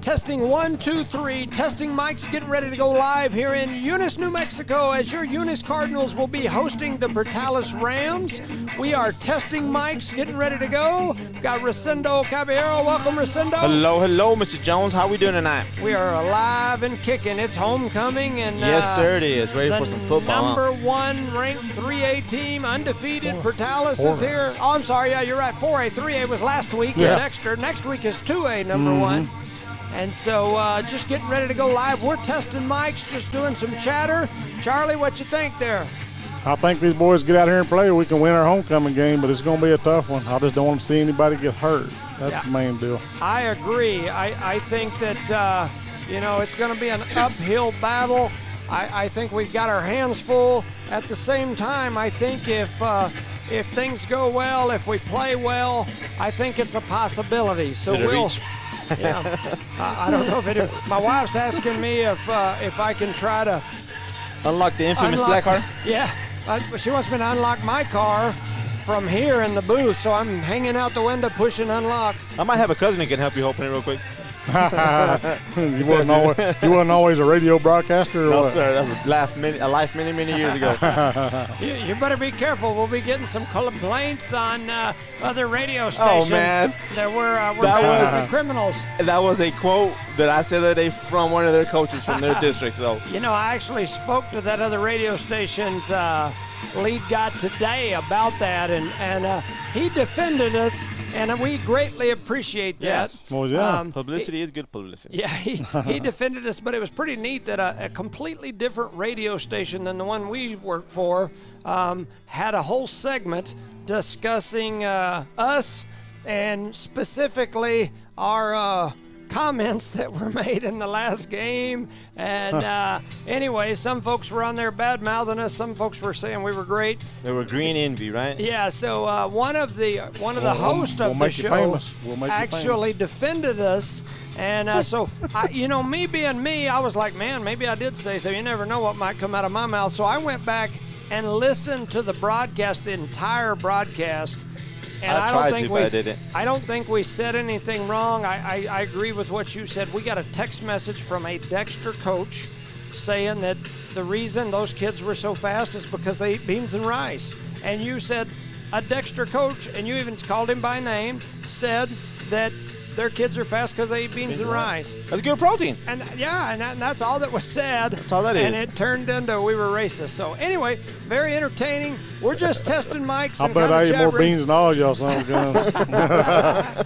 Testing 1, 2, 3. Testing mics, getting ready to go live here in Eunice, New Mexico, as your Eunice Cardinals will be hosting the Portales Rams. We are testing mics, getting ready to go. We've got Rosendo Caballero. Welcome, Rosendo. Hello, Mr. Jones. How we doing tonight? We are alive and kicking. It's homecoming, and yes, sir, it is. Ready for some football. Number one ranked 3A team, undefeated. Portales is here. Oh, I'm sorry. Yeah, you're right. 4A, 3A was last week. Yes. Next week is 2A, number one. And so just getting ready to go live. We're testing mics, just doing some chatter. Charlie, what you think there? I think these boys get out here and play. We can win our homecoming game, but it's going to be a tough one. I just don't want to see anybody get hurt. That's the main deal. I agree. I think that, it's going to be an uphill battle. I think we've got our hands full. At the same time, I think if things go well, if we play well, I think it's a possibility. So we'll – yeah, I don't know if it. My wife's asking me if I can try to unlock the infamous black car. Yeah, she wants me to unlock my car from here in the booth, so I'm hanging out the window pushing unlock. I might have a cousin that can help you open it real quick. You wasn't always a radio broadcaster, or no, what? sir. That's a life many years ago. You better be careful. We'll be getting some complaints on other radio stations. Oh man, that we're criminals. That was a quote that I said the other day from one of their coaches from their district. So I actually spoke to that other radio station's lead guy today about that, and he defended us. And we greatly appreciate that. Yes. Well, yeah. Publicity is good publicity. Yeah, he defended us, but it was pretty neat that a completely different radio station than the one we work for had a whole segment discussing us and specifically our comments that were made in the last game. And anyway, some folks were on there bad-mouthing us. Some folks were saying we were great. They were green envy, right? Yeah, so one of the hosts of the show actually defended us. And so, me being me, I was like, man, maybe I did say so. You never know what might come out of my mouth. So I went back and listened to the broadcast, the entire broadcast. And I don't think we said anything wrong. I agree with what you said. We got a text message from a Dexter coach saying that the reason those kids were so fast is because they eat beans and rice. And you said a Dexter coach, and you even called him by name, said that their kids are fast because they eat beans and rice. That's good protein. And that's all that was said. That's all that is. And it turned into we were racist. So anyway, very entertaining. We're just testing mics. I bet I ate more beans than all y'all son of guns.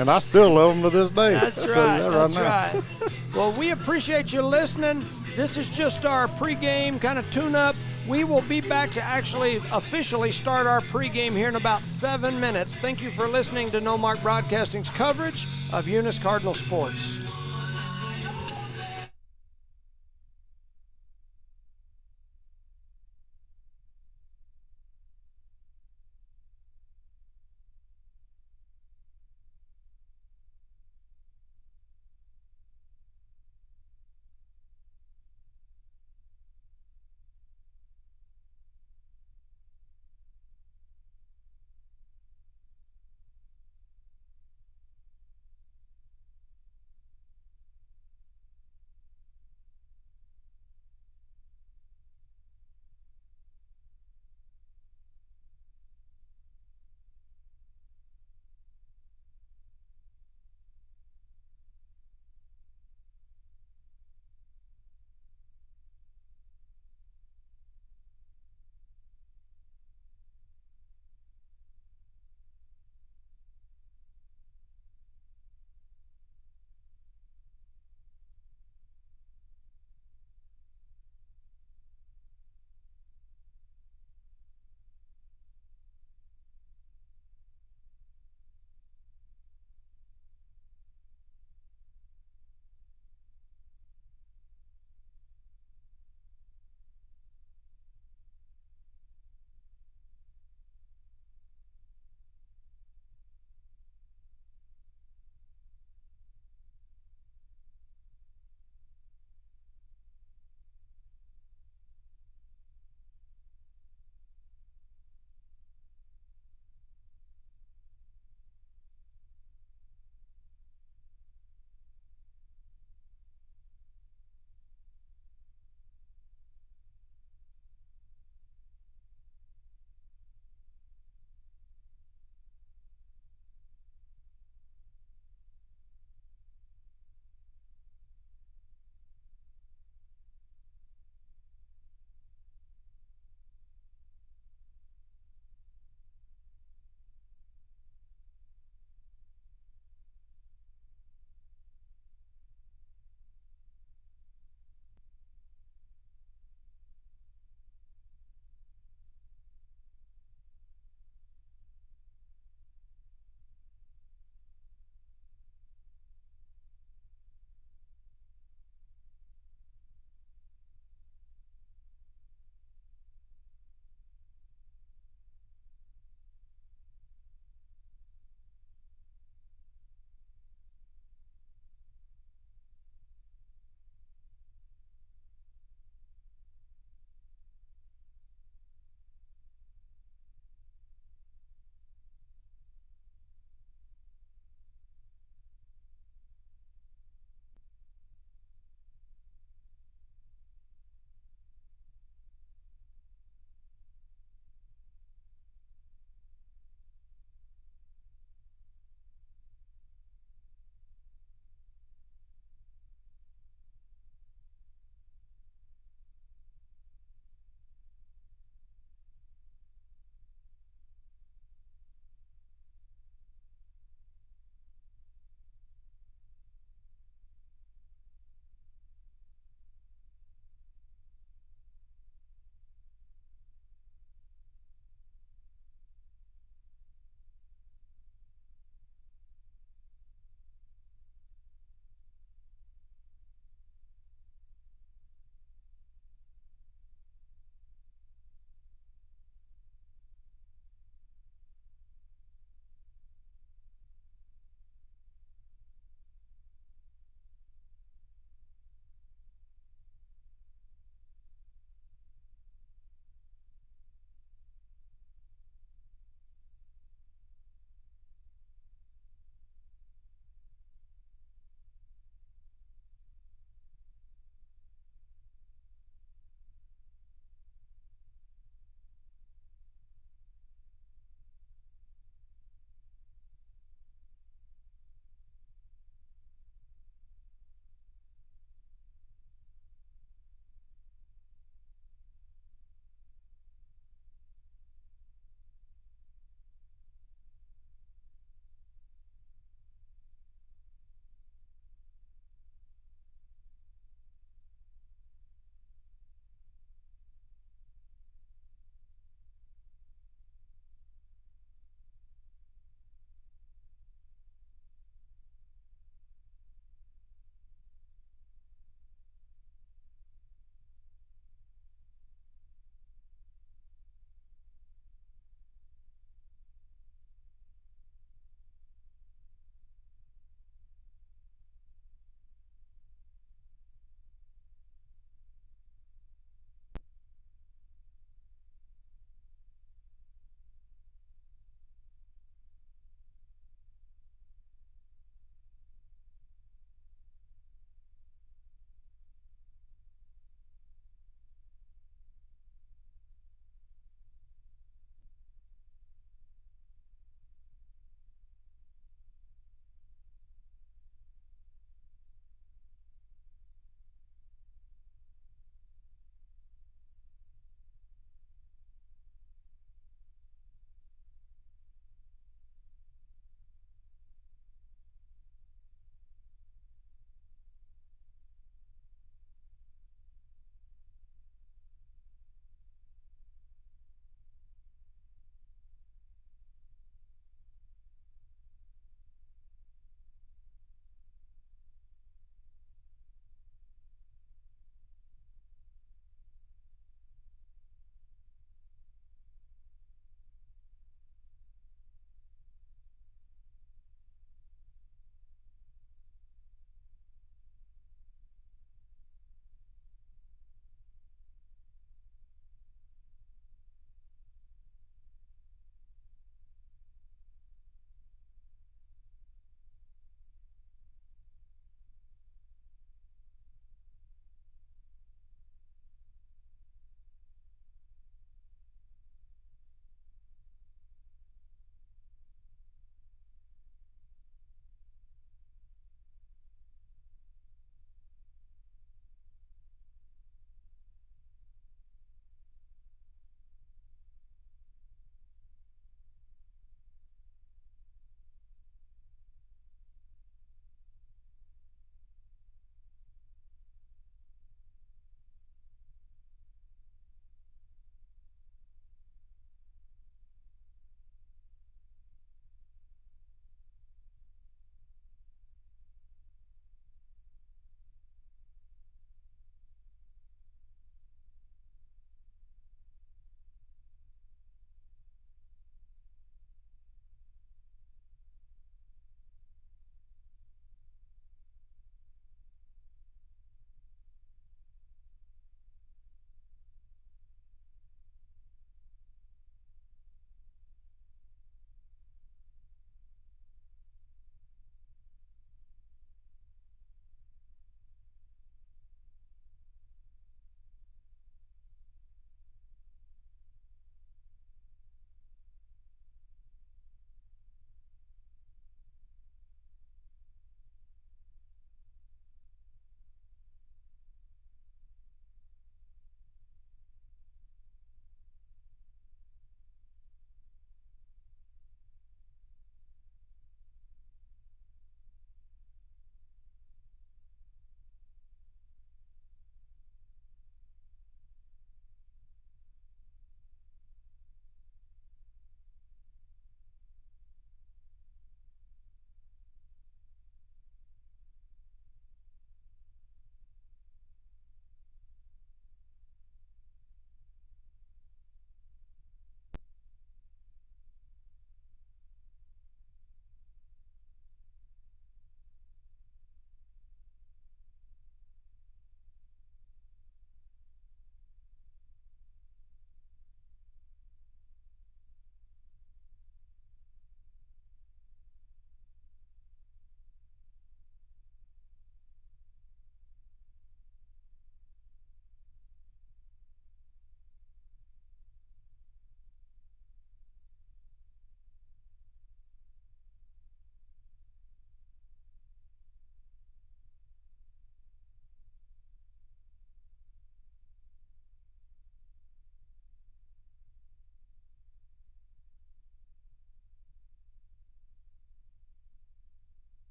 And I still love them to this day. That's right. That's right. Well, we appreciate you listening. This is just our pregame kind of tune-up. We will be back to actually officially start our pregame here in about 7 minutes. Thank you for listening to No Mark Broadcasting's coverage of Eunice Cardinal Sports.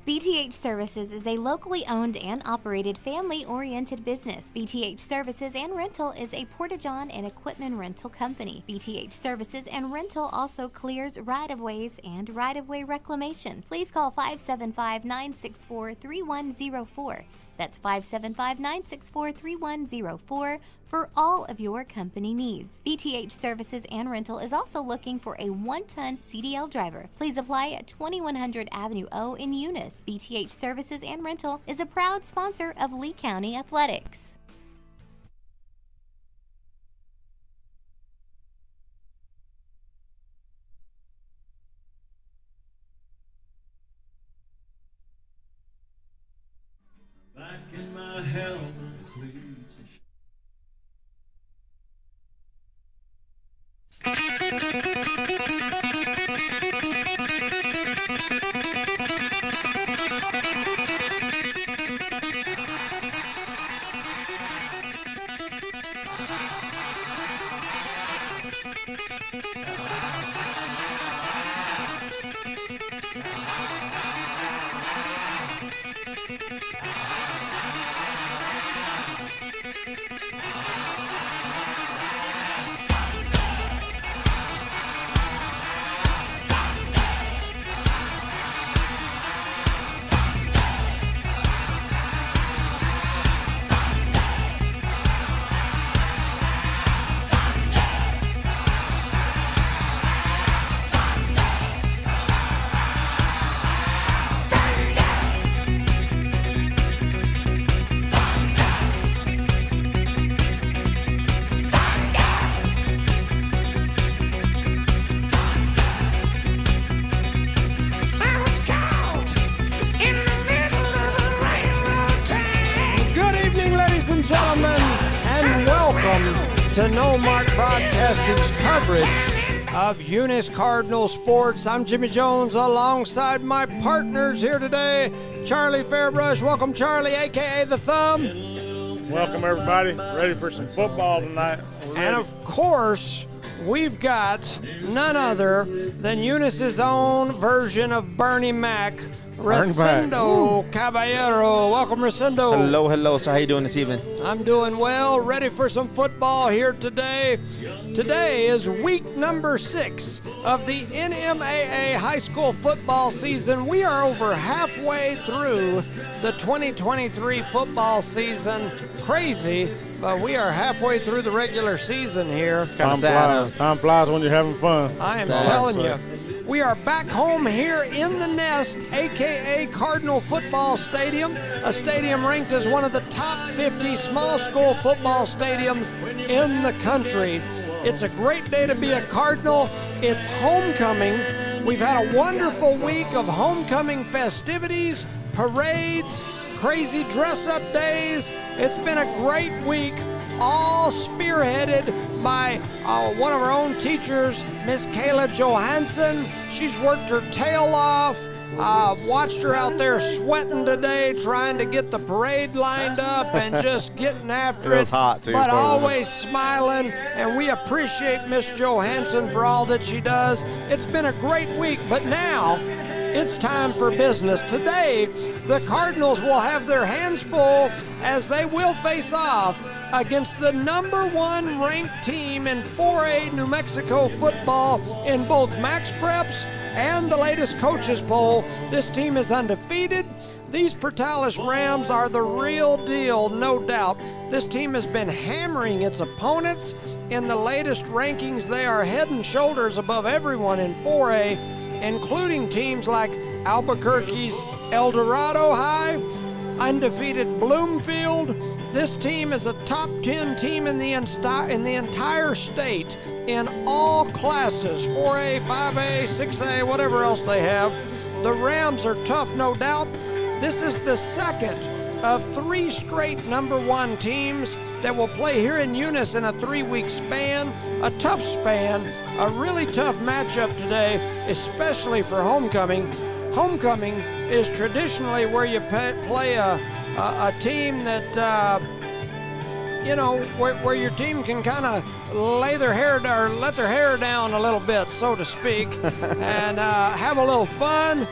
BTH Services is a locally owned and operated family-oriented business. BTH Services and Rental is a Porta-John and equipment rental company. BTH Services and Rental also clears right-of-ways and right-of-way reclamation. Please call 575-964-3104. That's 575-964-3104 for all of your company needs. BTH Services and Rental is also looking for a 1-ton CDL driver. Please apply at 2100 Avenue O in Eunice. BTH Services and Rental is a proud sponsor of Lee County Athletics. Back in my helmet cleats. To No Mark Broadcasting's coverage of Eunice Cardinal sports. I'm Jimmy Jones alongside my partners here today, Charlie Fairbrush. Welcome, Charlie, a.k.a. The Thumb. Welcome, everybody. Ready for some football tonight. And, of course, we've got none other than Eunice's own version of Bernie Mac, Recindo Caballero. Welcome, Recindo. Hello, sir. How you doing this evening? I'm doing well. Ready for some football here today. Today is week number 6 of the NMAA high school football season. We are over halfway through the 2023 football season. Crazy, but we are halfway through the regular season here. It's kind of sad. Time flies when you're having fun. I am telling you. We are back home here in the Nest, a.k.a. Cardinal Football Stadium, a stadium ranked as one of the top 50 small school football stadiums in the country. It's a great day to be a Cardinal. It's homecoming. We've had a wonderful week of homecoming festivities, parades, crazy dress-up days. It's been a great week, all spearheaded by one of our own teachers, Miss Kayla Johansson. She's worked her tail off. Watched her out there sweating today, trying to get the parade lined up and just getting after it. It was hot, too. But always smiling, and we appreciate Miss Johansson for all that she does. It's been a great week, but now it's time for business. Today, the Cardinals will have their hands full as they will face off against the #1 ranked team in 4A New Mexico football in both Max Preps and the latest coaches poll. This team is undefeated. These Portales Rams are the real deal, no doubt. This team has been hammering its opponents. In the latest rankings, they are head and shoulders above everyone in 4A, including teams like Albuquerque's El Dorado High, undefeated Bloomfield. This team is a top 10 team in the entire state in all classes, 4A, 5A, 6A, whatever else they have. The Rams are tough, no doubt. This is the second of 3 straight #1 teams that will play here in Eunice in a 3-week span. A tough span, a really tough matchup today, especially for homecoming. Homecoming is traditionally where you play a team that, where your team can kind of let their hair down a little bit, so to speak, and have a little fun.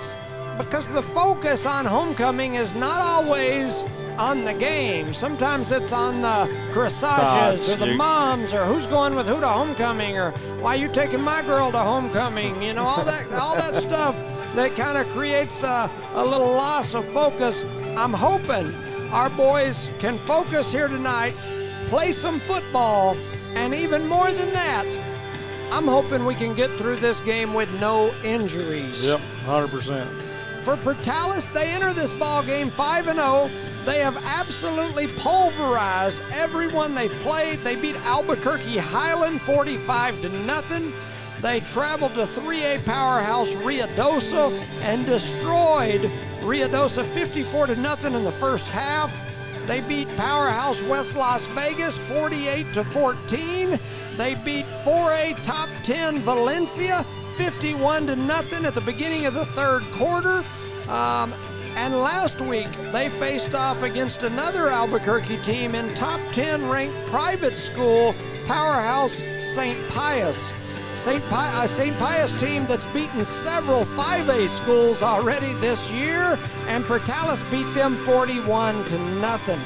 because the focus on homecoming is not always on the game. Sometimes it's on the corsages or the moms or who's going with who to homecoming or why you taking my girl to homecoming. You know, all that stuff that kind of creates a little loss of focus. I'm hoping our boys can focus here tonight, play some football, and even more than that, I'm hoping we can get through this game with no injuries. Yep, 100%. For Portales, they enter this ball game 5-0. They have absolutely pulverized everyone they've played. They beat Albuquerque Highland 45-0. They traveled to 3A powerhouse Ruidoso and destroyed Ruidoso 54-0 in the first half. They beat powerhouse West Las Vegas 48-14. They beat 4A top 10 Valencia 51-0 at the beginning of the third quarter. And last week, they faced off against another Albuquerque team in top 10 ranked private school, powerhouse St. Pius. St. Pius team that's beaten several 5A schools already this year, and Portales beat them 41-0.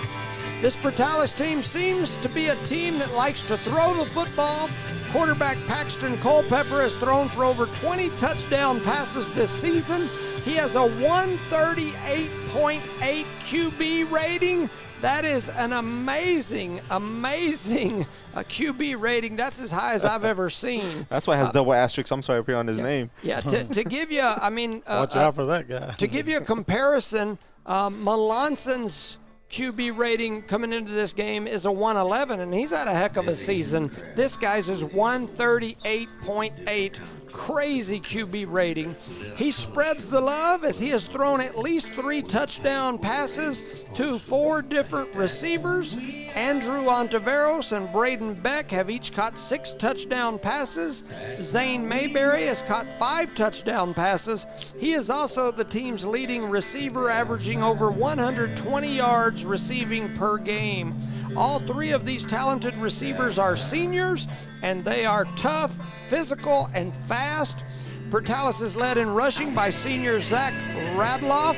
This Portales team seems to be a team that likes to throw the football. Quarterback Paxton Culpepper has thrown for over 20 touchdown passes this season. He has a 138.8 QB rating. That is an amazing QB rating. That's as high as I've ever seen. That's why it has double asterisks. I'm sorry, up here on his name. Yeah, to give you, I mean. Watch out for that guy. To give you a comparison, Melanson's QB rating coming into this game is a 111, and he's had a heck of a season. This guy's is 138.8. Crazy QB rating. He spreads the love as he has thrown at least 3 touchdown passes to 4 different receivers. Andrew Ontiveros and Braden Beck have each caught 6 touchdown passes. Zane Mayberry has caught 5 touchdown passes. He is also the team's leading receiver, averaging over 120 yards receiving per game. All 3 of these talented receivers are seniors, and they are tough, physical, and fast. Portales is led in rushing by senior Zach Radloff,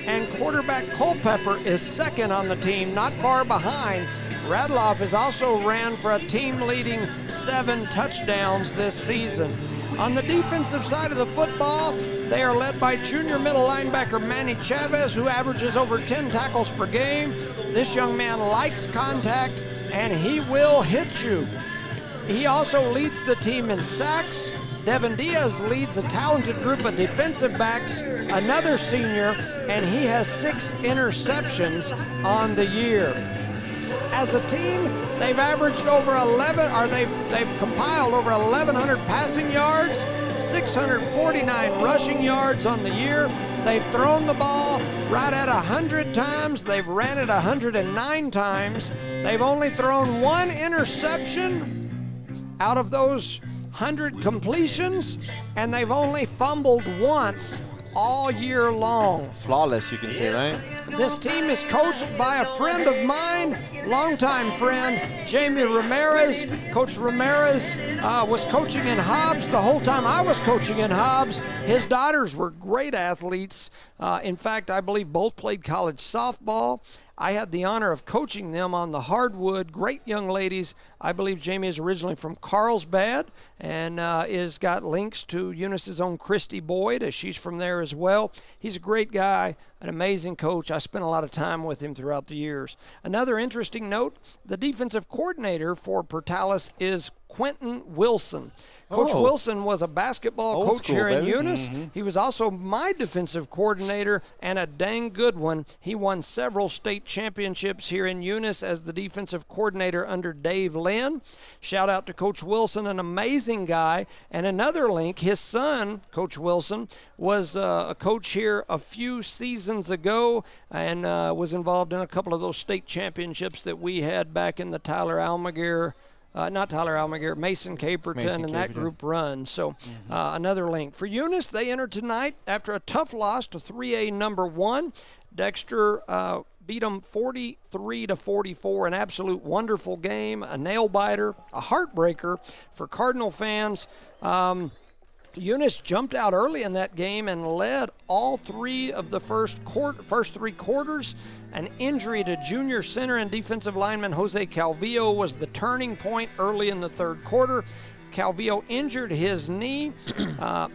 and quarterback Culpepper is second on the team, not far behind. Radloff has also ran for a team-leading 7 touchdowns this season. On the defensive side of the football, they are led by junior middle linebacker Manny Chavez, who averages over 10 tackles per game. This young man likes contact, and he will hit you. He also leads the team in sacks. Devin Diaz leads a talented group of defensive backs, another senior, and he has 6 interceptions on the year. As a team, they've averaged over they've compiled over 1,100 passing yards, 649 rushing yards on the year. They've thrown the ball right at 100 times. They've ran it 109 times. They've only thrown 1 interception out of those 100 completions, and they've only fumbled once all year long. Flawless, you can say, right? This team is coached by a friend of mine, longtime friend, Jamie Ramirez. Coach Ramirez was coaching in Hobbs the whole time I was coaching in Hobbs. His daughters were great athletes. In fact, I believe both played college softball. I had the honor of coaching them on the hardwood. Great young ladies. I believe Jamie is originally from Carlsbad and is got links to Eunice's own Christy Boyd, as she's from there as well. He's a great guy, an amazing coach. I spent a lot of time with him throughout the years. Another interesting note, the defensive coordinator for Portales is Quentin Wilson. Coach Wilson was a basketball coach here in Eunice. He was also my defensive coordinator, and a dang good one. He won several state championships here in Eunice as the defensive coordinator under Dave Lynn. Shout out to Coach Wilson, an amazing guy. And another link, his son, Coach Wilson, was a coach here a few seasons ago and was involved in a couple of those state championships that we had back in the Mason Caperton and that group run. So another link. For Eunice, they entered tonight after a tough loss to 3A number 1. Dexter beat them 43-44, an absolute wonderful game, a nail-biter, a heartbreaker for Cardinal fans. Eunice jumped out early in that game and led all three of the first three quarters. An injury to junior center and defensive lineman Jose Calvillo was the turning point early in the third quarter. Calvillo injured his knee.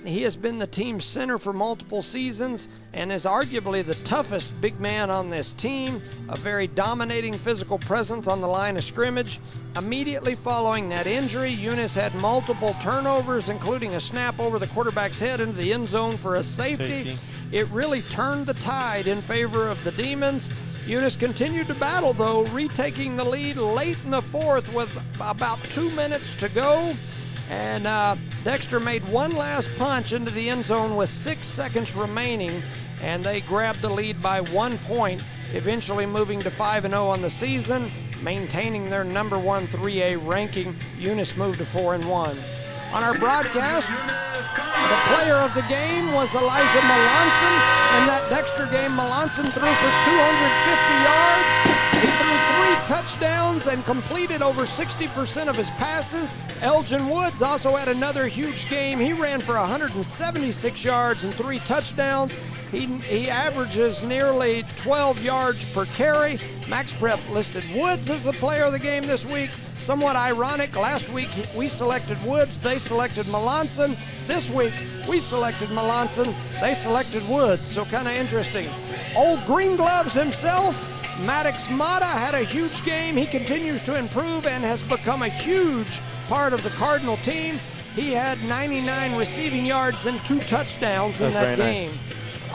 He has been the team's center for multiple seasons and is arguably the toughest big man on this team, a very dominating physical presence on the line of scrimmage. Immediately following that injury, Eunice had multiple turnovers, including a snap over the quarterback's head into the end zone for a safety. It really turned the tide in favor of the Demons. Eunice continued to battle, though, retaking the lead late in the fourth with about 2 minutes to go. And Dexter made one last punch into the end zone with 6 seconds remaining, and they grabbed the lead by 1 point, eventually moving to 5-0 on the season, maintaining their number 1 3A ranking. Eunice moved to 4-1. On our broadcast, the player of the game was Elijah Melanson. In that Dexter game, Melanson threw for 250 yards. He threw 3 touchdowns and completed over 60% of his passes. Elgin Woods also had another huge game. He ran for 176 yards and 3 touchdowns. He averages nearly 12 yards per carry. Max Prep listed Woods as the player of the game this week. Somewhat ironic, last week we selected Woods, they selected Melanson. This week we selected Melanson, they selected Woods, so kind of interesting. Old Green Gloves himself, Maddox Mata, had a huge game. He continues to improve and has become a huge part of the Cardinal team. He had 99 receiving yards and 2 touchdowns in that game. Nice.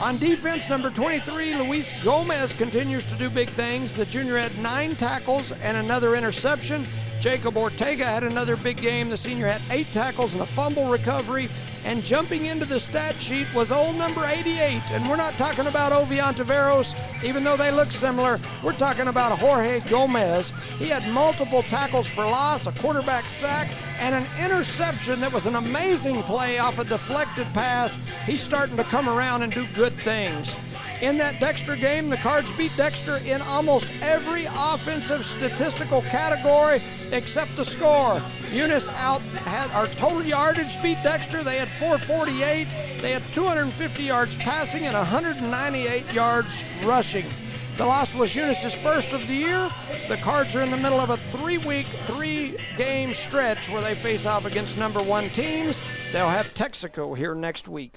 On defense, number 23, Luis Gomez continues to do big things. The junior had 9 tackles and another interception. Jacob Ortega had another big game. The senior had 8 tackles and a fumble recovery. And jumping into the stat sheet was old number 88. And we're not talking about Ovi Ontiveros, even though they look similar. We're talking about Jorge Gomez. He had multiple tackles for loss, a quarterback sack, and an interception that was an amazing play off a deflected pass. He's starting to come around and do good things. In that Dexter game, the Cards beat Dexter in almost every offensive statistical category except the score. Eunice had our total yardage beat Dexter. They had 448. They had 250 yards passing and 198 yards rushing. The loss was Eunice's first of the year. The Cards are in the middle of a 3-game stretch where they face off against number 1 teams. They'll have Texaco here next week.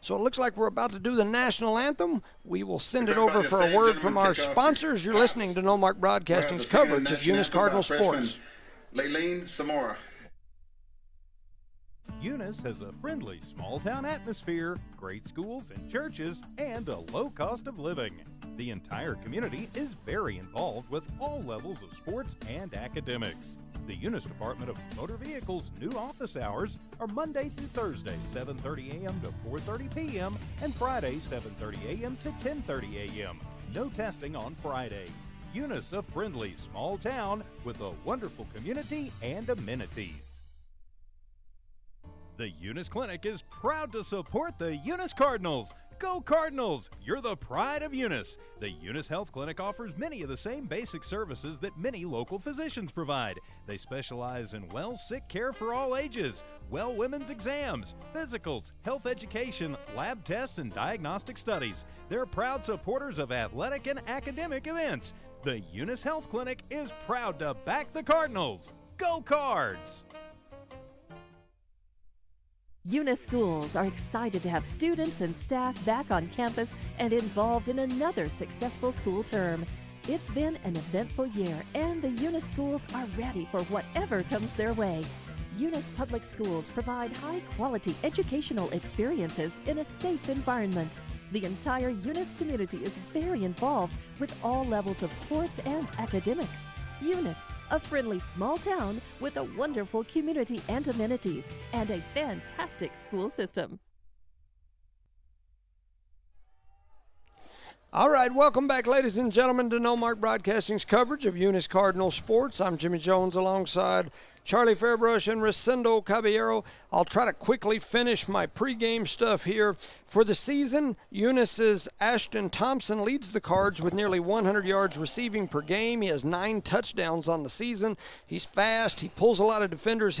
So it looks like we're about to do the national anthem. We will send it over for a word from our sponsors. You're listening to No Mark Broadcasting's coverage of Eunice Cardinal sports. Laylene Samora. Eunice has a friendly small-town atmosphere, great schools and churches, and a low cost of living. The entire community is very involved with all levels of sports and academics. The Eunice Department of Motor Vehicles' new office hours are Monday through Thursday, 7:30 a.m. to 4:30 p.m., and Friday, 7:30 a.m. to 10:30 a.m. No testing on Friday. Eunice, a friendly small town with a wonderful community and amenities. The Eunice Clinic is proud to support the Eunice Cardinals. Go Cardinals! You're the pride of Eunice. The Eunice Health Clinic offers many of the same basic services that many local physicians provide. They specialize in sick care for all ages, women's exams, physicals, health education, lab tests, and diagnostic studies. They're proud supporters of athletic and academic events. The Eunice Health Clinic is proud to back the Cardinals. Go Cards! Eunice schools are excited to have students and staff back on campus and involved in another successful school term. It's been an eventful year, and the Eunice schools are ready for whatever comes their way. Eunice Public Schools provide high-quality educational experiences in a safe environment. The entire Eunice community is very involved with all levels of sports and academics. Eunice, a friendly small town with a wonderful community and amenities, and a fantastic school system. All right, welcome back, ladies and gentlemen, to No Mark Broadcasting's coverage of Eunice Cardinal sports. I'm Jimmy Jones alongside Charlie Fairbrush and Rosendo Caballero. I'll try to quickly finish my pregame stuff here. For the season, Eunice's Ashton Thompson leads the Cards with nearly 100 yards receiving per game. He has 9 touchdowns on the season. He's fast. He pulls a lot of defenders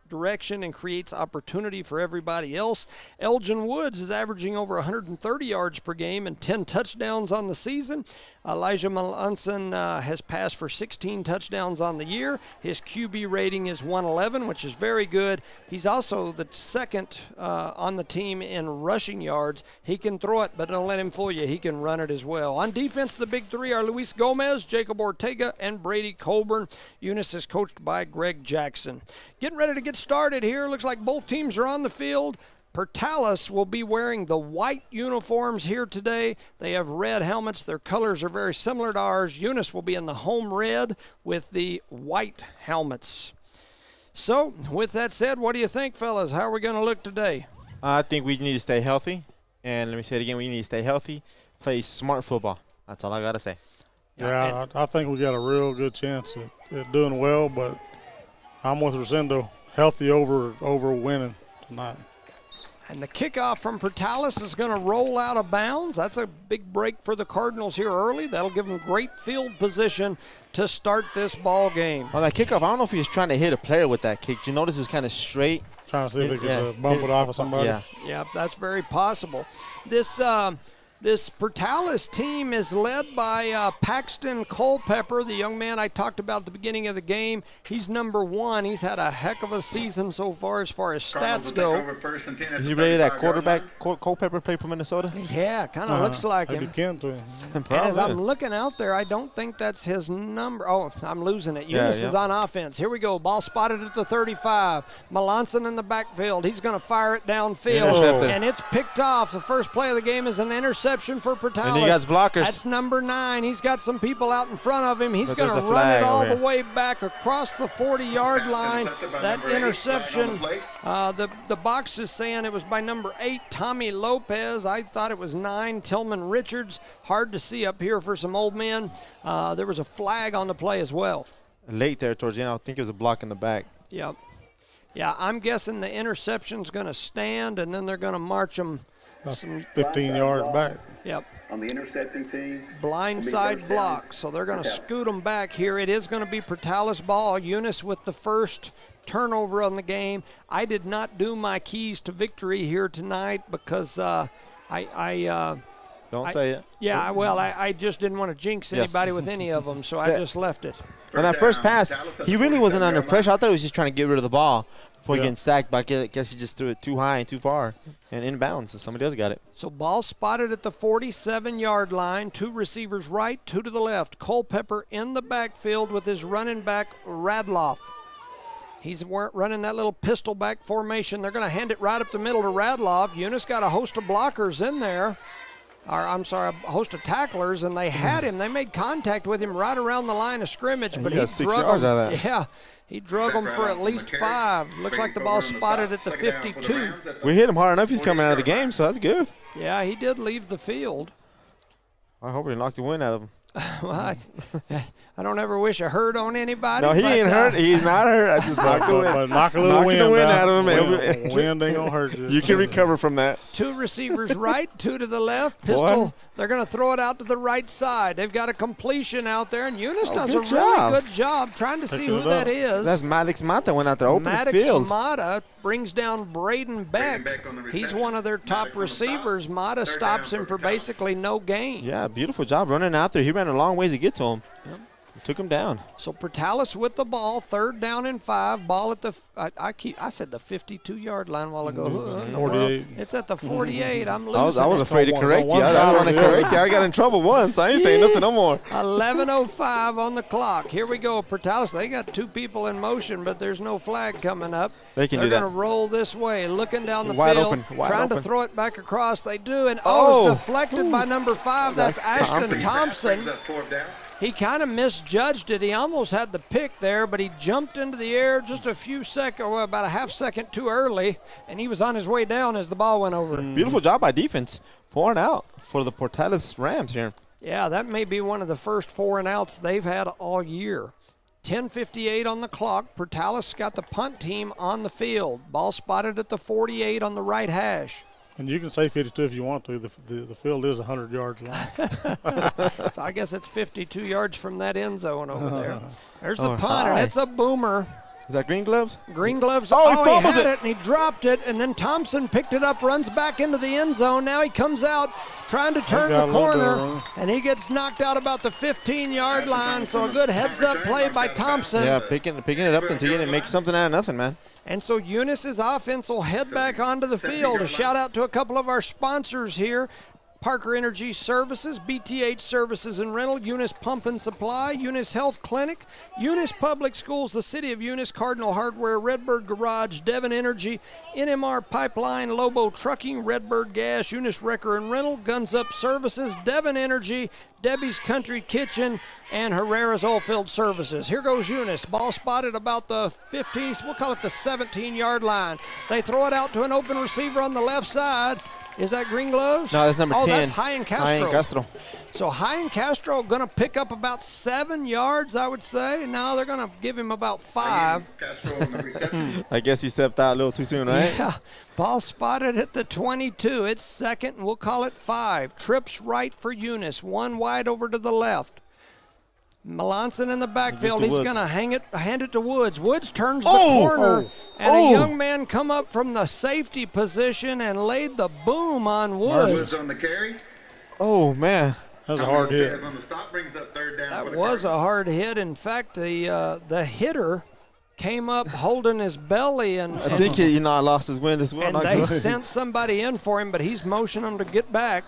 direction and creates opportunity for everybody else. Elgin Woods is averaging over 130 yards per game and 10 touchdowns on the season. Elijah Melanson has passed for 16 touchdowns on the year. His QB rating is 111, which is very good. He's also the second on the team in rushing yards. He can throw it, but don't let him fool you. He can run it as well. On defense, the big three are Luis Gomez, Jacob Ortega, and Brady Colburn. Eunice is coached by Greg Jackson. Getting ready to get started here. Looks like both teams are on the field. Portales will be wearing the white uniforms here today. They have red helmets. Their colors are very similar to ours. Eunice will be in the home red with the white helmets. So, with that said, what do you think, fellas? How are we going to look today? I think we need to stay healthy. And let me say it again, we need to stay healthy, play smart football. That's all I got to say. Yeah, I think we got a real good chance at doing well, but I'm with Rosendo. Healthy over winning tonight. And the kickoff from Portales is going to roll out of bounds. That's a big break for the Cardinals here early. That'll give them great field position to start this ball game. Well, that kickoff, I don't know if he was trying to hit a player with that kick. Did you notice it was kind of straight? Trying to see if they could bump it off of somebody. Yeah, that's very possible. This Portales team is led by Paxton Culpepper, the young man I talked about at the beginning of the game. He's number 1. He's had a heck of a season so far as stats go. Is he really that quarterback Culpepper played for Minnesota? Yeah, kind of looks like him. And as I'm looking out there, I don't think that's his number. Oh, I'm losing it. Eunice is on offense. Here we go. Ball spotted at the 35. Melanson in the backfield. He's going to fire it downfield. And it's picked off. The first play of the game is an interception for Portales. And he got blockers. That's number 9. He's got some people out in front of him. He's going to run it all the way back across the 40-yard line. That interception, the box is saying it was by number 8, Tommy Lopez. I thought it was 9, Tillman Richards. Hard to see up here for some old men. There was a flag on the play as well. Late there towards the end, I think it was a block in the back. Yep. Yeah, I'm guessing the interception's going to stand, and then they're going to march them some 15 yards back. Yep. On the intercepting team. Blindside block, so they're going to scoot them back here. It is going to be Portales ball. Eunice with the first turnover on the game. I did not do my keys to victory here tonight because Don't say it. Yeah, well, I just didn't want to jinx anybody with any of them, so I just left it. On that first pass, he really wasn't under pressure. I thought he was just trying to get rid of the ball before getting sacked, but I guess he just threw it too high and too far and inbounds, and somebody else got it. So ball spotted at the 47-yard line. 2 receivers right, 2 to the left. Culpepper in the backfield with his running back, Radloff. He's running that little pistol back formation. They're going to hand it right up the middle to Radloff. Eunice got a host of blockers in there. A host of tacklers, and they had him. They made contact with him right around the line of scrimmage, but he got 6 yards out of that. Yeah, he drug him for at least 5. Looks like the ball spotted at the 52. We hit him hard enough. He's coming out of the game, so that's good. Yeah, he did leave the field. I hope he knocked the wind out of him. Well, I don't ever wish a hurt on anybody. No, he ain't hurt. He's not hurt. I just knocked knock a little wind out of him. Wind ain't gonna hurt you. You can recover from that. 2 receivers right, 2 to the left. Pistol. They're going to throw it out to the right side. They've got a completion out there, and Eunice does a really good job trying to see who that is. That's Maddox Mata went out there open the field. Maddox Mata brings down Braden Beck. He's one of their top receivers. Mata stops him for basically no gain. Yeah, beautiful job running out there. He ran a long ways to get to him. Yep. Took him down. So Portales with the ball, 3rd down and 5. Ball at the I said the 52-yard line a while ago. 48. It's at the 48. I'm losing. I was afraid to correct you. I don't want to correct you. I got in trouble once. I ain't saying nothing no more. 11:05 on the clock. Here we go. Portales. They got 2 people in motion, but there's no flag coming up. They're going to roll this way, looking down the wide field, open, trying to throw it back across. They do, and it's deflected by number 5. That's Ashton Thompson. He kind of misjudged it. He almost had the pick there, but he jumped into the air just a few seconds, about a half second too early, and he was on his way down as the ball went over. Beautiful job by defense, pouring out for the Portales Rams here. Yeah, that may be one of the first 4 and outs they've had all year. 10:58 on the clock. Portales got the punt team on the field. Ball spotted at the 48 on the right hash. And you can say 52 if you want to. The field is 100 yards long. So I guess it's 52 yards from that end zone over there. There's the punt, and it's a boomer. Is that Green Gloves? Green Gloves. Oh, he had fumbles it, and he dropped it, and then Thompson picked it up, runs back into the end zone. Now he comes out trying to turn the corner, and he gets knocked out about the 15-yard line. So a good heads-up play by Thompson. Yeah, picking it up until you make something out of nothing, man. And so Eunice's offense will head back onto the field. A shout out to a couple of our sponsors here. Parker Energy Services, BTH Services and Rental, Eunice Pump and Supply, Eunice Health Clinic, Eunice Public Schools, the City of Eunice, Cardinal Hardware, Redbird Garage, Devon Energy, NMR Pipeline, Lobo Trucking, Redbird Gas, Eunice Wrecker and Rental, Guns Up Services, Devon Energy, Debbie's Country Kitchen, and Herrera's Oilfield Services. Here goes Eunice. Ball spotted about the 15, we'll call it the 17-yard line. They throw it out to an open receiver on the left side. Is that Green Gloves? No, that's number 10. Oh, that's High Castro. Castro. So High Castro going to pick up about 7 yards, I would say. No, they're going to give him about 5. I guess he stepped out a little too soon, right? Yeah. Ball spotted at the 22. It's second, and we'll call it 5. Trips right for Eunice. One wide over to the left. Melanson in the backfield. He's going to hand it to Woods. Woods turns the corner, and a young man come up from the safety position and laid the boom on Woods. Woods on the carry. Oh, man. That was a hard hit. That was a hard hit. In fact, the hitter came up holding his belly. And I think he lost his wind as well. And they sent somebody in for him, but he's motioning him to get back.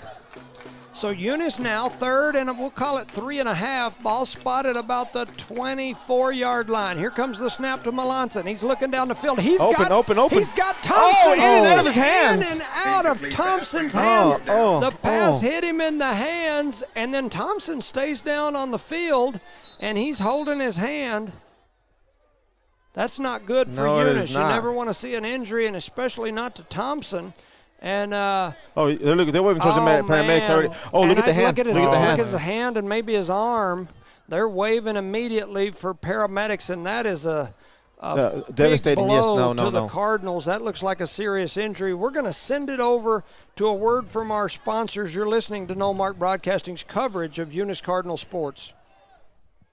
So Eunice now third, and we'll call it 3.5. Ball spotted about the 24-yard line. Here comes the snap to Melanson. He's looking down the field. He's open. He's got Thompson. In and out of his hands. In and out of Thompson's hands. The pass hit him in the hands, and then Thompson stays down on the field, and he's holding his hand. That's not good for Eunice. You never want to see an injury, and especially not to Thompson. And they're waving towards the paramedics already. Oh, look at the hand. Look at his hand and maybe his arm. They're waving immediately for paramedics, and that is a devastating. Big blow yes, no. the Cardinals. That looks like a serious injury. We're going to send it over to a word from our sponsors. You're listening to No Mark Broadcasting's coverage of Eunice Cardinal sports.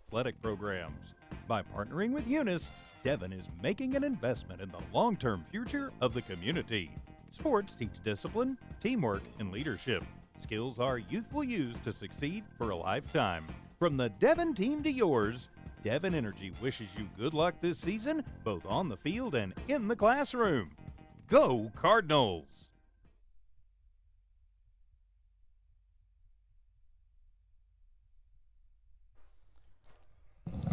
Athletic programs. By partnering with Eunice, Devon is making an investment in the long-term future of the community. Sports teach discipline, teamwork, and leadership. Skills our youth will use to succeed for a lifetime. From the Devon team to yours, Devon Energy wishes you good luck this season, both on the field and in the classroom. Go Cardinals!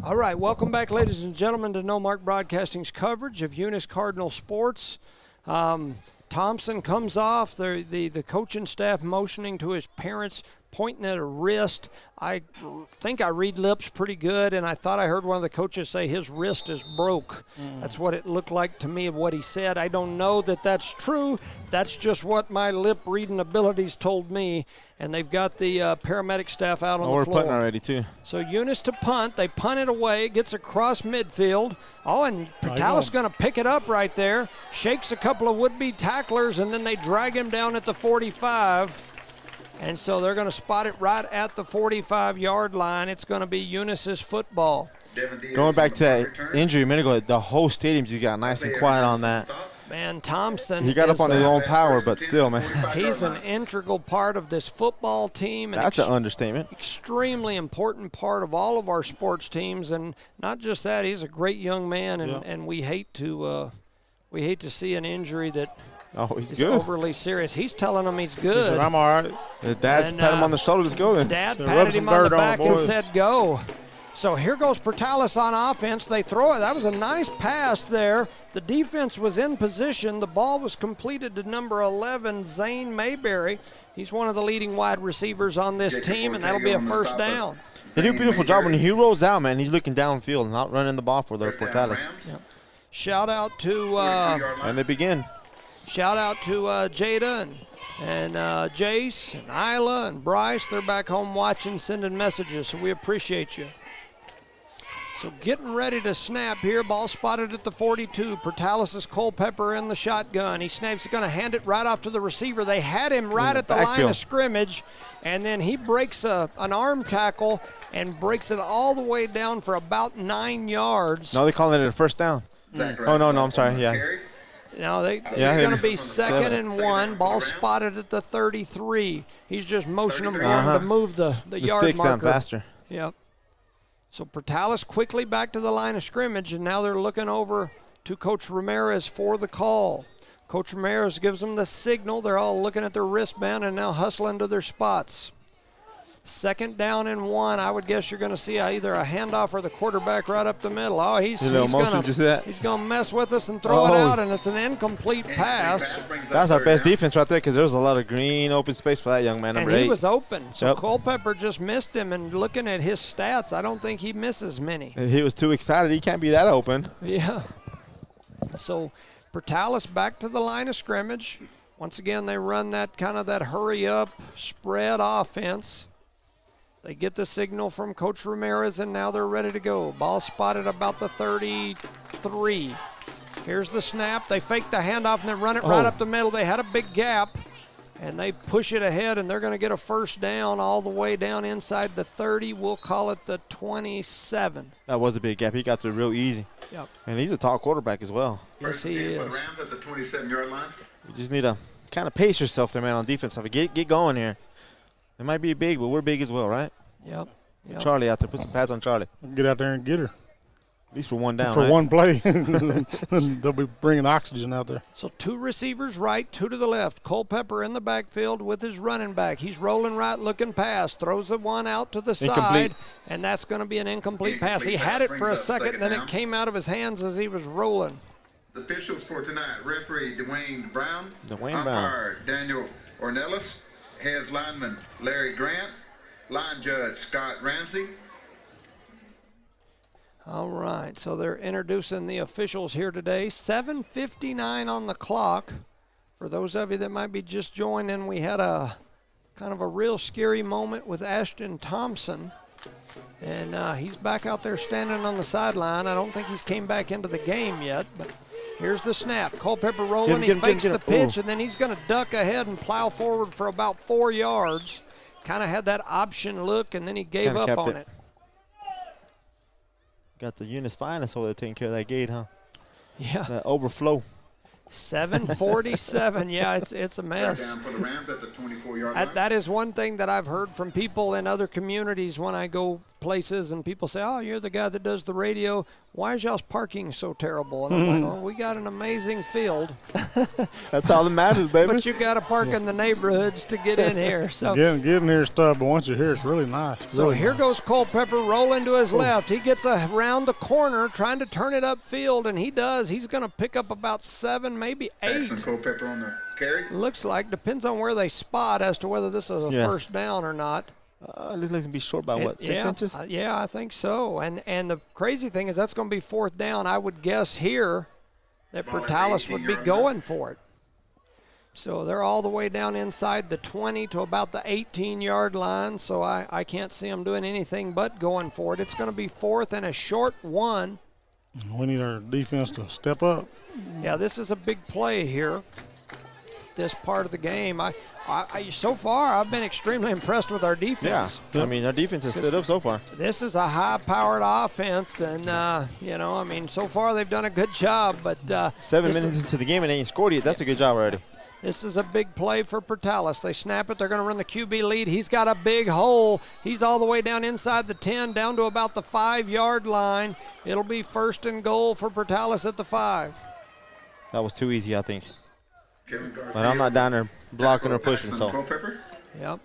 All right, welcome back, ladies and gentlemen, to No Mark Broadcasting's coverage of Eunice Cardinal sports. Thompson comes off, the coaching staff motioning to his parents, pointing at a wrist. I think I read lips pretty good, and I thought I heard one of the coaches say his wrist is broke. That's what it looked like to me of what he said. I don't know that that's true. That's just what my lip reading abilities told me, and they've got the paramedic staff out on the floor. We're punting already, too. So Eunice to punt. They punt it away. It gets across midfield. And Patalis going to pick it up right there. Shakes a couple of would-be tacklers, and then they drag him down at the 45. And so they're going to spot it right at the 45-yard line. It's going to be Eunice's football. Going back to that injury a minute ago, the whole stadium just got nice and quiet on that. Man, Thompson. He got up on his own power, but still, man. He's an integral part of this football team. That's an understatement. Extremely important part of all of our sports teams, and not just that. He's a great young man, and we hate to see an injury that. Oh, he's good. Overly serious. He's telling him he's good. He said, I'm all right. The dad's pat him on the shoulder. Let's go then. Dad patted him on the back and said, go. So here goes Portales on offense. They throw it. That was a nice pass there. The defense was in position. The ball was completed to number 11, Zane Mayberry. He's one of the leading wide receivers on this team, and that'll be a first down. They do a beautiful job. When he rolls out, man, he's looking downfield, not running the ball for their Portales. Yep. Shout out to and they begin. Shout out to Jada and Jace and Isla and Bryce. They're back home watching, sending messages, so we appreciate you. So getting ready to snap here. Ball spotted at the 42. Portales is Culpepper in the shotgun. He snaps. He's going to hand it right off to the receiver. They had him right at the line of scrimmage, and then he breaks an arm tackle and breaks it all the way down for about 9 yards. No, they're calling it a first down. Oh, no, I'm sorry. Yeah. Now it's going to be 2nd and 1. Ball spotted at the 33. He's just motioning them to move the yard sticks marker. down faster. Yep. So Portales quickly back to the line of scrimmage, and now they're looking over to Coach Ramirez for the call. Coach Ramirez gives them the signal. They're all looking at their wristband and now hustling to their spots. 2nd down and 1. I would guess you're going to see either a handoff or the quarterback right up the middle. Oh, he's going to mess with us and throw it out, and it's an incomplete pass. That's our best defense right there because there's a lot of green open space for that young man, number 8. And he was open. So Culpepper just missed him, and looking at his stats, I don't think he misses many. He was too excited. He can't be that open. Yeah. So Portales back to the line of scrimmage. Once again, they run that kind of that hurry-up spread offense. They get the signal from Coach Ramirez, and now they're ready to go. Ball spotted about the 33. Here's the snap. They fake the handoff and then run it right up the middle. They had a big gap, and they push it ahead, and they're going to get a first down all the way down inside the 30. We'll call it the 27. That was a big gap. He got through real easy. Yep. And he's a tall quarterback as well. Yes, he is. Rams at the 27-yard line. You just need to kind of pace yourself there, man, on defense. Get going here. It might be big, but we're big as well, right? Yep. Charlie out there. Put some pads on Charlie. Get out there and get her. At least for one down, For one play. They'll be bringing oxygen out there. So 2 receivers right, 2 to the left. Culpepper in the backfield with his running back. He's rolling right, looking pass. Throws the one out to the side, and that's going to be an incomplete pass. He had it for a second, then it came out of his hands as he was rolling. The officials for tonight, referee Dwayne Brown. Umpire Daniel Ornelas. Heads lineman Larry Grant. Line judge Scott Ramsey. All right, so they're introducing the officials here today. 7:59 on the clock. For those of you that might be just joining, we had a kind of a real scary moment with Ashton Thompson. And he's back out there standing on the sideline. I don't think he's came back into the game yet, but here's the snap. Culpepper rolling, he fakes the pitch, and then he's going to duck ahead and plow forward for about 4 yards. Kind of had that option look, and then he gave up on it. Got the Eunice finest over there taking care of that gate, huh? Yeah. That overflow. 7:47. Yeah, it's a mess. Down for the Rams at the 24-yard line. That is one thing that I've heard from people in other communities when I go places, and people say, "Oh, you're the guy that does the radio. Why is y'all's parking so terrible?" And I'm like, "Oh, we got an amazing field." That's all that matters, baby. But you got to park in the neighborhoods to get in here. So getting here is tough, but once you're here, it's really nice. So here goes Culpepper rolling to his left. He gets around the corner, trying to turn it upfield, and he does. He's going to pick up about 7, maybe 8. Culpepper on the carry. Looks like. Depends on where they spot as to whether this is a first down or not. Looks like it can be short by, 6 inches? Yeah, I think so. And the crazy thing is that's going to be 4th down. I would guess here that Portales would be going for it. So they're all the way down inside the 20 to about the 18-yard line, so I can't see them doing anything but going for it. It's going to be 4th and a short 1. We need our defense to step up. Yeah, this is a big play here, this part of the game. So far, I've been extremely impressed with our defense. Yeah, I mean, our defense has stood up so far. This is a high-powered offense, and, so far they've done a good job. But 7 minutes into the game and they ain't scored yet. That's a good job already. This is a big play for Portales. They snap it. They're going to run the QB lead. He's got a big hole. He's all the way down inside the 10, down to about the 5-yard line. It'll be 1st and goal for Portales at the 5. That was too easy, I think. But I'm not down there blocking or pushing, so. Yep.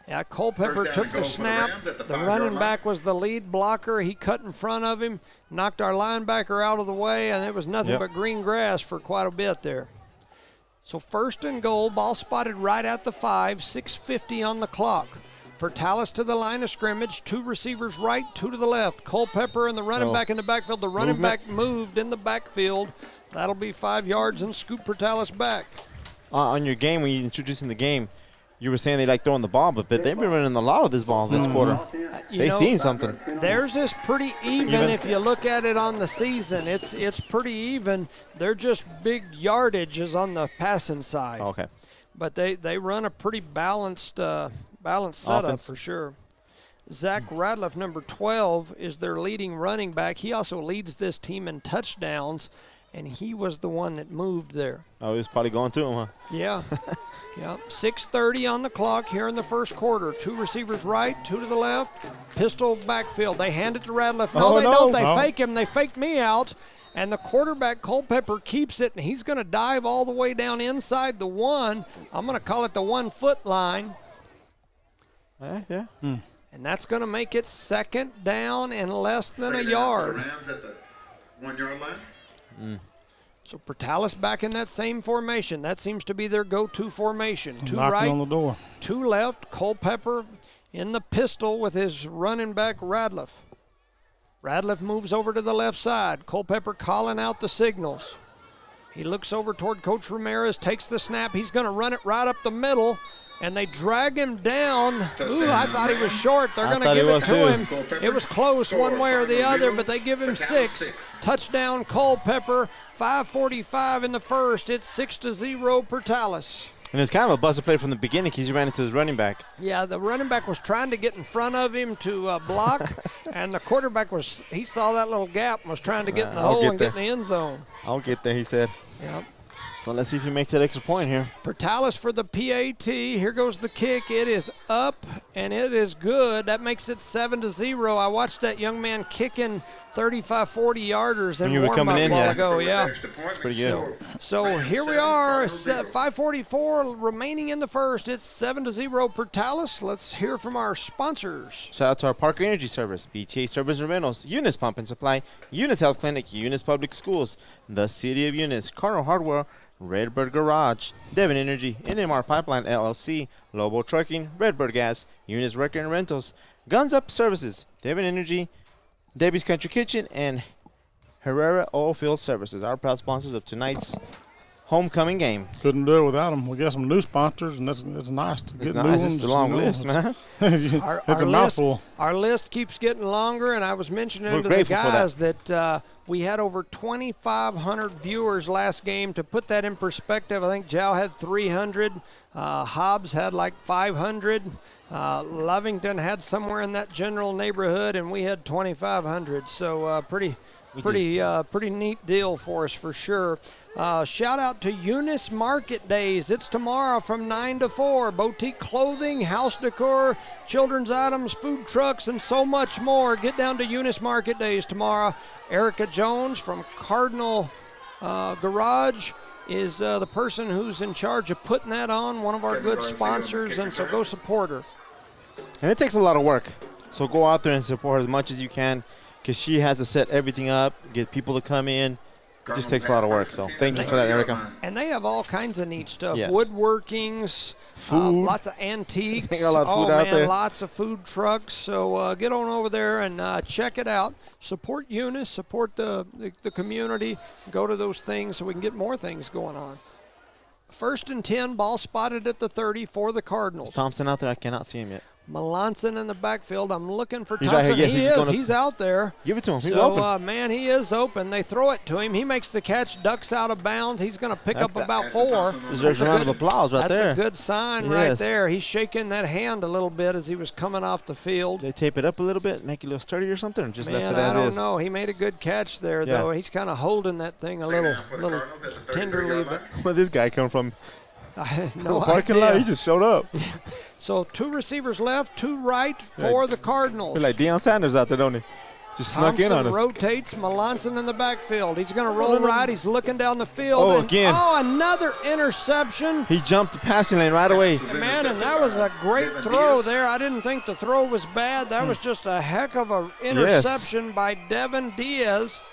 Yeah, Culpepper took the snap. The running back was the lead blocker. He cut in front of him, knocked our linebacker out of the way, and it was nothing but green grass for quite a bit there. So 1st and goal, ball spotted right at the 5, 6:50 on the clock. Portales to the line of scrimmage, 2 receivers right, 2 to the left. Culpepper and the running back in the backfield. The running back moved in the backfield. That'll be 5 yards and scoop Portales back. On your game, when you introducing the game, you were saying they like throwing the ball, but they've been running a lot of this ball this quarter. They've seen something. Theirs is pretty even if you look at it on the season. It's pretty even. They're just big yardages on the passing side. Okay. But they run a pretty balanced setup for sure. Zach Radliff, number 12, is their leading running back. He also leads this team in touchdowns, and he was the one that moved there. Oh, he was probably going through him, huh? Yeah. Yeah. 6:30 on the clock here in the first quarter. 2 receivers right, 2 to the left. Pistol backfield. They hand it to Radliff. No, they don't. They fake him. They faked me out. And the quarterback, Culpepper, keeps it, and he's going to dive all the way down inside the 1. I'm going to call it the 1-foot line. Yeah. And that's going to make it 2nd down and less than a yard. Rams at the 1-yard line. So Portales back in that same formation. That seems to be their go-to formation. 2 Knocking right, on the door. 2 left. Culpepper in the pistol with his running back, Radliff. Radliff moves over to the left side. Culpepper calling out the signals. He looks over toward Coach Ramirez, takes the snap. He's going to run it right up the middle, and they drag him down. Ooh, I thought he was short. They're going to give it to him. It was close one way or the other, but they give him 6. Touchdown, Culpepper. 5:45 in the first. It's 6-0 Portales. And it's kind of a buzzer play from the beginning because he ran into his running back. Yeah, the running back was trying to get in front of him to block, and the quarterback he saw that little gap and was trying to get in the hole and get in the end zone. I'll get there, he said. Yep. So let's see if he makes that extra point here. Portales for the PAT. Here goes the kick. It is up, and it is good. That makes it 7-0. I watched that young man kicking 35, 40-yarders in warm-up a while ago. Yeah. That's pretty good. So here we are, 5:44 remaining in the first. It's 7-0 Portales. Let's hear from our sponsors. Shout out to our Parker Energy Service, BTA Service and Rentals, Eunice Pump and Supply, Eunice Health Clinic, Eunice Public Schools, the City of Eunice, Cardinal Hardware, Redbird Garage, Devon Energy, NMR Pipeline LLC, Lobo Trucking, Redbird Gas, Eunice Wrecker and Rentals, Guns Up Services, Devon Energy, Debbie's Country Kitchen, and Herrera Oilfield Services, our proud sponsors of tonight's homecoming game. Couldn't do it without them. We got some new sponsors, and it's nice to get new ones. It's a long list, man. It's a mouthful. Our list keeps getting longer, and I was mentioning to the guys that we had over 2,500 viewers last game. To put that in perspective, I think Jow had 300. Hobbs had like 500. Lovington had somewhere in that general neighborhood, and we had 2,500. So pretty neat deal for us for sure. Shout out to Eunice Market Days. It's tomorrow from 9 to 4. Boutique clothing, house decor, children's items, food trucks, and so much more. Get down to Eunice Market Days tomorrow. Erica Jones from Cardinal Garage is the person who's in charge of putting that on, one of our good sponsors, and so go support her. And it takes a lot of work, so go out there and support as much as you can because she has to set everything up, get people to come in. It just takes a lot of work, so thank you for that, Erica. And they have all kinds of neat stuff. Yes. Woodworkings, food. Lots of antiques. They got a lot of food out there. Lots of food trucks. So get on over there and check it out. Support Eunice, support the community. Go to those things so we can get more things going on. 1st and 10, ball spotted at the 30 for the Cardinals. Is Thompson out there? I cannot see him yet. Melanson in the backfield. I'm looking for He's Thompson. Right here. Yes, He's out there. Give it to him. He's open. So, man, he is open. They throw it to him. He makes the catch, ducks out of bounds. He's going to pick up about 4. Deserves a round of applause right there. That's a good sign right there. He's shaking that hand a little bit as he was coming off the field. They tape it up a little bit, make it a little sturdy or something, or just left it as is? I don't know. He made a good catch there, though. He's kind of holding that thing a little tenderly. But where'd this guy come from? No parking lot. He just showed up. So 2 receivers left, 2 right for the Cardinals. They're like Deion Sanders out there, don't he? Just snuck in on us. Rotates. Melanson in the backfield. He's going to roll right. He's looking down the field. Oh, again. Oh, another interception. He jumped the passing lane right away. Man, and that was a great throw there. I didn't think the throw was bad. That was just a heck of an interception by Devin Diaz.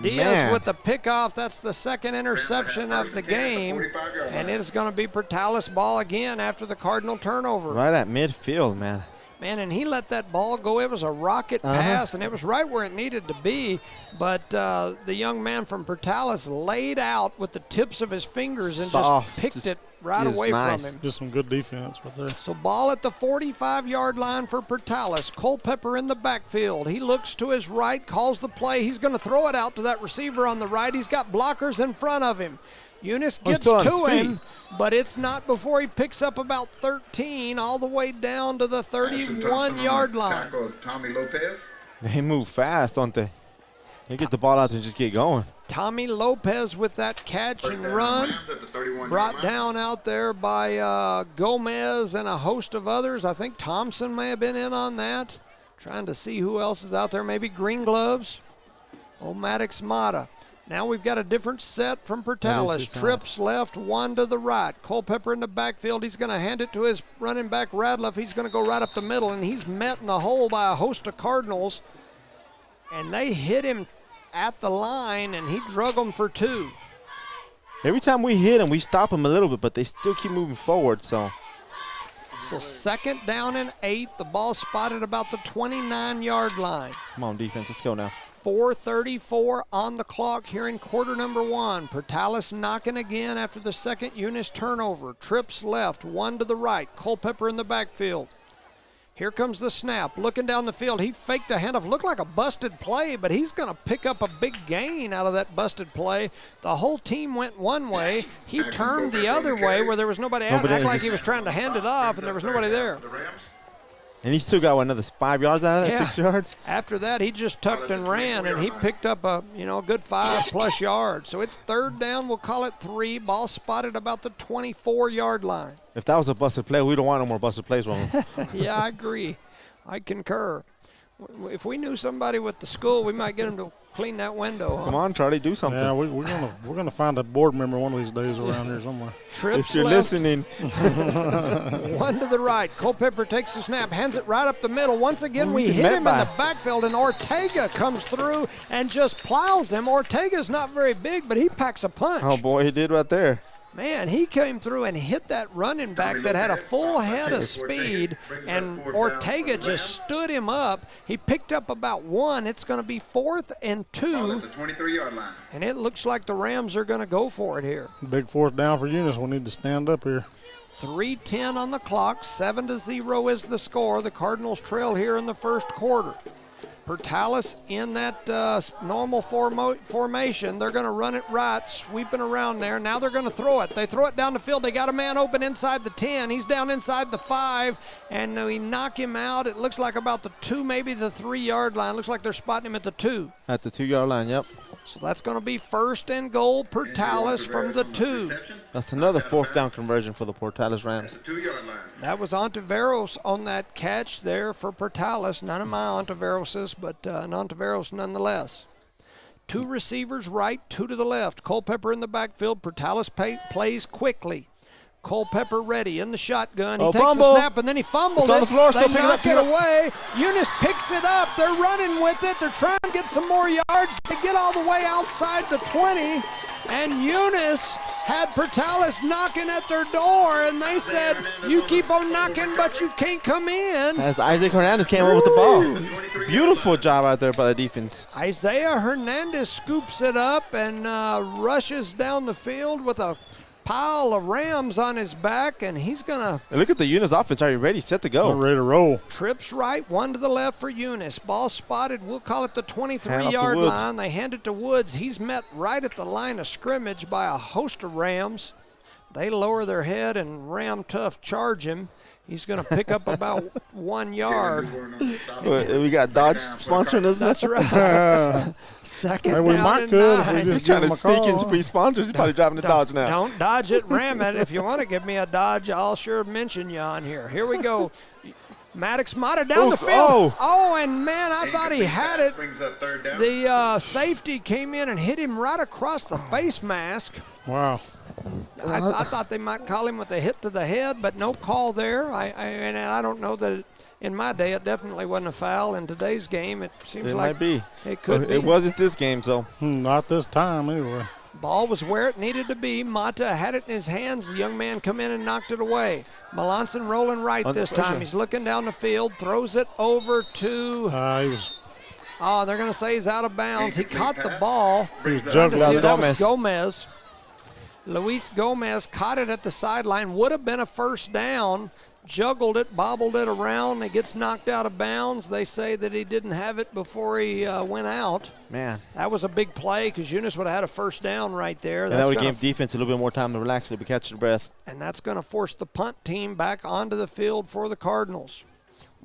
Diaz with the pickoff. That's the 2nd interception of the game, and it is going to be Portales ball again after the Cardinal turnover. Right at midfield, man. Man, and he let that ball go. It was a rocket pass, and it was right where it needed to be. But the young man from Portales laid out with the tips of his fingers and just picked it right away from him. Just some good defense right there. So ball at the 45-yard line for Portales. Culpepper in the backfield. He looks to his right, calls the play. He's going to throw it out to that receiver on the right. He's got blockers in front of him. Eunice gets to him, but it's not before he picks up about 13 all the way down to the 31-yard line. Tommy Lopez. They move fast, don't they? They get the ball out and just get going. Tommy Lopez with that catch and run, brought down out there by Gomez and a host of others. I think Thompson may have been in on that. Trying to see who else is out there. Maybe Green Gloves. Maddox Mata. Now we've got a different set from Portales. Trips left, one to the right. Culpepper in the backfield. He's going to hand it to his running back, Radliff. He's going to go right up the middle, and he's met in the hole by a host of Cardinals. And they hit him at the line, and he drug them for 2. Every time we hit him, we stop him a little bit, but they still keep moving forward. So second down and 8. The ball spotted about the 29-yard line. Come on, defense. Let's go now. 4:34 on the clock here in quarter number 1. Portales knocking again after the second Eunice turnover. Trips left, one to the right. Culpepper in the backfield. Here comes the snap. Looking down the field, he faked a handoff. Looked like a busted play, but he's going to pick up a big gain out of that busted play. The whole team went one way. He turned the other way where there was nobody out. Act like he was trying to hand it off, and there was nobody there. And he still got another 5 yards out of that, 6 yards? After that, he just tucked and ran, and he picked up a good 5+ yards. So it's third down. We'll call it 3. Ball spotted about the 24-yard line. If that was a busted play, we don't want no more busted plays from him. Yeah, I agree. I concur. If we knew somebody with the school, we might get him to clean that window. Huh? Come on, Charlie, do something. Yeah, we're gonna find a board member one of these days around here somewhere. Trips if you're left, listening. one to the right. Culpepper takes the snap, hands it right up the middle. Once again, we hit him in the backfield, and Ortega comes through and just plows him. Ortega's not very big, but he packs a punch. Oh, boy, he did right there. Man, he came through and hit that running back that had a full head of speed, and Ortega just stood him up. He picked up about 1. It's going to be 4th and 2. The 23-yard line. And it looks like the Rams are going to go for it here. Big 4th down for Eunice. We need to stand up here. 3:10 on the clock. 7-0 is the score. The Cardinals trail here in the first quarter. Portales in that normal formation. They're going to run it right, sweeping around there. Now they're going to throw it. They throw it down the field. They got a man open inside the 10. He's down inside the 5, and we knock him out. It looks like about the 2, maybe the 3-yard line. Looks like they're spotting him at the 2. At the 2-yard line, yep. So that's going to be 1st and goal, Portales from the 2. That's another 4th down conversion for the Portales Rams. That was Ontiveros on that catch there for Portales. None of my Ontiveroses, but an Ontiveros nonetheless. 2 receivers right, 2 to the left. Culpepper in the backfield. Portales plays quickly. Culpepper ready in the shotgun. He takes the snap, and then he fumbled it. On the floor, they knock it away. Eunice picks it up. They're running with it. They're trying to get some more yards. They get all the way outside the 20, and Eunice had Portales knocking at their door, and they said, you keep on knocking, but you can't come in. As Isaac Hernandez came over with the ball. Beautiful job out there by the defense. Isaiah Hernandez scoops it up and rushes down the field with a pile of Rams on his back, and he's going to... Look at the Eunice offense. Are you ready? Set to go. We're ready to roll. Trips right, 1 to the left for Eunice. Ball spotted. We'll call it the 23-yard line. They hand it to Woods. He's met right at the line of scrimmage by a host of Rams. They lower their head, and Ram Tough charge him. He's going to pick up about 1 yard. We got Dodge sponsoring us. That's right. Second down we might and could 9. He's trying to sneak in free sponsors. He's probably driving the Dodge now. Don't dodge it, ram it. If you want to give me a Dodge, I'll sure mention you on here. Here we go. Maddox Mata down the field. Oh, and man, I thought he had it. The safety came in and hit him right across the face mask. Wow. I thought they might call him with a hit to the head, but no call there. And I don't know that in my day it definitely wasn't a foul. In today's game, it seems it like might be. It could be. It wasn't this game, so. Not this time, anyway. Ball was where it needed to be. Mata had it in his hands. The young man come in and knocked it away. Melanson rolling right this time. He's looking down the field, throws it over to... they're going to say he's out of bounds. He caught the ball. He was juggling out Gomez. Luis Gomez caught it at the sideline. Would have been a first down. Juggled it, bobbled it around. It gets knocked out of bounds. They say that he didn't have it before he went out. Man. That was a big play because Eunice would have had a first down right there. And that would give defense a little bit more time to relax, to catch their breath. And that's going to force the punt team back onto the field for the Cardinals.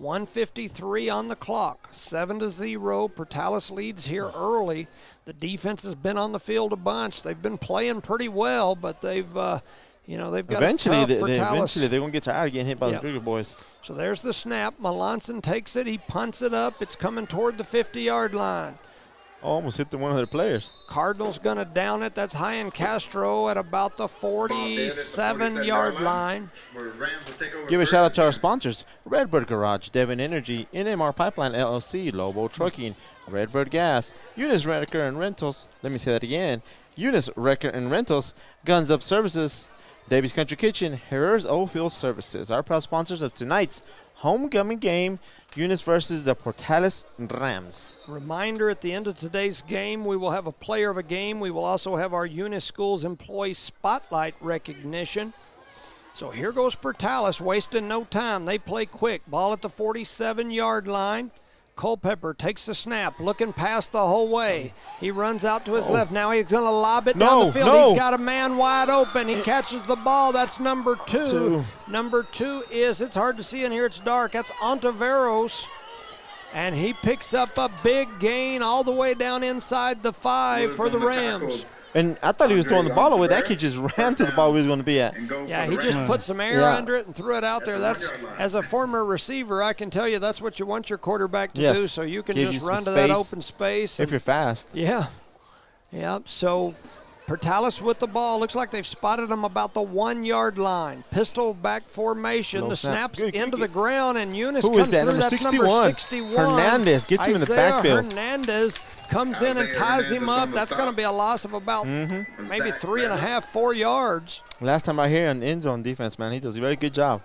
1:53 on the clock, 7-0. Portales leads here early. The defense has been on the field a bunch. They've been playing pretty well, but they've got eventually a tough Portales. Eventually they're going to get tired of getting hit by the bigger boys. So there's the snap. Melanson takes it. He punts it up. It's coming toward the 50-yard line. Almost hit one of their players. Cardinals going to down it. That's Hyan Castro at about the 47-yard line. Give a shout out to our sponsors: Redbird Garage, Devon Energy, NMR Pipeline LLC, Lobo Trucking, Redbird Gas, Eunice Wrecker and Rentals. Let me say that again: Eunice Wrecker and Rentals, Guns Up Services, Davies Country Kitchen, Herrera's Oilfield Services. Our proud sponsors of tonight's homecoming game, Eunice versus the Portales Rams. Reminder, at the end of today's game, we will have a player of a game. We will also have our Eunice Schools Employee Spotlight recognition. So here goes Portales, wasting no time. They play quick. Ball at the 47-yard line. Culpepper takes the snap, looking past the whole way. He runs out to his left. Now he's going to lob it down the field. He's got a man wide open. He catches the ball. That's number two. Number 2 is, it's hard to see in here, it's dark. That's Ontiveros. And he picks up a big gain all the way down inside the 5 for the Rams. And I thought he was throwing the ball away. That kid just ran to the ball he was going to be at. Yeah, he just put some air under it and threw it out there. That's, as a former receiver, I can tell you that's what you want your quarterback to do, so you can just run to that open space. If you're fast. Yeah. Yeah, so Portales with the ball. Looks like they've spotted him about the 1-yard line. Pistol back formation. The snap's into the ground, and Eunice comes through. That's number 61. Hernandez gets him in the backfield. Hernandez comes in and ties him up. That's going to be a loss of about maybe 3.5, 4 yards. Last time I hear an end zone defense, man, he does a very good job.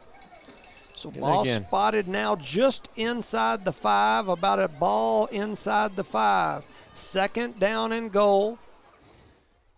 So ball spotted now just inside the 5, about a ball inside the 5. Second down and goal.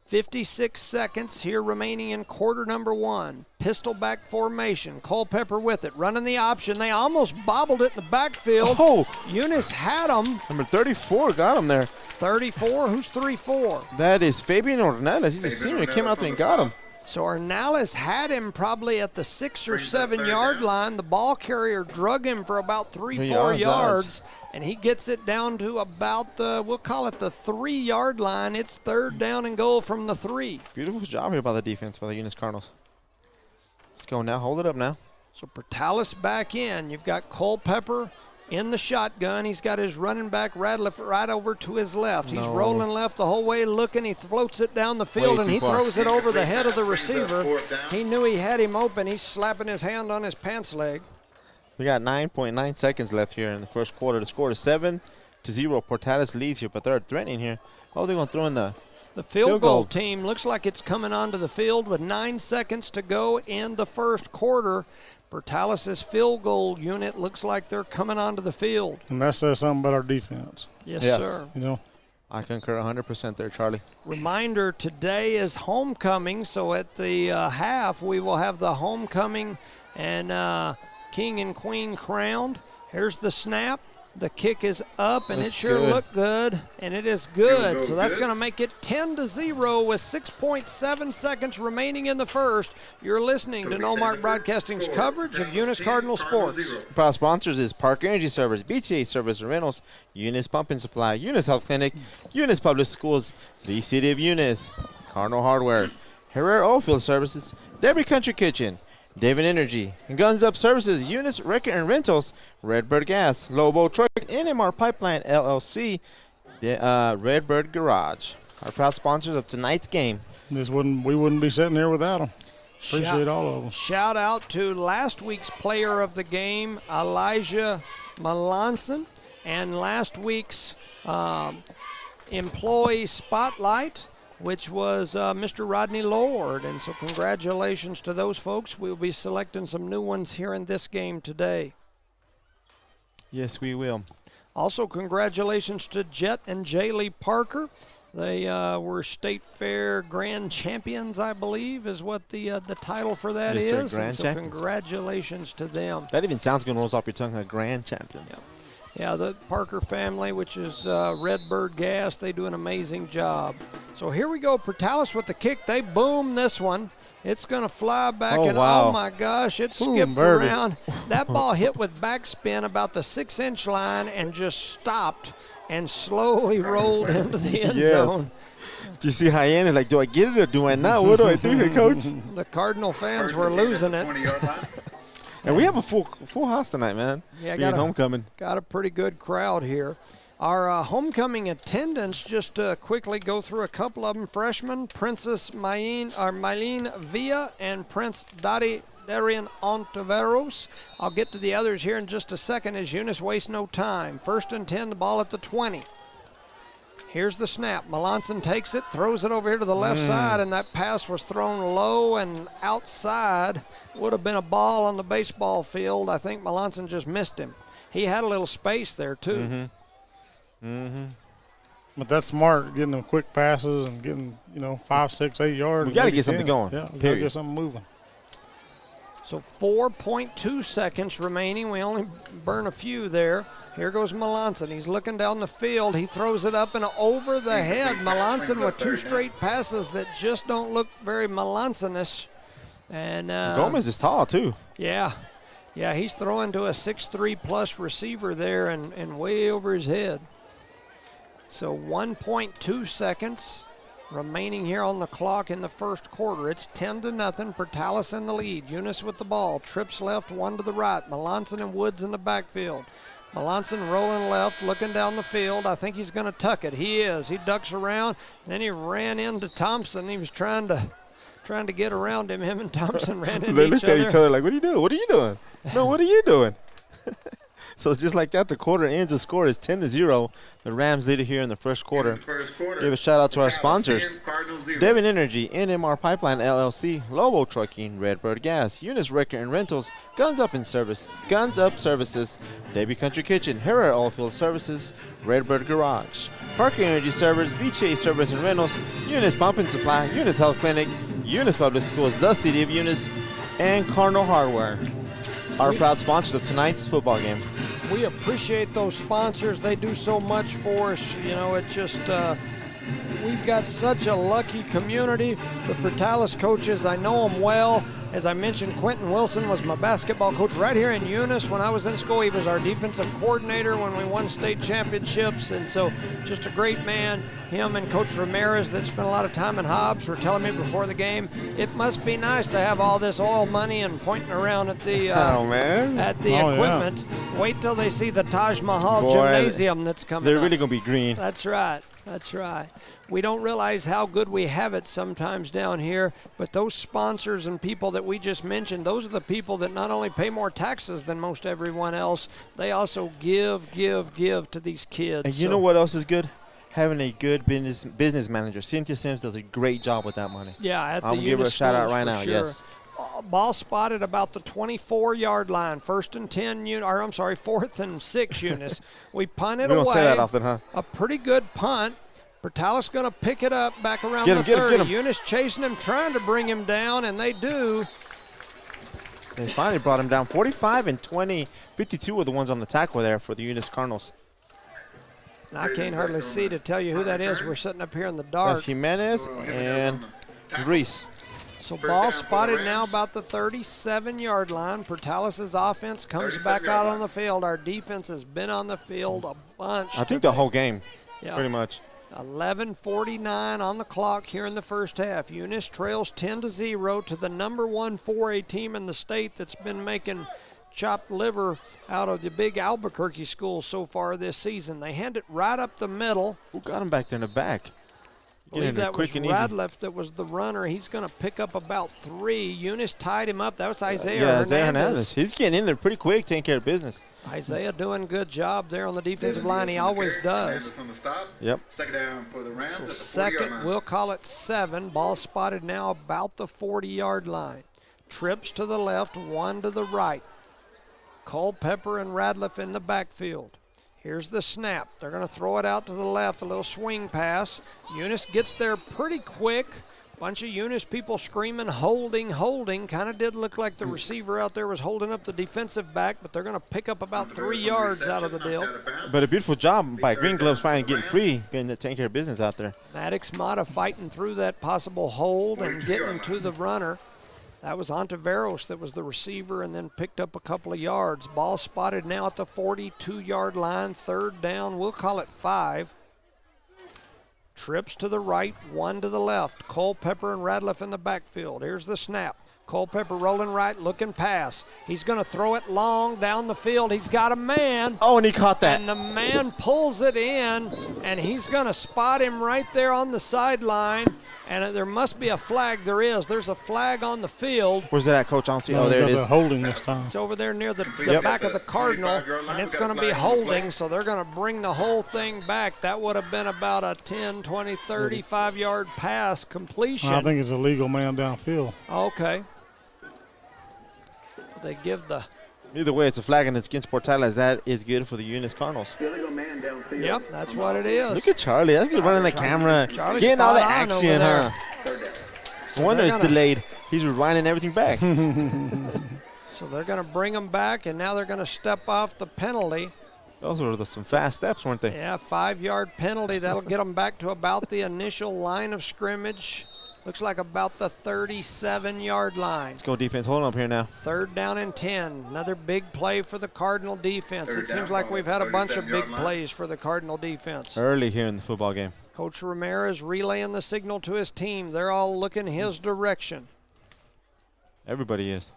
56 seconds here remaining in quarter number 1. Pistol back formation. Culpepper with it. Running the option. They almost bobbled it in the backfield. Eunice had him. Number 34 got him there. 34? Who's 3-4? That is Fabian Ornelas. He's a senior. He came out there and got him. So Ornelas had him probably at the 6 or 7 yard line. The ball carrier drug him for about 3-4 yards. And he gets it down to about the, we'll call it the 3 yard line. It's third down and goal from the 3. Beautiful job here by the defense, by the Eunice Cardinals. Let's go now. Hold it up now. So Portales back in. You've got Culpepper in the shotgun. He's got his running back right over to his left. He's rolling left the whole way looking. He floats it down the field, and he throws it over the head of the receiver. He knew he had him open. He's slapping his hand on his pants leg. We got 9.9 seconds left here in the first quarter. The score is 7-0. Portales leads here, but they're threatening here. Oh, they're going to throw in the field goal team. Looks like it's coming onto the field with 9 seconds to go in the first quarter. Portales' field goal unit looks like they're coming onto the field. And that says something about our defense. Yes, sir. You know, I concur 100% there, Charlie. Reminder, today is homecoming, so at the half we will have the homecoming and king and queen crowned. Here's the snap. The kick is up, and it sure looked good, and it is good. So that's going to make it 10-0 with 6.7 seconds remaining in the first. You're listening to No Mark Broadcasting's coverage of Eunice Cardinal Sports. Proud sponsors is Park Energy Service, BTA Service and Rentals, Eunice Pump and Supply, Eunice Health Clinic, Eunice Public Schools, the City of Eunice, Cardinal Hardware, Herrera Oilfield Services, Debris Country Kitchen, Devon Energy, and Guns Up Services, Eunice Wrecker and Rentals, Redbird Gas, Lobo Truck, NMR Pipeline LLC, Redbird Garage. Our proud sponsors of tonight's game. We wouldn't be sitting here without them. Appreciate all of them. Shout out to last week's player of the game, Elijah Melanson, and last week's employee spotlight, which was Mr. Rodney Lord. And so congratulations to those folks. We'll be selecting some new ones here in this game today. Yes, we will. Also, congratulations to Jet and Jaylee Parker. They were State Fair Grand Champions, I believe, is what the title for that Yes, is. sir, Grand so Champions. Congratulations to them. That even sounds good, rolls off your tongue, Grand Champions. Yeah, the Parker family, which is Redbird Gas, they do an amazing job. So here we go, Portales with the kick. They boom this one. It's going to fly back, Oh, and wow. oh my gosh, it Boom, skipped birdie. around. That ball hit with backspin about the 6-inch line and just stopped and slowly rolled into the end zone. Do you see Hyannis like, do I get it or do I not? What do I do here, Coach? The Cardinal fans First were and 10 at losing the it. 20-yard line. And we have a full house tonight, man. Yeah, Being homecoming. Got a pretty good crowd here. Our homecoming attendance, just to quickly go through a couple of them. Freshman Princess Mylene Villa and Prince Darian Ontiveros. I'll get to the others here in just a second as Eunice wastes no time. 1st and 10, the ball at the 20. Here's the snap. Melanson takes it, throws it over here to the left side, and that pass was thrown low and outside. Would have been a ball on the baseball field. I think Melanson just missed him. He had a little space there, too. But that's smart, getting them quick passes and getting, 5, 6, 8 yards. We got to maybe get something 10. going. Yeah, we got to Period. get something moving. So 4.2 seconds remaining. We only burn a few there. Here goes Melanson. He's looking down the field. He throws it up and over the head. Melanson with 2 straight passes that just don't look very Melanson-ish. And Gomez is tall, too. Yeah, he's throwing to a 6'3 plus receiver there and way over his head. So 1.2 seconds remaining here on the clock in the first quarter. It's 10-0. Portales in the lead. Eunice with the ball. Trips left, 1 to the right. Melanson and Woods in the backfield. Melanson rolling left, looking down the field. I think he's going to tuck it. He is. He ducks around, and then he ran into Thompson. He was trying to get around him. Him and Thompson ran into They each looked other. at each other like, what are you doing? What are you doing? No, what are you doing? So just like that, the quarter ends. The score is 10-0. The Rams lead it here in the first quarter. Give a shout out to our sponsors: Devon Energy, NMR Pipeline LLC, Lobo Trucking, Redbird Gas, Eunice Wrecker and Rentals, Guns Up Services, Debbie Country Kitchen, Herrera Oilfield Services, Redbird Garage, Parker Energy Servers, BTA Service and Rentals, Eunice Pump and Supply, Eunice Health Clinic, Eunice Public Schools, the City of Eunice, and Cardinal Hardware. Our proud sponsors of tonight's football game. We appreciate those sponsors. They do so much for us. It just, we've got such a lucky community. The Portales coaches, I know them well. As I mentioned, Quentin Wilson was my basketball coach right here in Eunice when I was in school. He was our defensive coordinator when we won state championships, and so just a great man. Him and Coach Ramirez that spent a lot of time in Hobbs were telling me before the game, it must be nice to have all this oil money and pointing around at the equipment. Yeah. Wait till they see the Taj Mahal gymnasium that's coming They're up. really going to be green. That's right. We don't realize how good we have it sometimes down here, but those sponsors and people that we just mentioned, those are the people that not only pay more taxes than most everyone else, they also give to these kids. And you know what else is good? Having a good business manager. Cynthia Sims does a great job with that money. Yeah, at the I'm going to give her a shout out right now. Sure. Yes. Ball spotted about the 24-yard line. 4th and 6 Eunice. We punt it away. We don't say that often, huh? A pretty good punt. Portales going to pick it up back around Get the him, get him, 30. get him. Eunice chasing him, trying to bring him down, and they do. They finally brought him down. 45 and 20. 52 were the ones on the tackle there for the Eunice Cardinals. And I can't hardly see to tell you who that is. We're sitting up here in the dark. That's Jimenez and Reese. So ball spotted now about the 37-yard line. Portales' offense comes back out on the field. Our defense has been on the field a bunch. I think the whole game, pretty much. 11:49 on the clock here in the first half. Eunice trails 10-0 to the number 1 4A team in the state that's been making chopped liver out of the big Albuquerque school so far this season. They hand it right up the middle. Who got him back there in the back? I believe that was Radliff that was the runner. He's going to pick up about 3. Eunice tied him up. That was Isaiah Hernandez. He's getting in there pretty quick, taking care of business. Isaiah doing a good job there on the defensive line. He always does. Yep. So second, we'll call it 7. Ball spotted now about the 40-yard line. Trips to the left, 1 to the right. Culpepper and Radliff in the backfield. Here's the snap. They're going to throw it out to the left, a little swing pass. Eunice gets there pretty quick. Bunch of Eunice people screaming, holding. Kind of did look like the receiver out there was holding up the defensive back, but they're going to pick up about 3 yards out of the deal. But a beautiful job by Green Gloves finally getting free, taking care of business out there. Maddox Mata fighting through that possible hold and getting to the runner. That was Ontiveros that was the receiver and then picked up a couple of yards. Ball spotted now at the 42-yard line, 3rd down. We'll call it 5. Trips to the right, 1 to the left. Culpepper and Radliff in the backfield. Here's the snap. Culpepper rolling right, looking pass. He's going to throw it long down the field. He's got a man. Oh, and he caught that. And the man pulls it in, and he's going to spot him right there on the sideline. And there must be a flag. There is. There's a flag on the field. Where's that at, Coach? I don't see. Oh, there it is. Holding this time. It's over there near the back of the Cardinal, and it's going to be holding, so they're going to bring the whole thing back. That would have been about a 10, 20, 35-yard pass completion. I think it's a legal man downfield. Okay. They give the... Either way, it's a flag, and it's against Portales. That is good for the Eunice Cardinals. Yep, that's what it is. Look at Charlie. That's good running the camera. Charlie's getting all the spot on action, over huh? No wonder it's delayed. He's rewinding everything back. So they're going to bring them back, and now they're going to step off the penalty. Those were some fast steps, weren't they? Yeah, 5-yard penalty. That'll get them back to about the initial line of scrimmage. Looks like about the 37-yard line. Let's go defense. Hold on up here now. 3rd down and 10. Another big play for the Cardinal defense. It seems like we've had a bunch of big plays for the Cardinal defense. Early here in the football game. Coach Ramirez relaying the signal to his team. They're all looking his direction. Everybody is.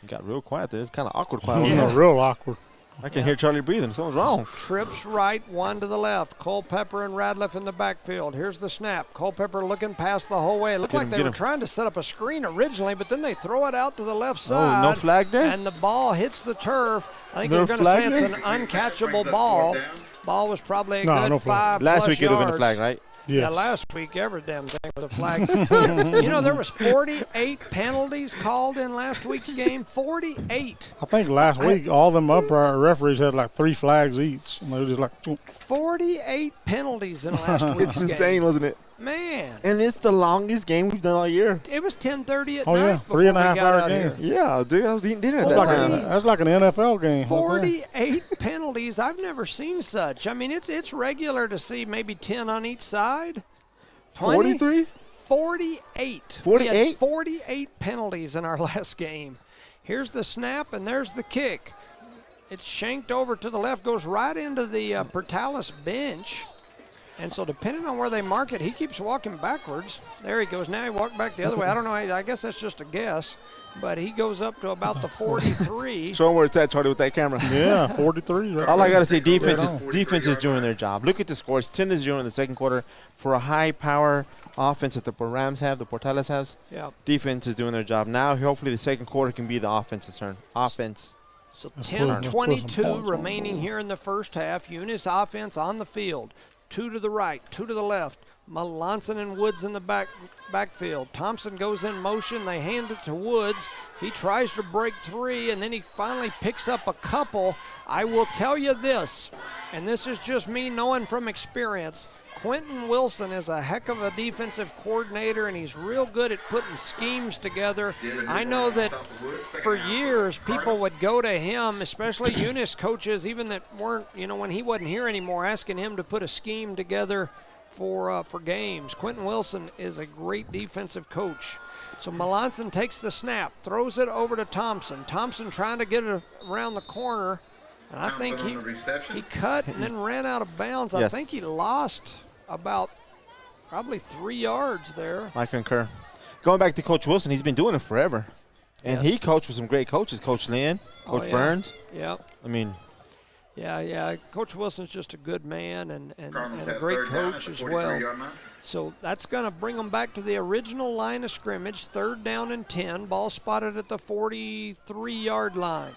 It got real quiet there. It's kind of awkward quiet. Yeah, real awkward. I can hear Charlie breathing. Something's wrong. Trips right, 1 to the left. Culpepper and Radliff in the backfield. Here's the snap. Culpepper looking past the whole way. It looked like they were trying to set up a screen originally, but then they throw it out to the left side. Oh, no flag there? And the ball hits the turf. I think you're going to say it's an uncatchable ball. Ball was probably a good 5+ yards. Last week it would have been a flag, right? Yes. Yeah, last week every damn thing was a flag. You know, there was 48 penalties called in last week's game. 48. I think last week all them umpire referees had like 3 flags each. And they were just like 48 penalties in last week's game. It's insane, wasn't it? Man. And it's the longest game we've done all year. It was 10:30 at night. Oh, yeah. 3.5 hour game. Yeah, dude. I was eating dinner at that time. That's like an NFL game. 48 penalties. I've never seen such. I mean, it's regular to see maybe 10 on each side. 43? 48. 48? We had 48 penalties in our last game. Here's the snap, and there's the kick. It's shanked over to the left, goes right into the Portales bench. And so depending on where they mark it, he keeps walking backwards. There he goes. Now he walked back the other way. I don't know. I guess that's just a guess. But he goes up to about the 43. Show him where it's at, Charlie, with that camera. Yeah, 43. Right. All I got to say, defense is doing their job. Look at the scores. 10-0 in the second quarter for a high-power offense that the Rams have, the Portales has. Yeah. Defense is doing their job. Now, hopefully, the second quarter can be the offense's turn. Offense. So 10-22 remaining here in the first half. Eunice offense on the field. 2 to the right, 2 to the left. Melanson and Woods in the backfield. Thompson goes in motion. They hand it to Woods. He tries to break 3, and then he finally picks up a couple. I will tell you this, and this is just me knowing from experience, Quentin Wilson is a heck of a defensive coordinator, and he's real good at putting schemes together. I know that for years people would go to him, especially Eunice coaches, even that weren't, when he wasn't here anymore, asking him to put a scheme together for games. Quentin Wilson is a great defensive coach. So Melanson takes the snap, throws it over to Thompson. Thompson trying to get it around the corner. And I think he cut and then ran out of bounds. Yes. I think he lost about probably 3 yards there. I concur. Going back to Coach Wilson, he's been doing it forever. And Yes. he coached with some great coaches, Coach Lynn, Coach Burns. Yeah. I mean, Yeah. Coach Wilson's just a good man and a great coach as well. So that's going to bring them back to the original line of scrimmage, 3rd down and 10. Ball spotted at the 43-yard line.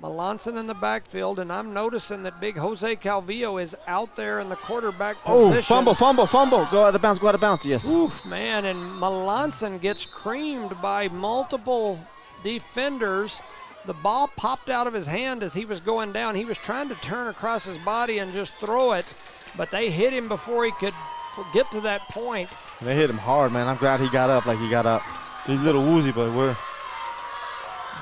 Melanson in the backfield, and I'm noticing that big Jose Calvillo is out there in the quarterback position. Fumble. Go out of bounds. Yes. Oof, man, and Melanson gets creamed by multiple defenders, the ball popped out of his hand as he was going down. He was trying to turn across his body and just throw it, but they hit him before he could get to that point. They hit him hard, man. I'm glad he got up like he got up. He's a little woozy, but we're...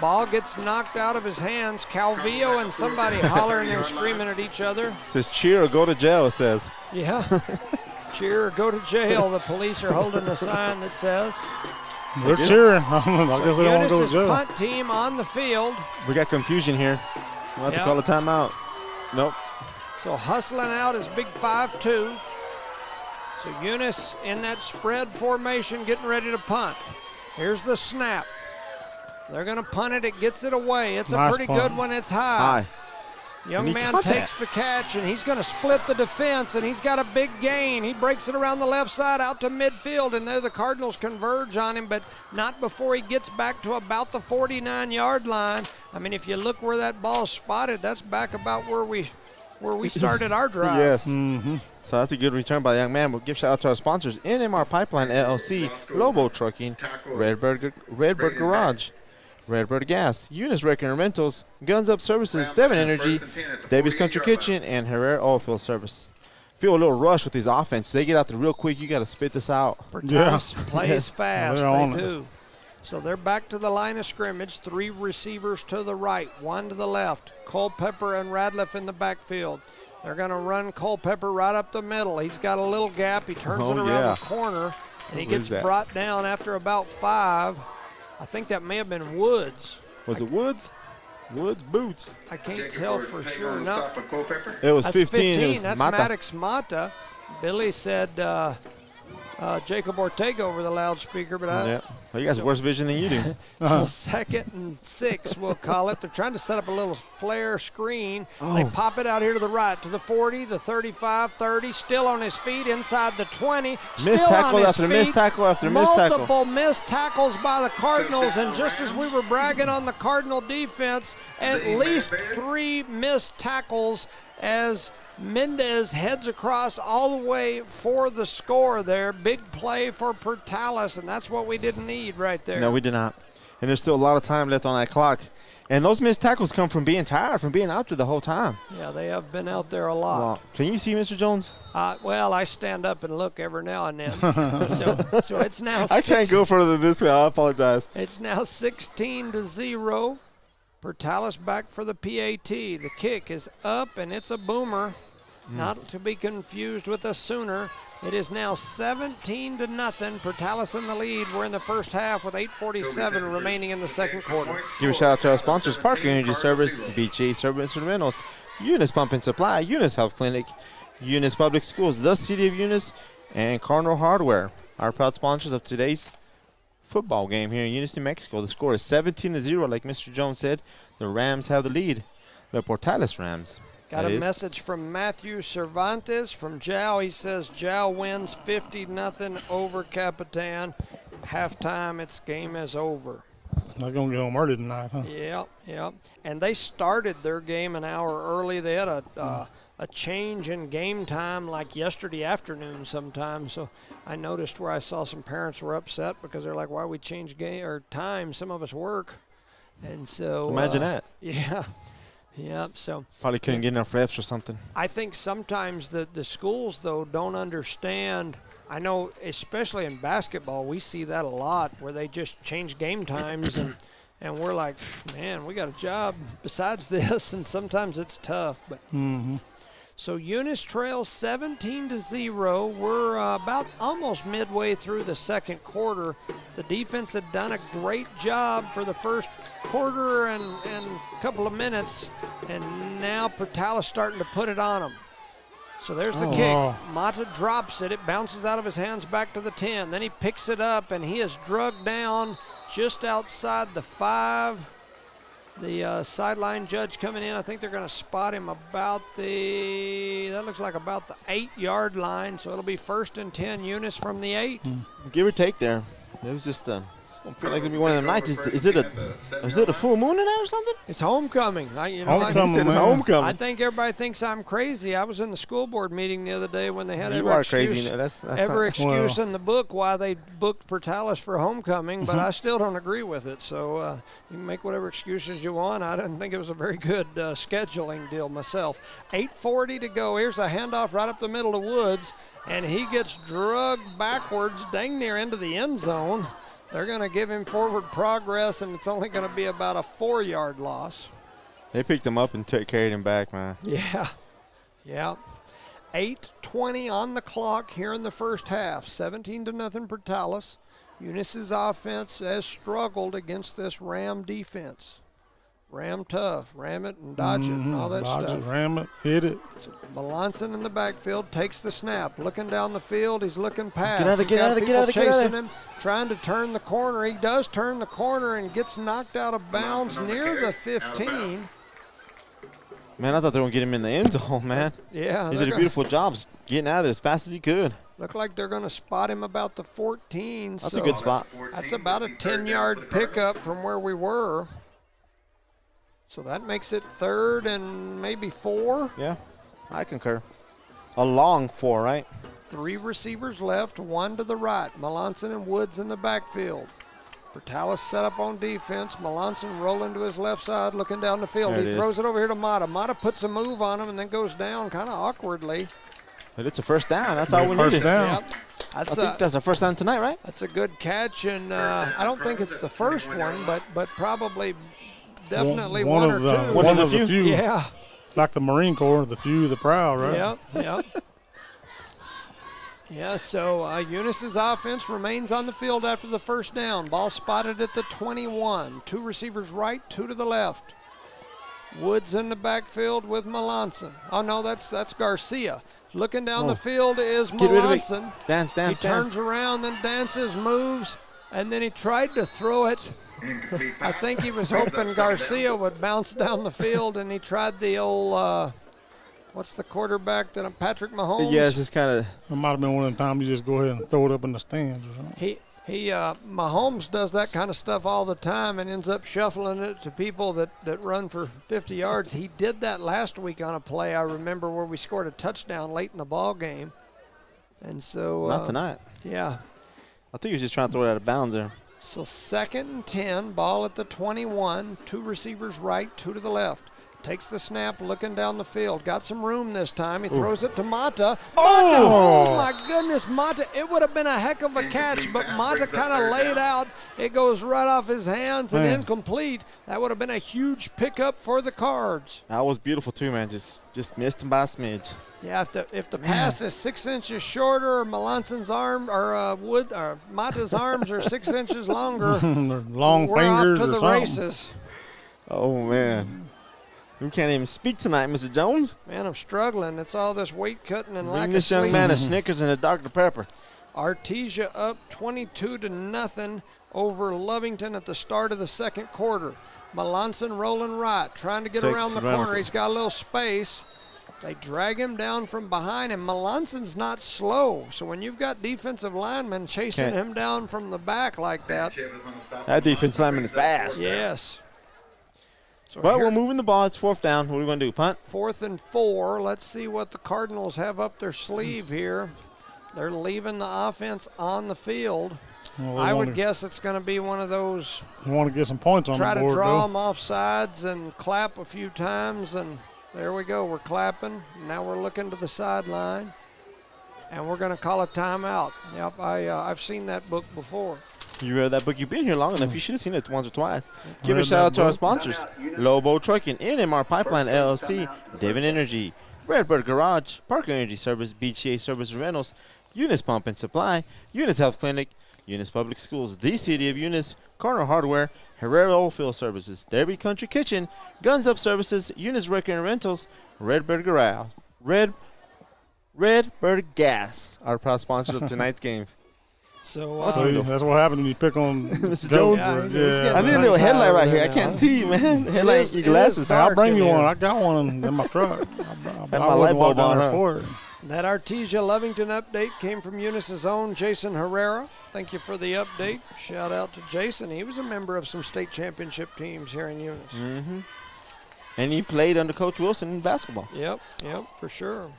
Ball gets knocked out of his hands. Calvillo and somebody hollering and screaming at each other. It says cheer or go to jail, it says. Yeah. Cheer or go to jail. The police are holding a sign that says. They're cheering. I guess they don't want to go to jail. Punt team on the field. We got confusion here. We'll have to call a timeout. Nope. So hustling out is big 5-2. So Eunice in that spread formation getting ready to punt. Here's the snap. They're going to punt it. It gets it away. It's nice a pretty punt. good one. It's high. Young man takes the catch, and he's going to split the defense, and he's got a big gain. He breaks it around the left side out to midfield, and there the Cardinals converge on him, but not before he gets back to about the 49-yard line. I mean, if you look where that ball's spotted, that's back about where we started our drive. Yes. So that's a good return by the young man. We'll give shout out to our sponsors, NMR Pipeline LLC, Lobo Trucking, Redbird Garage, Redbird Gas, Eunice Wrecking and Rentals, Guns Up Services, Devon Energy, Davies Country Kitchen, and Herrera Oilfield Service. Feel a little rush with these offense. They get out there real quick. You got to spit this out. Portales plays fast. They do. So they're back to the line of scrimmage. 3 receivers to the right, 1 to the left. Culpepper and Radliff in the backfield. They're going to run Culpepper right up the middle. He's got a little gap. He turns it around the corner, and he gets brought down after about 5. I think that may have been Woods. Was it Woods? Woods boots. I can't tell for sure. No. It was That's 15. That's Maddox Mata. Billy said Jacob Ortega over the loudspeaker, but well, you guys have worse vision than you do. So 2nd and 6, we'll call it. They're trying to set up a little flare screen. They pop it out here to the right, to the 40, the 35, 30, still on his feet, inside the 20. Missed tackle after missed tackle after missed tackle. Multiple missed tackles by the Cardinals, and just as we were bragging on the Cardinal defense, at least 3 missed tackles as Mendez heads across all the way for the score there. Big play for Portales, and that's what we didn't need right there. No, we did not. And there's still a lot of time left on that clock. And those missed tackles come from being tired, from being out there the whole time. Yeah, they have been out there a lot. Well, can you see Mr. Jones? Well, I stand up and look every now and then. so it's now I can't go further this way. I apologize. It's now 16-0. Portales back for the PAT. The kick is up, and it's a boomer. Not to be confused with a Sooner. It is now 17-0. Portales in the lead. We're in the first half with 8:47 remaining in the second quarter. Give a shout out to our sponsors: Parker Energy Service, BJ Service Rentals, Eunice Pump and Supply, Eunice Health Clinic, Eunice Public Schools, the City of Eunice, and Cardinal Hardware. Our proud sponsors of today's football game here in Eunice, New Mexico. The score is 17-0, like Mr. Jones said. The Rams have the lead. The Portales Rams. Got a message from Matthew Cervantes from Jow. He says Jow wins 50-0 over Capitan. Halftime, its game is over. They're going to get home early tonight, huh? Yeah. And they started their game an hour early. They had a change in game time like yesterday afternoon sometime. So I noticed where I saw some parents were upset because they're like, why we change game or time? Some of us work. And so imagine that. Yeah. Yep. So probably couldn't get enough refs or something. I think sometimes the schools though don't understand. I know, especially in basketball, we see that a lot where they just change game times and we're like, man, we got a job besides this, and sometimes it's tough. But so Eunice trails 17-0. We're about almost midway through the second quarter. The defense had done a great job for the first quarter and a couple of minutes, and now Portales starting to put it on them. So there's the kick. Mata drops it. It bounces out of his hands back to the 10. Then he picks it up, and he is drugged down just outside the 5. The sideline judge coming in, I think they're going to spot him about that looks like about the 8-yard line. So it'll be 1st and 10, Eunice from the 8. Give or take there. It was just it's gonna feel like it'll be one of them nights. Is it a full moon tonight or something? It's homecoming. Homecoming, man. Homecoming. I think everybody thinks I'm crazy. I was in the school board meeting the other day when they had You every are excuse, crazy. That's excuse in the book why they booked Portales for homecoming, but I still don't agree with it. So you can make whatever excuses you want. I didn't think it was a very good scheduling deal myself. 8:40 to go. Here's a handoff right up the middle of Woods, and he gets drugged backwards, dang near into the end zone. They're going to give him forward progress, and it's only going to be about a 4-yard loss. They picked him up and carried him back, man. Yeah. 8:20 on the clock here in the first half. 17-0 Portales. Eunice's offense has struggled against this Ram defense. Ram tough, ram it and dodge it and all that Dodge stuff. it, ram it, hit it. Melanson in the backfield takes the snap, looking down the field. He's looking past. Get out of there. Chasing him, trying to turn the corner. He does turn the corner and gets knocked out of bounds near the 15. Man, I thought they were going to get him in the end zone, man. Yeah. He did a beautiful job getting out of there as fast as he could. Look like they're going to spot him about the 14. That's a good spot. That's about a 10-yard pickup from where we were. So that makes it 3rd and maybe 4. Yeah, I concur. A long 4, right? 3 receivers left, 1 to the right. Melanson and Woods in the backfield. Portales set up on defense. Melanson rolling to his left side, looking down the field. He throws it over here to Mata. Mata puts a move on him and then goes down kind of awkwardly. But it's a first down. That's all we needed. First down. Yep. I think that's a first down tonight, right? That's a good catch, and I don't think it's the first one, but probably definitely one or two. One of the few. Yeah. Like the Marine Corps, the few, the proud, right? Yep. Yeah, so Eunice's offense remains on the field after the first down. Ball spotted at the 21. 2 receivers right, 2 to the left. Woods in the backfield with Melanson. Oh, no, that's Garcia. Looking down the field is Melanson. Dance. He turns around, then dances, moves, and then he tried to throw it. I think he was hoping Garcia would bounce down the field, and he tried the old what's the quarterback that Patrick Mahomes? Yes, it's kind of. It might have been one of the times you just go ahead and throw it up in the stands or something. Mahomes does that kind of stuff all the time and ends up shuffling it to people that run for 50 yards. He did that last week on a play, I remember, where we scored a touchdown late in the ball game. And so Not tonight. Yeah. I think he was just trying to throw it out of bounds there. So 2nd and 10, ball at the 21, 2 receivers right, 2 to the left. Takes the snap, looking down the field. Got some room this time. He throws it to Mata. Oh, my goodness, Mata. It would have been a heck of a catch, but Mata kind of laid out. It goes right off his hands and incomplete. That would have been a huge pickup for the Cards. That was beautiful, too, man. Just missed him by a smidge. Yeah, if the pass is 6 inches shorter, Melanson's arm or Mata's arms are 6 inches longer. Long we're fingers off to or the something. races. Oh, man. We can't even speak tonight, Mr. Jones. Man, I'm struggling. It's all this weight cutting and lack Bring of this young sleep. man a Snickers and a Dr. Pepper. Artesia up 22-0 over Lovington at the start of the second quarter. Melanson rolling right, trying to get around the corner. He's got a little space. They drag him down from behind him. Melanson's not slow, so when you've got defensive linemen chasing him down from the back like that. That defensive lineman is fast. Yes. So But we're moving the ball. It's 4th down. What are we going to do, punt? 4th and 4. Let's see what the Cardinals have up their sleeve here. They're leaving the offense on the field. Well, I would guess it's going to be one of those. You want to get some points on the board, Try to draw though. them off sides and clap a few times, and there we go. We're clapping. Now we're looking to the sideline, and we're going to call a timeout. Yep, I've seen that book before. You read that book. You've been here long enough. You should have seen it once or twice. Give a shout out to our sponsors: Lobo Trucking, NMR Pipeline LLC, Devon Energy, Redbird Garage, Parker Energy Service, BTA Service and Rentals, Eunice Pump and Supply, Eunice Health Clinic, Eunice Public Schools, the City of Eunice, Cardinal Hardware, Herrera Oilfield Services, Derby Country Kitchen, Guns Up Services, Eunice Wrecker and Rentals, Redbird Garage, Redbird Gas, our proud sponsors of tonight's games. So that's what happens when you pick on Mr. Jones. Yeah, I need a little headlight right here. I can't see, man. Headlight, your glasses. I'll bring you one. I got one in my truck. I my light bulb on, huh? for it. That Artesia Lovington update came from Eunice's own Jason Herrera. Thank you for the update. Shout out to Jason. He was a member of some state championship teams here in Eunice. Mm-hmm. And he played under Coach Wilson in basketball. Yep, for sure.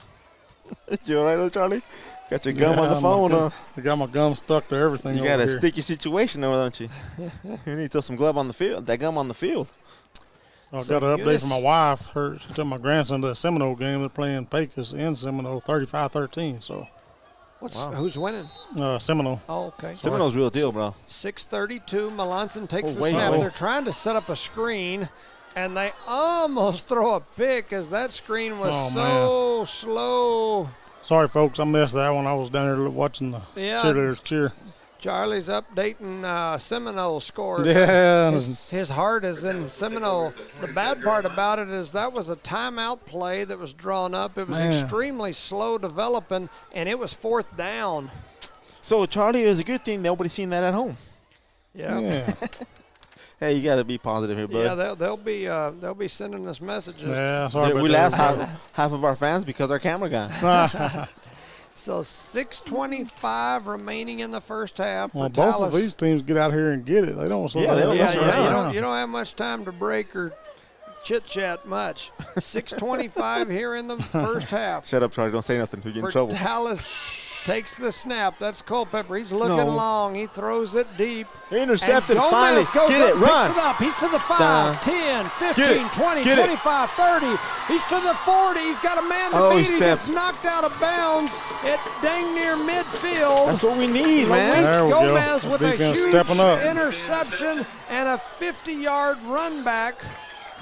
You all right, Charlie? Got your gum on the phone, huh? I got my gum stuck to everything. You got a sticky situation there, don't you? You need to throw some glove on the field. That gum on the field. I got an update from my wife. She took my grandson to a Seminole game. They're playing Pecos in Seminole, 35-13. So, who's winning? Seminole. Oh, okay. Seminole's real deal, bro. 6:32. Melanson takes the snap. They're trying to set up a screen, and they almost throw a pick as that screen was slow. Sorry, folks. I missed that one. I was down there watching the cheerleaders cheer. Charlie's updating Seminole scores. Yeah. His heart is in Seminole. The bad part about it is that was a timeout play that was drawn up. It was extremely slow developing, and it was 4th down. So, Charlie, it was a good thing nobody's seen that at home. Yeah. Hey, you got to be positive here, bud. Yeah, they'll be sending us messages. Yeah, sorry about we that. lost half of our fans because our camera gone. So 6:25 remaining in the first half. Well, both of these teams get out here and get it. They don't. They don't you don't have much time to break or chit-chat much. 6:25 here in the first half. Shut up, Charlie. Don't say nothing. You get in trouble. Dallas takes the snap. That's Culpepper. He's looking long. He throws it deep. Intercepted. And Finally. Goes get up, it. Run. Picks it up. He's to the 5, 10, 15, 20, 25, 30. He's to the 40. He's got a man to beat. He gets knocked out of bounds at dang near midfield. That's what we need, man. There we Gomez go. with a huge interception and a 50-yard run back.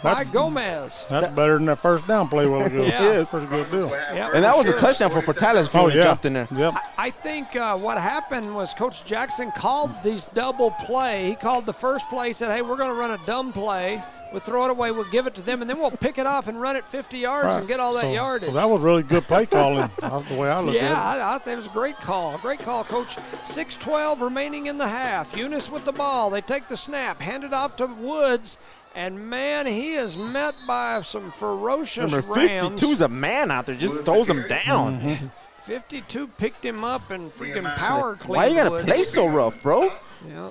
By Gomez. That's better than that first down play a while ago. Yeah. It's a pretty good deal. Yep, and that was a touchdown for Portales if he jumped in there. Yep. I think what happened was Coach Jackson called these double play. He called the first play. He said, hey, we're going to run a dumb play. We'll throw it away. We'll give it to them, and then we'll pick it off and run it 50 yards and get all that yardage. So that was really good play calling, the way I look at it. Yeah, I think it was a great call. Great call, Coach. 6:12 remaining in the half. Eunice with the ball. They take the snap, hand it off to Woods. And, man, he is met by some ferocious Number Rams. 52's a man out there. Just throws him down. Mm-hmm. 52 picked him up and freaking power cleaned. Why you got to play so rough, bro? Yeah.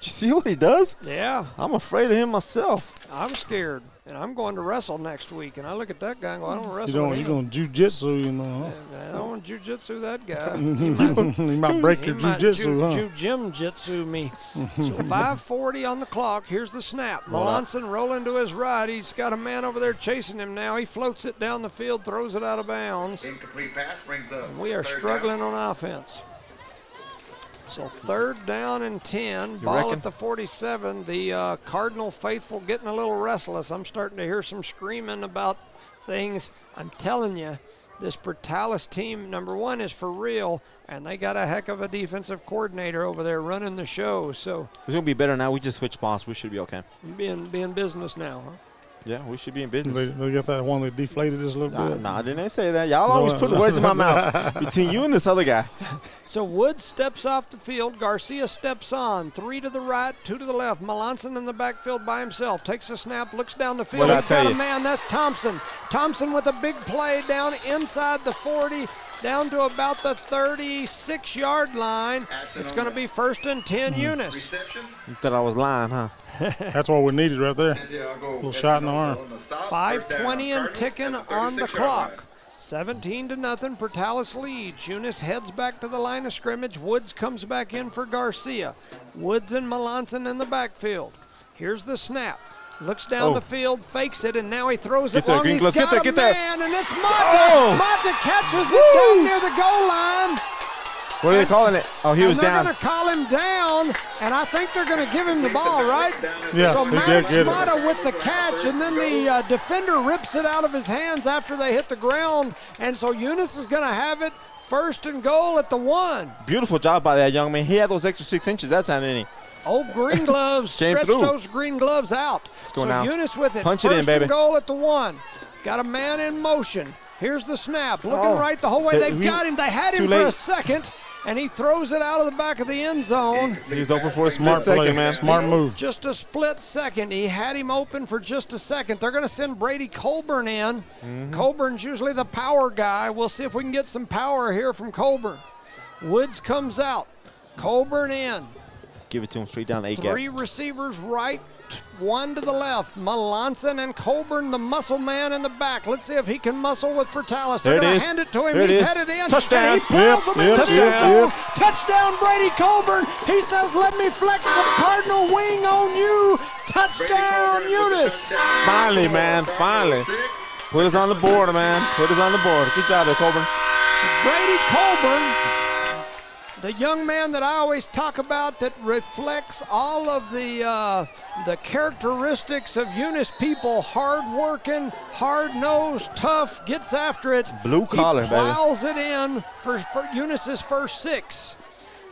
You see what he does? Yeah. I'm afraid of him myself. I'm scared. And I'm going to wrestle next week. And I look at that guy and go, I don't wrestle with him. You're going to jiu-jitsu, you know. I don't want to jiu-jitsu that guy. He might break your jiu-jitsu, huh? Jim-jitsu me. So 5:40 on the clock. Here's the snap. Melanson rolling to his right. He's got a man over there chasing him now. He floats it down the field, throws it out of bounds. Incomplete pass brings up. We are struggling on offense. So 3rd down and 10, ball at the 47. The Cardinal faithful getting a little restless. I'm starting to hear some screaming about things. I'm telling you, this Portales team, number one, is for real, and they got a heck of a defensive coordinator over there running the show. So it's going to be better now. We just switched spots. We should be okay. Be in business now, huh? Yeah, we should be in business. They got that one that deflated just a little bit. Nah, I didn't say that. Y'all always put words in my mouth between you and this other guy. So Woods steps off the field. Garcia steps on. 3 to the right, 2 to the left. Melanson in the backfield by himself. Takes a snap, looks down the field. He's got a man. That's Thompson. Thompson with a big play down inside the 40. Down to about the 36-yard line. It's going to be 1st and 10 Eunice. You thought I was lying, huh? That's what we needed right there. A little shot in the arm. 5:20 and ticking on the clock. 17-0, Portales leads. Eunice heads back to the line of scrimmage. Woods comes back in for Garcia. Woods and Melanson in the backfield. Here's the snap. Looks down the field, fakes it, and now he throws it long. He's got a man, and it's Mata. Mata catches it down near the goal line. What are they calling it? Oh, he was down. They're going to call him down, and I think they're going to give him the ball, right? Yes, so he did get Mata with the catch, and then the defender rips it out of his hands after they hit the ground, and so Eunice is going to have it 1st and goal at the 1. Beautiful job by that young man. He had those extra 6 inches that time, didn't he? Old green gloves, stretched those green gloves out. So Eunice with it. Punch it in, baby. 1st and goal at the 1. Got a man in motion. Here's the snap. Looking right the whole way. They've got him. They had him for a second. and he throws it out of the back of the end zone. He's open for a Smart split play, second, man. Smart move. Just a split second. He had him open for just a second. They're going to send Brady Colburn in. Colburn's usually the power guy. We'll see if we can get some power here from Colburn. Woods comes out. Colburn in. Give it to him straight down the A-gap. 3 receivers right, 1 to the left. Melanson and Colburn, the muscle man in the back. Let's see if he can muscle with Portales. They're going to hand it to him. He's headed in. Touchdown. And he pulls him into the zone. Touchdown, Brady Colburn. He says, let me flex some Cardinal wing on you. Touchdown, Eunice. Finally, man. Finally. Put us on the board, man. Put us on the board. Good job there, Colburn. Brady Colburn, the young man that I always talk about that reflects all of the characteristics of Eunice people, hard-working, hard-nosed, tough, gets after it. Blue collar, he baby. plows it in for Eunice's first 6.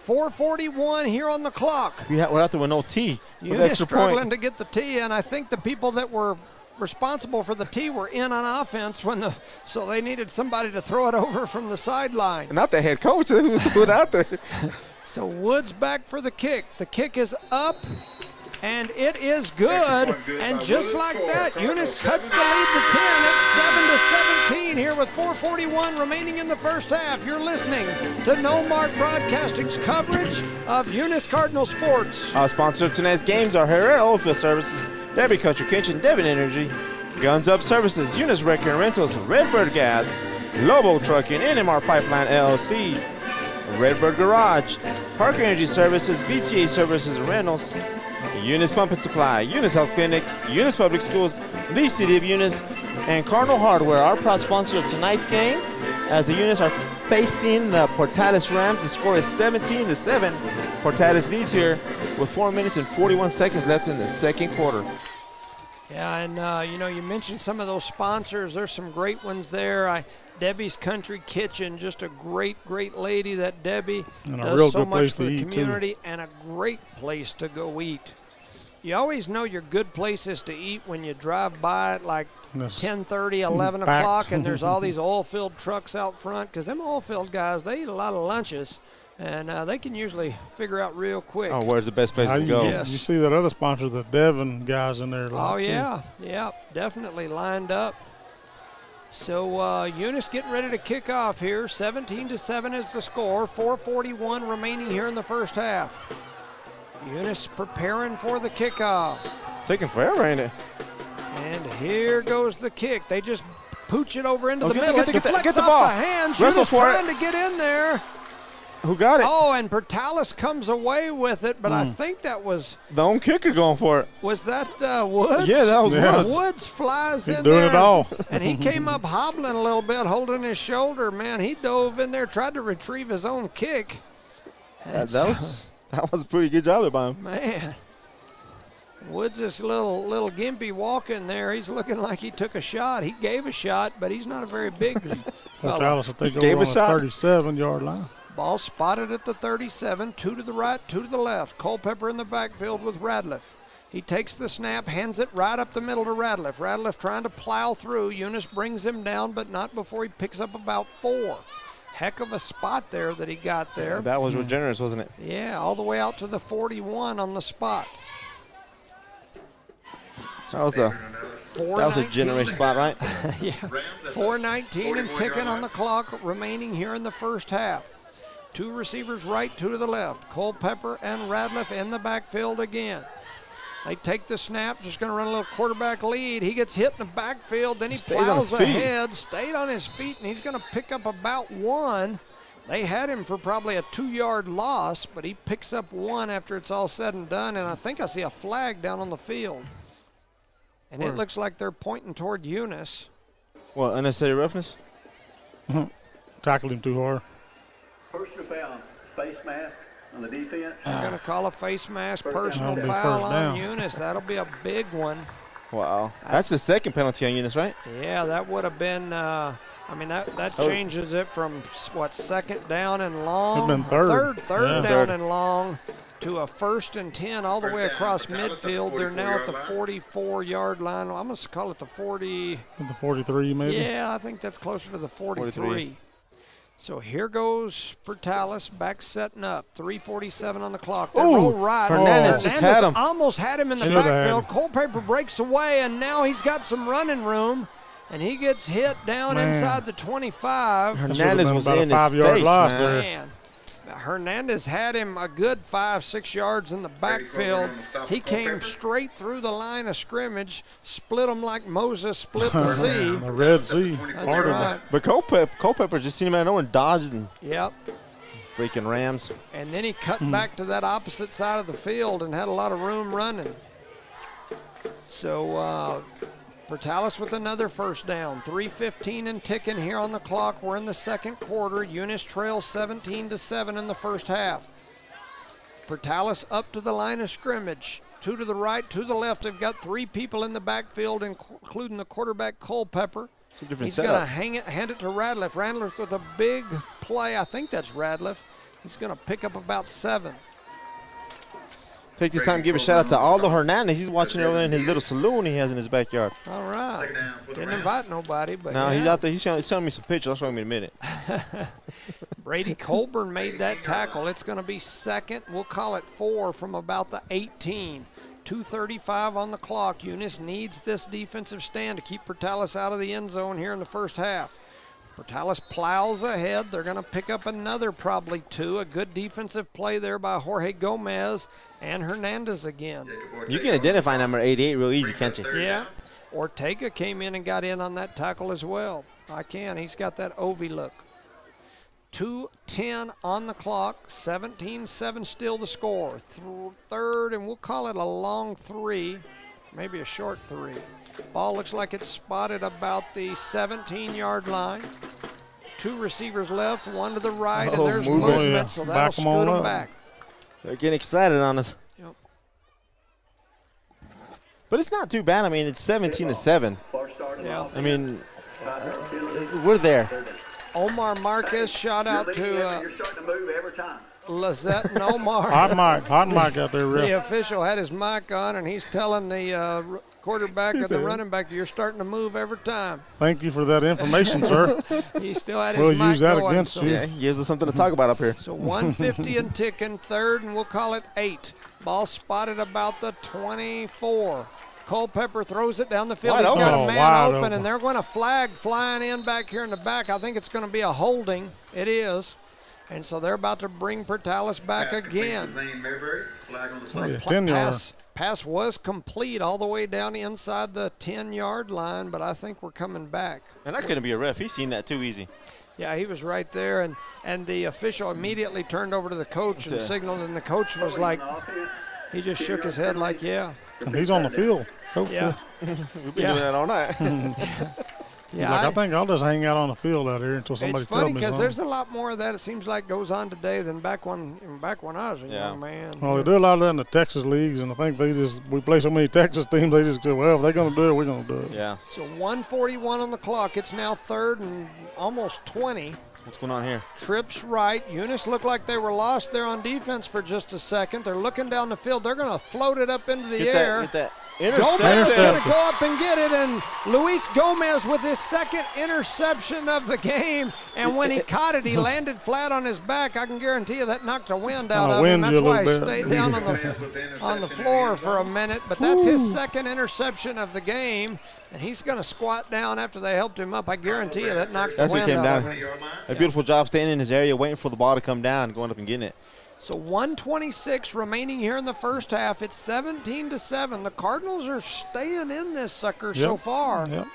4:41 here on the clock. We're out there with no T. Eunice struggling to get the T, and I think the people that were responsible for the T were in on offense so they needed somebody to throw it over from the sideline. Not the head coach who put it out there. So Woods back for the kick. The kick is up, and it is good. And just like that, Eunice cuts the lead to 10. It's 7-17 here with 4:41 remaining in the first half. You're listening to No Mark Broadcasting's coverage of Eunice Cardinal sports. Our sponsor of tonight's games are Herrera Oilfield Services, Debbie Country Kitchen, Devon Energy, Guns Up Services, Eunice Wrecker and Rentals, Redbird Gas, Lobo Trucking, NMR Pipeline LLC, Redbird Garage, Parker Energy Services, BTA Services and Rentals, Eunice Pump and Supply, Eunice Health Clinic, Eunice Public Schools, the City of Eunice, and Cardinal Hardware, our proud sponsor of tonight's game, as the Eunice are facing the Portales Rams. The score is 17-7. Portales leads here with 4 minutes and 41 seconds left in the second quarter. Yeah, and you mentioned some of those sponsors. There's some great ones there. Debbie's Country Kitchen, just a great, great lady. That Debbie and does real so good much place for to the eat, community, and a great place to go eat. You always know your good places to eat when you drive by at like 10:30, 11 o'clock, and there's all these oil-filled trucks out front, because them oil-filled guys, they eat a lot of lunches, and they can usually figure out real quick. Oh, where's the best place to go? Yes. You see that other sponsor, the Devon guys in there. Oh, yeah. Yeah, definitely lined up. So Eunice getting ready to kick off here. 17-7 is the score. 4:41 remaining here in the first half. Eunice preparing for the kickoff. Taking forever, ain't it? And here goes the kick. They just pooch it over into the middle. Get It deflects the off ball. the hands. Wrestle Eunice for trying it. to get in there. Who got it? Oh, and Portales comes away with it, but I think that was The own kicker going for it. that Woods? Yeah, that was Woods. Woods flies He's in doing there. it all. And he came up hobbling a little bit, holding his shoulder. Man, he dove in there, tried to retrieve his own kick. That was a pretty good job there by him. Man. Woods this little gimpy walking there. He's looking like he took a shot. He gave a shot, but he's not a very big fella. Portales, I think, Gave over a on shot. the 37-yard line. Ball spotted at the 37, 2 to the right, 2 to the left. Culpepper in the backfield with Radliff. He takes the snap, hands it right up the middle to Radliff. Radliff trying to plow through. Eunice brings him down, but not before he picks up about 4. Heck of a spot there that he got there. That was real generous, wasn't it? Yeah, all the way out to the 41 on the spot. That was a generous spot, right? Yeah, 4:19 and ticking on the clock remaining here in the first half. 2 receivers right, 2 to the left. Culpepper and Radliff in the backfield again. They take the snap, just going to run a little quarterback lead. He gets hit in the backfield, then he plows ahead, stayed on his feet, and he's going to pick up about 1. They had him for probably a 2-yard loss, but he picks up 1 after it's all said and done, and I think I see a flag down on the field. And it looks like they're pointing toward Eunice. What, unnecessary roughness? Tackled him too hard. Personal foul, face mask on the defense. They're going to call a face mask, personal That'll be foul first on down. Eunice. That'll be a big one. Wow. That's the second penalty on Eunice, right? Yeah, that would have been, that changes it from, second down and long? It'd been third. Third Yeah. down and long to a 1st and 10 all the way across midfield. They're now at the 44-yard line. I'm going to call it the 40. At the 43, maybe. Yeah, I think that's closer to the 43. So here goes Portales back setting up. 3:47 on the clock. They roll right. Hernandez just had him. Almost had him in the backfield. Culpepper breaks away, and now he's got some running room. And he gets hit down inside the 25. Hernandez was in his face, man. Hernandez had him a good 5-6 yards in the backfield. He came straight through the line of scrimmage, split them like Moses split the sea. The Red Sea. That's right. But Culpepper just seen him out of nowhere and dodged and freaking Rams. And then he cut back to that opposite side of the field and had a lot of room running. So Portales with another first down. 3:15 and ticking here on the clock. We're in the second quarter. Eunice trails 17-7 in the first half. Portales up to the line of scrimmage. 2 to the right, 2 to the left. They've got 3 people in the backfield, including the quarterback Culpepper. He's going to hand it to Radliff. Radliff with a big play. I think that's Radliff. He's going to pick up about 7. Take this time to give a shout out to Aldo Hernandez. He's watching over in his little saloon he has in his backyard. All right. Didn't invite nobody, but no, he's out there. He's showing me some pictures. I'll show him in a minute. Brady Colburn made that tackle. It's going to be second. We'll call it 4 from about the 18. 2:35 on the clock. Eunice needs this defensive stand to keep Portales out of the end zone here in the first half. Portales plows ahead. They're going to pick up another probably 2. A good defensive play there by Jorge Gomez and Hernandez again. You can identify number 88 real easy, can't you? Yeah. Ortega came in and got in on that tackle as well. I can. He's got that Ovi look. 2:10 on the clock. 17-7 still the score. Third, and we'll call it a long 3, maybe a short 3. Ball looks like it's spotted about the 17-yard line. 2 receivers left, 1 to the right, and there's movement, so that'll scoot them back. They're getting excited on us. Yep. But it's not too bad. I mean, it's 17-7. Yeah. I mean, we're there. Omar Marquez, shout out to you're starting to move every time. Lizette and Omar. Hot mic out there, Rick. The official had his mic on, and he's telling the quarterback and the running back, you're starting to move every time. Thank you for that information, sir. He still had his mic going. We'll use that against you. Yeah, he gives us something to talk about up here. So 150 and ticking, third, and we'll call it 8. Ball spotted about the 24. Culpepper throws it down the field. He's got a man open, and they're going to flag flying in back here in the back. I think it's going to be a holding. It is. And so they're about to bring Portales back again. Pass was complete all the way down inside the 10-yard line, but I think we're coming back. And that couldn't be a ref. He's seen that too easy. Yeah, he was right there, and the official immediately turned over to the coach and signaled, and the coach was like, he just shook his head like, yeah. And he's on the field. Hopefully. Yeah. We've been doing that all night. Yeah, I think I'll just hang out on the field out here until somebody tells me something. It's funny because there's a lot more of that, it seems like, goes on today than back when I was a young man. Well, they do a lot of that in the Texas leagues, and I think we play so many Texas teams, they just say, well, if they're going to do it, we're going to do it. Yeah. So 1:41 on the clock. It's now third and almost 20. What's going on here? Trips right. Eunice looked like they were lost there on defense for just a second. They're looking down the field. They're going to float it up into the air. Get that. Gomez is going to go up and get it, and Luis Gomez with his second interception of the game. And when he caught it, he landed flat on his back. I can guarantee you that knocked the wind out of him. That's why he stayed down on the floor for a minute. But that's his second interception of the game, and he's going to squat down after they helped him up. I guarantee you that knocked the wind out of him. A beautiful job staying in his area, waiting for the ball to come down, going up and getting it. So 1:26 remaining here in the first half. It's 17-7. The Cardinals are staying in this sucker so far. Yep.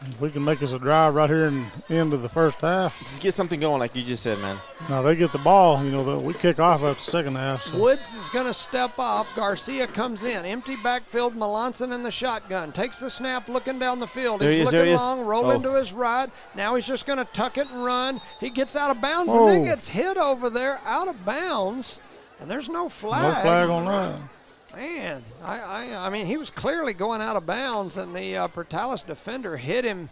If we can make us a drive right here in the end of the first half. Just get something going like you just said, man. Now they get the ball, we kick off after the second half. So. Woods is going to step off. Garcia comes in. Empty backfield. Melanson in the shotgun. Takes the snap, looking down the field. He's looking long, rolling to his right. Now he's just going to tuck it and run. He gets out of bounds and then gets hit over there out of bounds. And there's no flag. No flag on that. Man, I mean, he was clearly going out of bounds, and the Portales defender hit him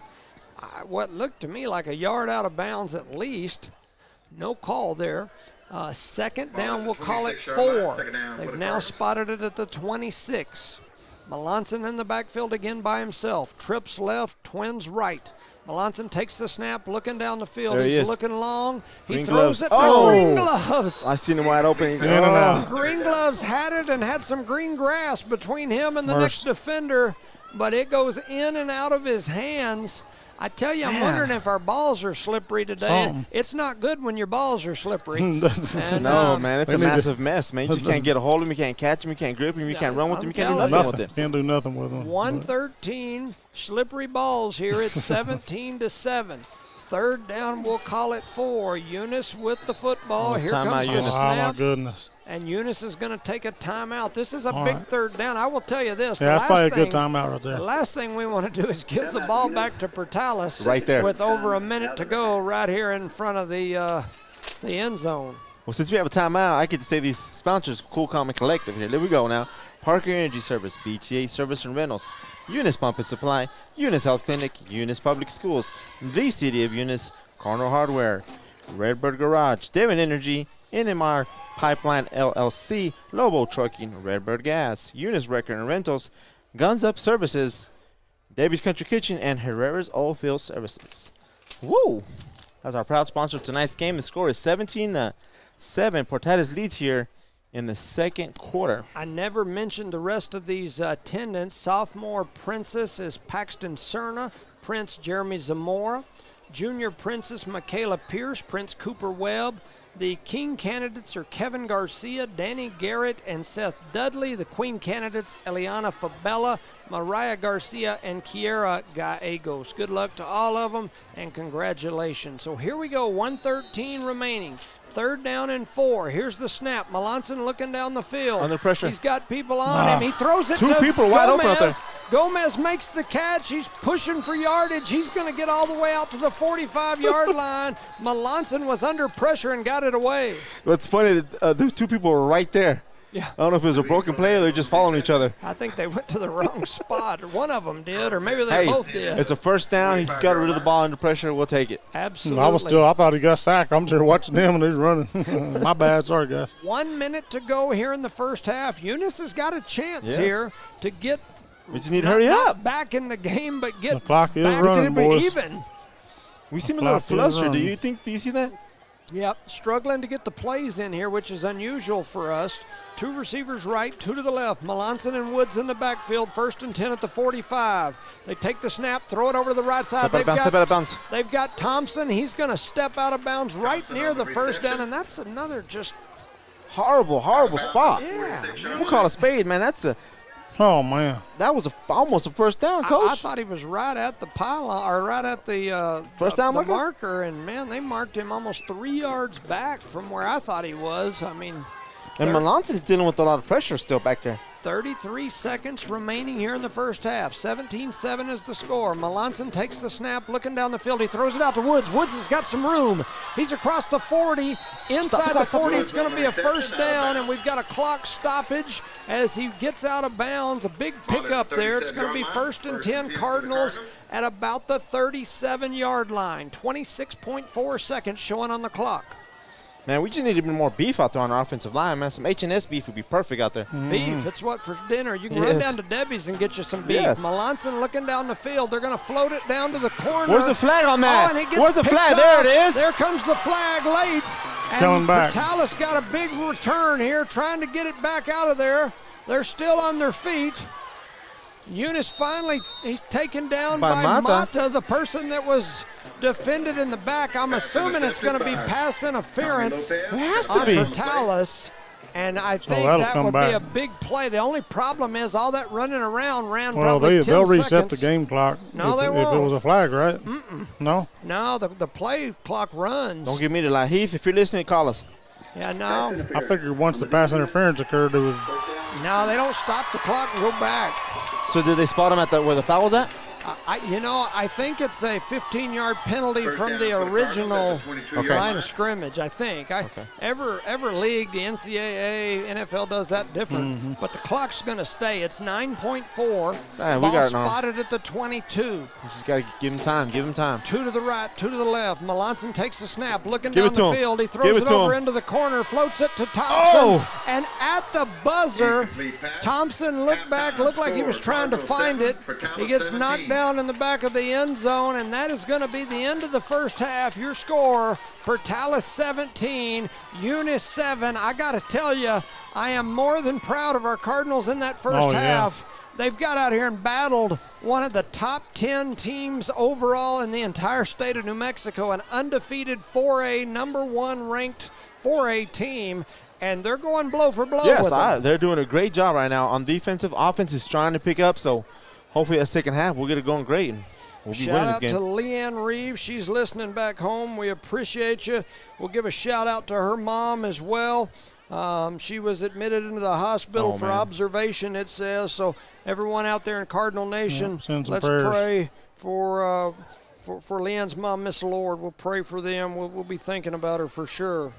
what looked to me like a yard out of bounds at least. No call there. Second down, we'll call it 4. They've now spotted it at the 26. Melanson in the backfield again by himself. Trips left, Twins right. Melanson takes the snap, looking down the field. There he He's is. looking long. He Green throws gloves. it Oh! to Green Gloves. I seen him wide open. He's Green Gloves had it and had some green grass between him and the next defender, but it goes in and out of his hands. I tell you, I'm wondering if our balls are slippery today. It's not good when your balls are slippery. No, man, it's a massive mess, man. You just can't get a hold of him. You can't catch him. You can't grip him. You can't run with him. You can't do nothing with him. Can't do nothing with him. 113 slippery balls here. It's 17-7. Third down, we'll call it 4. Eunice with the football. Here comes the snap. Oh, my goodness. And Eunice is going to take a timeout. This is a big third down. I will tell you this. Yeah, that's probably a good timeout right there. The last thing we want to do is give the ball back to Portales right there with over a minute to go right here in front of the end zone. Well, since we have a timeout, I get to say these sponsors, Cool, Calm, and Collective here. There we go now. Parker Energy Service, BTA Service and Rentals, Eunice Pump and Supply, Eunice Health Clinic, Eunice Public Schools, the City of Eunice, Cardinal Hardware, Redbird Garage, Devon Energy, NMR Pipeline LLC, Lobo Trucking, Redbird Gas, Eunice Record and Rentals, Guns Up Services, Debbie's Country Kitchen, and Herrera's Oilfield Services. Woo! That's our proud sponsor of tonight's game. The score is 17-7. Portales leads here in the second quarter. I never mentioned the rest of these attendants. Sophomore Princess is Paxton Cerna, Prince Jeremy Zamora, Junior Princess Michaela Pierce, Prince Cooper Webb. The King candidates are Kevin Garcia, Danny Garrett, and Seth Dudley. The Queen candidates, Eliana Fabella, Mariah Garcia, and Kiera Gallegos. Good luck to all of them, and congratulations. So here we go, 1:13 remaining. Third down and 4. Here's the snap. Melanson looking down the field. Under pressure. He's got people on him. He throws it to Two people wide open out there. Gomez makes the catch. He's pushing for yardage. He's going to get all the way out to the 45-yard line. Melanson was under pressure and got it away. What's funny, those two people were right there. Yeah. I don't know if it was a broken play or they're just following each other. I think they went to the wrong spot. Or one of them did, or maybe they both did. It's a first down. He got rid of the ball under pressure. We'll take it. Absolutely. I thought he got sacked. I'm just watching him and he's running. My bad. Sorry, guys. 1 minute to go here in the first half. Eunice has got a chance here to get. We just need to hurry up. Back in the game, but get the clock is back running, boys. even. We seem a little flustered. Do you see that? Yep, struggling to get the plays in here, which is unusual for us. 2 receivers right, 2 to the left. Melanson and Woods in the backfield, 1st and 10 at the 45. They take the snap, throw it over to the right side. Step out of bounds. They've got Thompson. He's going to step out of bounds right near the first down, and that's another just horrible spot. Yeah. We'll call a spade, man. Oh, man. That was almost a first down, Coach. I thought he was right at the pylon, or right at the first down marker, and, man, they marked him almost 3 yards back from where I thought he was. I mean. And Melanson's dealing with a lot of pressure still back there. 33 seconds remaining here in the first half. 17-7 is the score. Melanson takes the snap, looking down the field. He throws it out to Woods. Woods has got some room. He's across the 40. Inside the 40, it's going to be a first down, and we've got a clock stoppage as he gets out of bounds. A big pickup there. It's going to be 1st and 10 Cardinals at about the 37-yard line. 26.4 seconds showing on the clock. Man, we just need to be more beef out there on our offensive line, man. Some H&S beef would be perfect out there. Beef, it's what for dinner. You can run down to Debbie's and get you some beef. Melanson looking down the field. They're going to float it down to the corner. Where's the flag on that? Oh, and it gets Where's the flag? off. There it is. There comes the flag late. And coming back. Portales got a big return here, trying to get it back out of there. They're still on their feet. Eunice finally, he's taken down by Mata, the person that was defended in the back. I'm assuming it's going to be pass interference It has to on be. Portales, and I think that would be a big play. The only problem is all that running around probably 10 seconds. They'll reset the game clock they won't. If it was a flag, right? No? No, the play clock runs. Don't give me the lie. Heath, if you're listening, call us. Yeah, no. I figured once the pass interference occurred, it was. No, they don't stop the clock and go back. So did they spot him at where the foul was at? I think it's a 15-yard penalty from the original line of scrimmage, I think. Every league, the NCAA, NFL does that different. But the clock's going to stay. It's 9.4. Ball spotted at the 22. You just got to give him time. 2 to the right, 2 to the left. Melanson takes the snap, looking down the field. He throws it over into the corner, floats it to Thompson. And at the buzzer, Thompson looked like he was trying to find it. He gets knocked down in the back of the end zone, and that is going to be the end of the first half. Your score, Portales 17, Eunice 7. I got to tell you, I am more than proud of our Cardinals in that first half. They've got out here and battled one of the top 10 teams overall in the entire state of New Mexico, an undefeated 4A, number 1 ranked 4A team, and they're going blow for blow with them. They're doing a great job right now on defensive. Offense is trying to pick up, so hopefully that second half we'll get it going great. And we'll be winning this game. Shout out to Leanne Reeves. She's listening back home. We appreciate you. We'll give a shout out to her mom as well. She was admitted into the hospital for observation, it says. So everyone out there in Cardinal Nation, let's pray for Leanne's mom, Miss Lord. We'll pray for them. We'll be thinking about her for sure.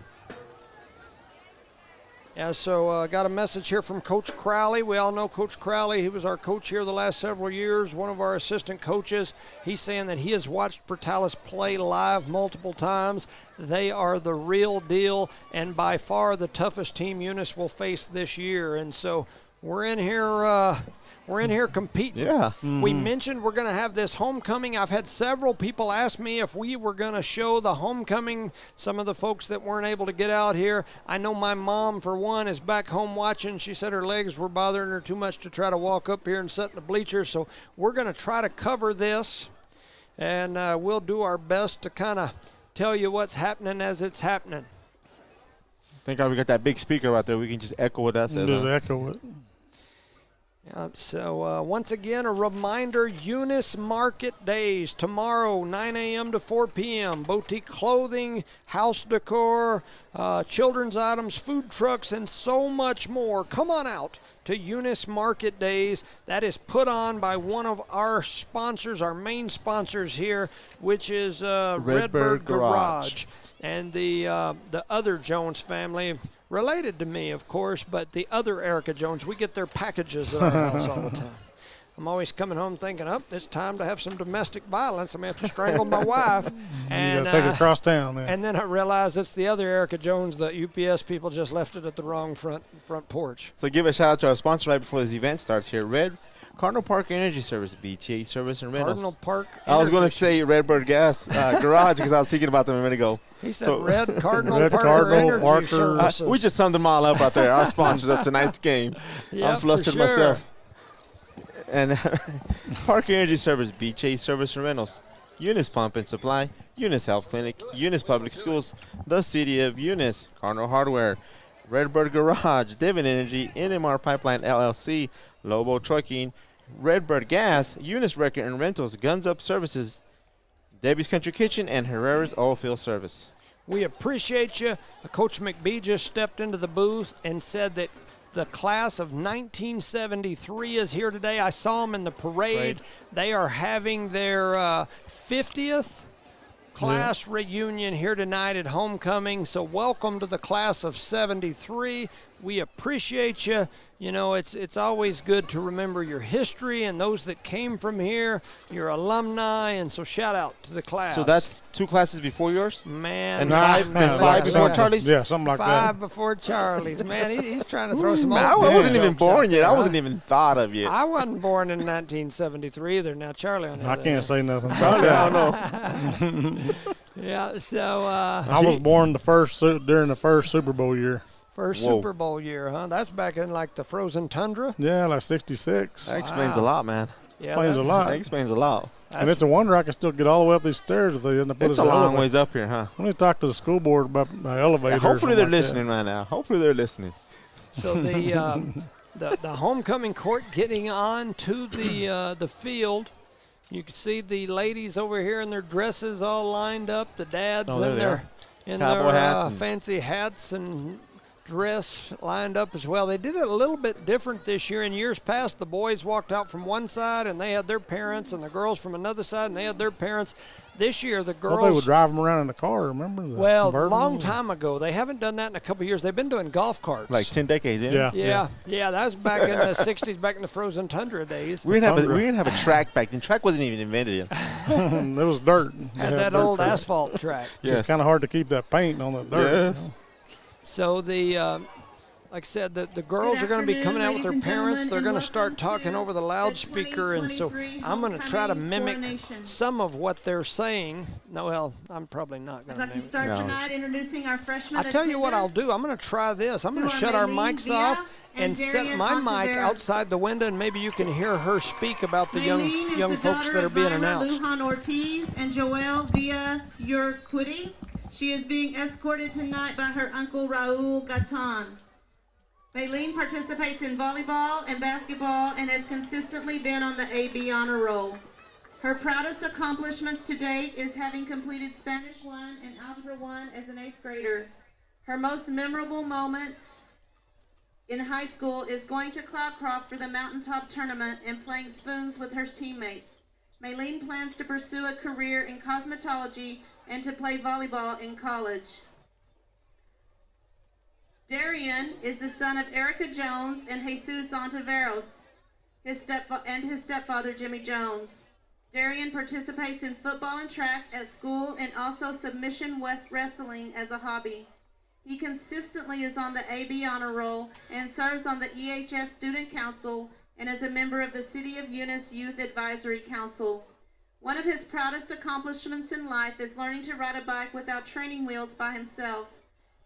Yeah, so got a message here from Coach Crowley. We all know Coach Crowley. He was our coach here the last several years, one of our assistant coaches. He's saying that he has watched Portales play live multiple times. They are the real deal and by far the toughest team Eunice will face this year. And so we're in here competing. Yeah. We mentioned we're going to have this homecoming. I've had several people ask me if we were going to show the homecoming, some of the folks that weren't able to get out here. I know my mom, for one, is back home watching. She said her legs were bothering her too much to try to walk up here and sit in the bleachers. So we're going to try to cover this, and we'll do our best to kind of tell you what's happening as it's happening. Thank God we got that big speaker right there. We can just echo what that says. Just echo it. So once again, a reminder, Eunice Market Days, tomorrow, 9 a.m. to 4 p.m. Boutique clothing, house decor, children's items, food trucks, and so much more. Come on out to Eunice Market Days. That is put on by one of our sponsors, our main sponsors here, which is Redbird Garage. And the other Jones family, related to me, of course, but the other Erica Jones, we get their packages at our house all the time. I'm always coming home thinking, it's time to have some domestic violence. I'm going to have to strangle my wife. And you got to take it across town then. And then I realized it's the other Erica Jones. The UPS people just left it at the wrong front porch. So give a shout out to our sponsor right before this event starts here, Cardinal Park Energy Service, BTA Service and Rentals. Cardinal Park I was going to say Redbird Gas Garage because I was thinking about them a minute ago. He said Cardinal Park Energy Services. We just summed them all up out there. Our sponsors of tonight's game. Yep, I'm flustered myself. And Park Energy Service, BTA Service and Rentals, Eunice Pump and Supply, Eunice Health Clinic, Eunice Public Schools, the City of Eunice, Cardinal Hardware, Redbird Garage, Devon Energy, NMR Pipeline LLC, Lobo Trucking, Redbird Gas, Eunice Record and Rentals, Guns Up Services, Debbie's Country Kitchen, and Herrera's Oilfield Service. We appreciate you. Coach McBee just stepped into the booth and said that the class of 1973 is here today. I saw them in the parade. They are having their 50th class reunion here tonight at homecoming. So welcome to the class of 73. We appreciate you. You know, it's always good to remember your history and those that came from here, your alumni, and so shout out to the class. So that's 2 classes before yours? Man. And five before Charlie's? Yeah, something like that. 5 before Charlie's. Man, he's trying to throw some old I wasn't even born yet. There, I wasn't even thought of yet. I wasn't born in 1973 either. Now, Charlie on the I other can't hand. say nothing about I don't know. Yeah, so I was born during the first Super Bowl year. first Super Bowl year, huh? That's back in like the frozen tundra. Yeah, like 66. That explains a lot, man. Yeah, Explains a lot. That explains a lot. And it's a wonder I can still get all the way up these stairs if they end up putting It's a long ways up here, huh? Let me talk to the school board about the elevator. Hopefully they're listening right now. Hopefully they're listening. So the homecoming court getting on to the field. You can see the ladies over here in their dresses all lined up. The dads in their fancy hats and dress lined up as well. They did it a little bit different this year. In years past, the boys walked out from one side and they had their parents, and the girls from another side and they had their parents. This year, the girls. They would drive them around in the car, remember? Well, a long time ago. They haven't done that in a couple of years. They've been doing golf carts. Like 10 decades in? Yeah, that was back in the 60s, back in the frozen tundra days. We didn't have a track back then. Track wasn't even invented yet. It was dirt. Had that old asphalt track. It's kind of hard to keep that paint on the dirt. Yes. So the like I said, the girls are going to be coming out with their parents. They're going to start talking over the loudspeaker, and so I'm going to try to mimic some of what they're saying. No, well, I'm probably not going to mimic. Start tonight introducing our freshmen. I'll tell you what I'll do. I'm going to try this. I'm going to shut our mics off and set my mic outside the window, and maybe you can hear her speak about the young folks that are being announced. Lujan Ortiz and Joelle Villa Urquidi. She is being escorted tonight by her uncle Raul Gaton. Maylene participates in volleyball and basketball and has consistently been on the AB honor roll. Her proudest accomplishments to date is having completed Spanish 1 and Algebra 1 as an 8th grader. Her most memorable moment in high school is going to Cloudcroft for the Mountaintop Tournament and playing spoons with her teammates. Maylene plans to pursue a career in cosmetology and to play volleyball in college. Darian is the son of Erica Jones and Jesus Ontiveros, his stepfather Jimmy Jones. Darian participates in football and track at school and also submission west wrestling as a hobby. He consistently is on the AB honor roll and serves on the EHS Student Council and is a member of the City of Eunice Youth Advisory Council. One of his proudest accomplishments in life is learning to ride a bike without training wheels by himself.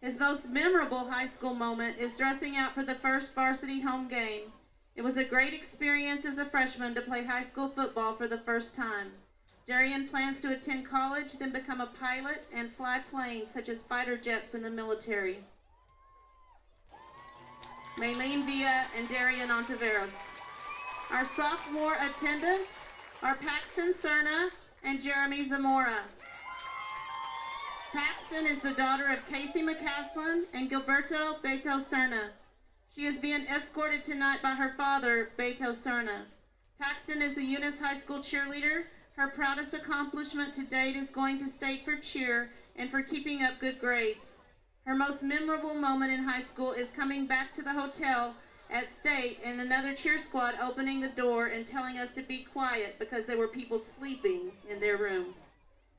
His most memorable high school moment is dressing out for the first varsity home game. It was a great experience as a freshman to play high school football for the first time. Darian plans to attend college, then become a pilot and fly planes such as fighter jets in the military. Maylene Villa and Darian Ontiveros. Our sophomore attendants are Paxton Cerna and Jeremy Zamora. Paxton is the daughter of Casey McCaslin and Gilberto Beto Cerna. She is being escorted tonight by her father, Beto Cerna. Paxton is a Eunice High School cheerleader. Her proudest accomplishment to date is going to state for cheer and for keeping up good grades. Her most memorable moment in high school is coming back to the hotel at State and another cheer squad opening the door and telling us to be quiet because there were people sleeping in their room.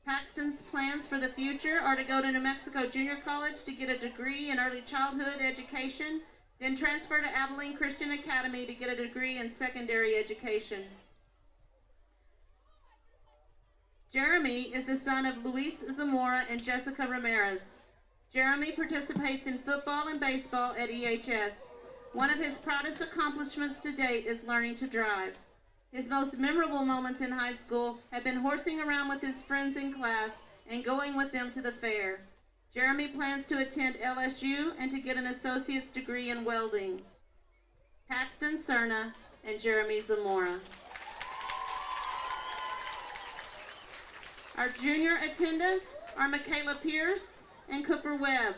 Paxton's plans for the future are to go to New Mexico Junior College to get a degree in early childhood education, then transfer to Abilene Christian Academy to get a degree in secondary education. Jeremy is the son of Luis Zamora and Jessica Ramirez. Jeremy participates in football and baseball at EHS. One of his proudest accomplishments to date is learning to drive. His most memorable moments in high school have been horsing around with his friends in class and going with them to the fair. Jeremy plans to attend LSU and to get an associate's degree in welding. Paxton Cerna and Jeremy Zamora. Our junior attendants are Michaela Pierce and Cooper Webb.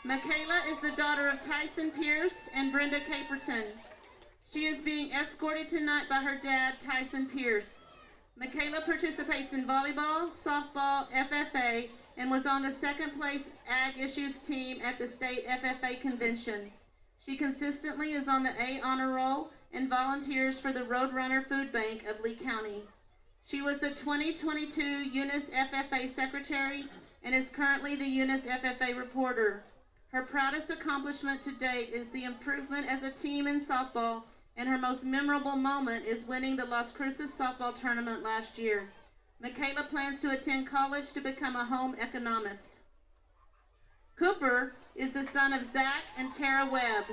Michaela is the daughter of Tyson Pierce and Brenda Caperton. She is being escorted tonight by her dad, Tyson Pierce. Michaela participates in volleyball, softball, FFA, and was on the second place Ag Issues team at the state FFA convention. She consistently is on the A honor roll and volunteers for the Roadrunner Food Bank of Lee County. She was the 2022 Eunice FFA secretary and is currently the Eunice FFA reporter. Her proudest accomplishment to date is the improvement as a team in softball, and her most memorable moment is winning the Las Cruces softball tournament last year. Michaela plans to attend college to become a home economist. Cooper is the son of Zach and Tara Webb.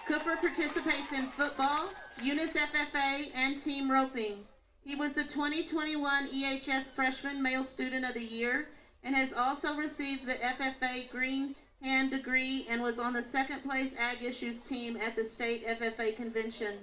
Cooper participates in football, Eunice FFA, and team roping. He was the 2021 EHS Freshman Male Student of the Year and has also received the FFA Green Hand degree and was on the second place Ag Issues team at the state FFA convention.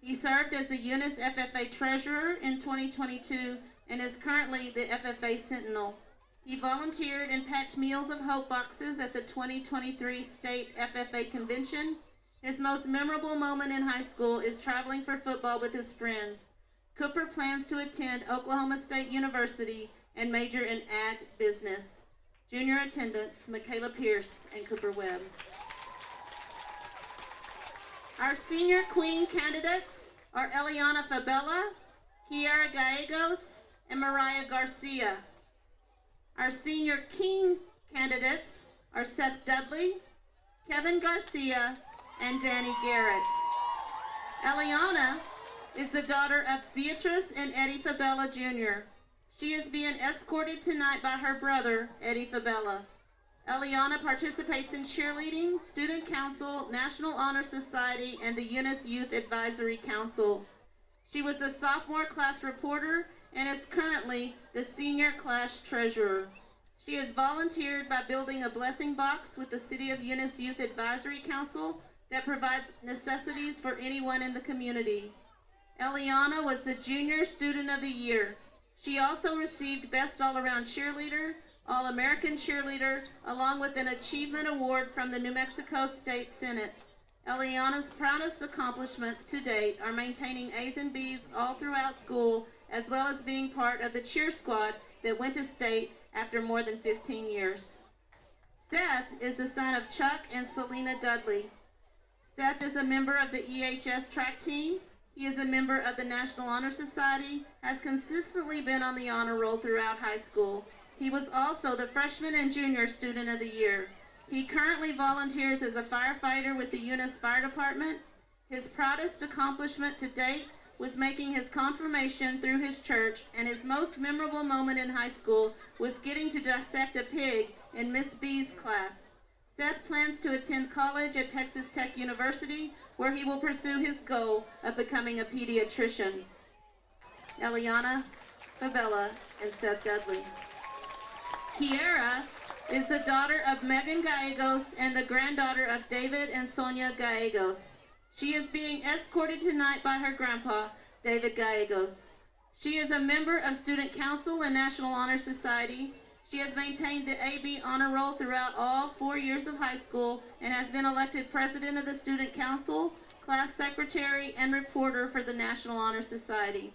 He served as the Eunice FFA treasurer in 2022 and is currently the FFA Sentinel. He volunteered and packed Meals of Hope boxes at the 2023 state FFA convention. His most memorable moment in high school is traveling for football with his friends. Cooper plans to attend Oklahoma State University and major in Ag Business. Junior attendants, Michaela Pierce and Cooper Webb. Our senior queen candidates are Eliana Fabella, Kiara Gallegos, and Mariah Garcia. Our senior king candidates are Seth Dudley, Kevin Garcia, and Danny Garrett. Eliana is the daughter of Beatrice and Eddie Fabella Jr. She is being escorted tonight by her brother, Eddie Fabella. Eliana participates in cheerleading, student council, National Honor Society, and the Eunice Youth Advisory Council. She was the sophomore class reporter and is currently the senior class treasurer. She has volunteered by building a blessing box with the City of Eunice Youth Advisory Council that provides necessities for anyone in the community. Eliana was the Junior Student of the Year. She also received Best All-Around Cheerleader, All-American Cheerleader, along with an Achievement Award from the New Mexico State Senate. Eliana's proudest accomplishments to date are maintaining A's and B's all throughout school, as well as being part of the cheer squad that went to state after more than 15 years. Seth is the son of Chuck and Selena Dudley. Seth is a member of the EHS track team. He is a member of the National Honor Society, has consistently been on the honor roll throughout high school. He was also the freshman and junior student of the year. He currently volunteers as a firefighter with the Eunice Fire Department. His proudest accomplishment to date was making his confirmation through his church, and his most memorable moment in high school was getting to dissect a pig in Miss B's class. Seth plans to attend college at Texas Tech University, where he will pursue his goal of becoming a pediatrician. Eliana Fabella and Seth Dudley. Kiara is the daughter of Megan Gallegos and the granddaughter of David and Sonia Gallegos. She is being escorted tonight by her grandpa, David Gallegos. She is a member of Student Council and National Honor Society. She has maintained the AB honor roll throughout all 4 years of high school and has been elected president of the Student Council, class secretary, and reporter for the National Honor Society.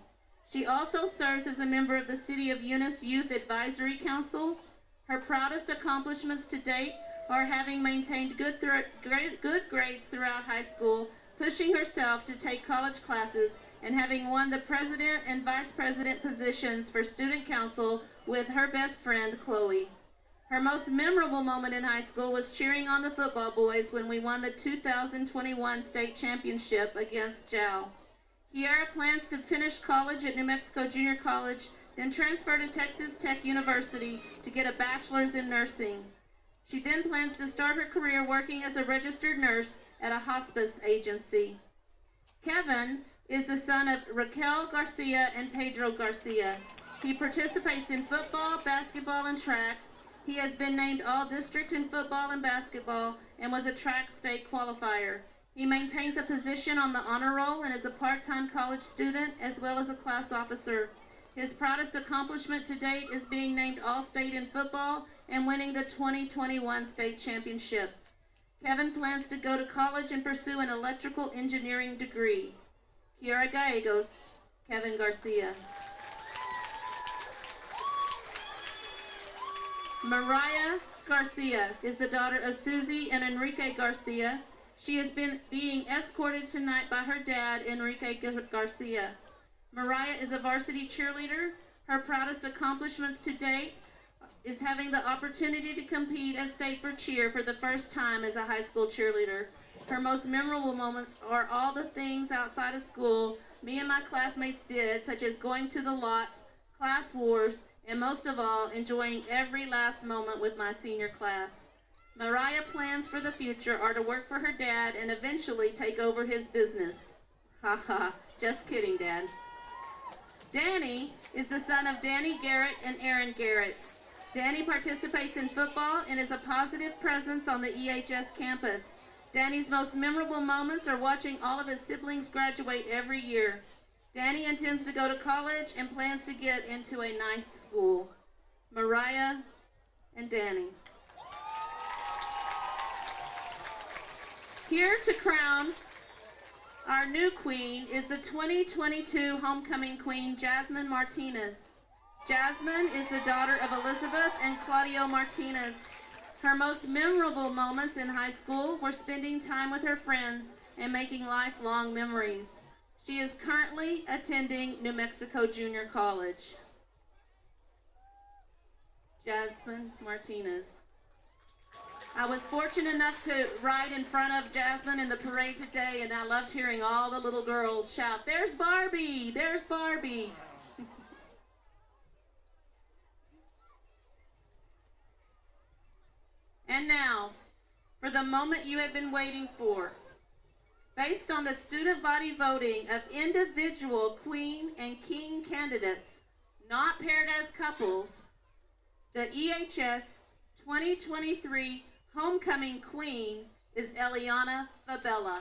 She also serves as a member of the City of Eunice Youth Advisory Council. Her proudest accomplishments to date are having maintained good grades throughout high school, pushing herself to take college classes, and having won the president and vice president positions for Student Council with her best friend, Chloe. Her most memorable moment in high school was cheering on the football boys when we won the 2021 state championship against Jal. Kiara plans to finish college at New Mexico Junior College, then transfer to Texas Tech University to get a bachelor's in nursing. She then plans to start her career working as a registered nurse at a hospice agency. Kevin is the son of Raquel Garcia and Pedro Garcia. He participates in football, basketball, and track. He has been named All-District in football and basketball and was a track state qualifier. He maintains a position on the honor roll and is a part-time college student as well as a class officer. His proudest accomplishment to date is being named All-State in football and winning the 2021 state championship. Kevin plans to go to college and pursue an electrical engineering degree. Kiara Gallegos, Kevin Garcia. Mariah Garcia is the daughter of Susie and Enrique Garcia. She has been being escorted tonight by her dad, Enrique Garcia. Mariah is a varsity cheerleader. Her proudest accomplishments to date is having the opportunity to compete at state for cheer for the first time as a high school cheerleader. Her most memorable moments are all the things outside of school me and my classmates did, such as going to the lot, class wars, and most of all, enjoying every last moment with my senior class. Mariah plans for the future are to work for her dad and eventually take over his business. Ha ha, just kidding, Dad. Danny is the son of Danny Garrett and Aaron Garrett. Danny participates in football and is a positive presence on the EHS campus. Danny's most memorable moments are watching all of his siblings graduate every year. Danny intends to go to college and plans to get into a nice school. Mariah and Danny. Here to crown our new queen is the 2022 homecoming queen, Jasmine Martinez. Jasmine is the daughter of Elizabeth and Claudio Martinez. Her most memorable moments in high school were spending time with her friends and making lifelong memories. She is currently attending New Mexico Junior College. Jasmine Martinez. I was fortunate enough to ride in front of Jasmine in the parade today, and I loved hearing all the little girls shout, "There's Barbie! There's Barbie!" And now, for the moment you have been waiting for. Based on the student body voting of individual queen and king candidates, not paired as couples, the EHS 2023 Homecoming Queen is Eliana Fabella.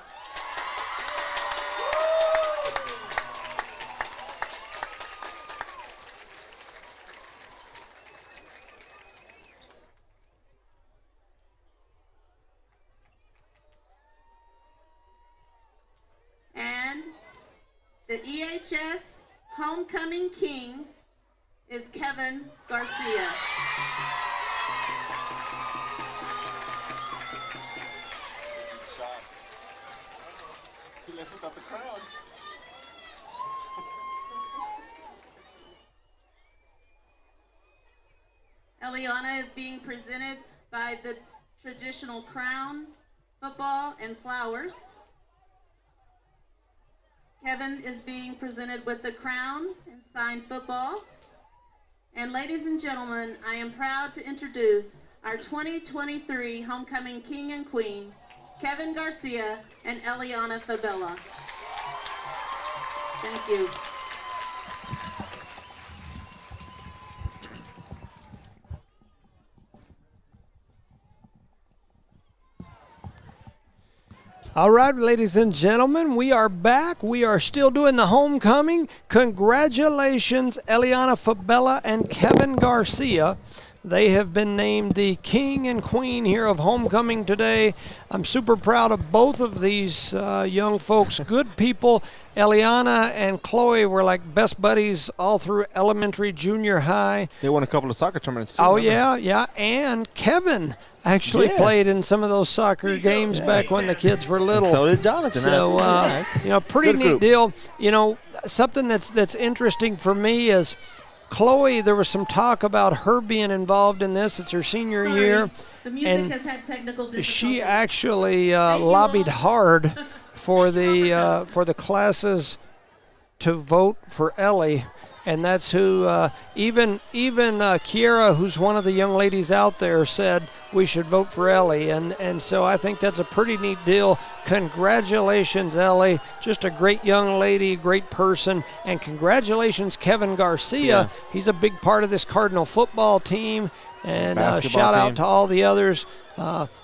And the EHS Homecoming King is Kevin Garcia. He left without the crowd. Eliana is being presented by the traditional crown, football, and flowers. Kevin is being presented with the crown and signed football. And ladies and gentlemen, I am proud to introduce our 2023 Homecoming King and Queen, Kevin Garcia and Eliana Fabella. Thank you. All right, ladies and gentlemen, we are back. We are still doing the homecoming. Congratulations, Eliana Fabella and Kevin Garcia. They have been named the king and queen here of homecoming today. I'm super proud of both of these young folks, good people. Eliana and Chloe were like best buddies all through elementary, junior high. They won a couple of soccer tournaments too. Oh, yeah. And Kevin actually played in some of those soccer games back when the kids were little. And so did Jonathan. So, pretty neat deal. Something that's interesting for me is Chloe, there was some talk about her being involved in this. It's her senior year. The music has had technical difficulties. She actually lobbied hard for the classes to vote for Ellie. And that's who, even Kiera, who's one of the young ladies out there, said we should vote for Ellie. And so I think that's a pretty neat deal. Congratulations, Ellie. Just a great young lady, great person. And congratulations, Kevin Garcia. He's a big part of this Cardinal football team. And shout out to all the others.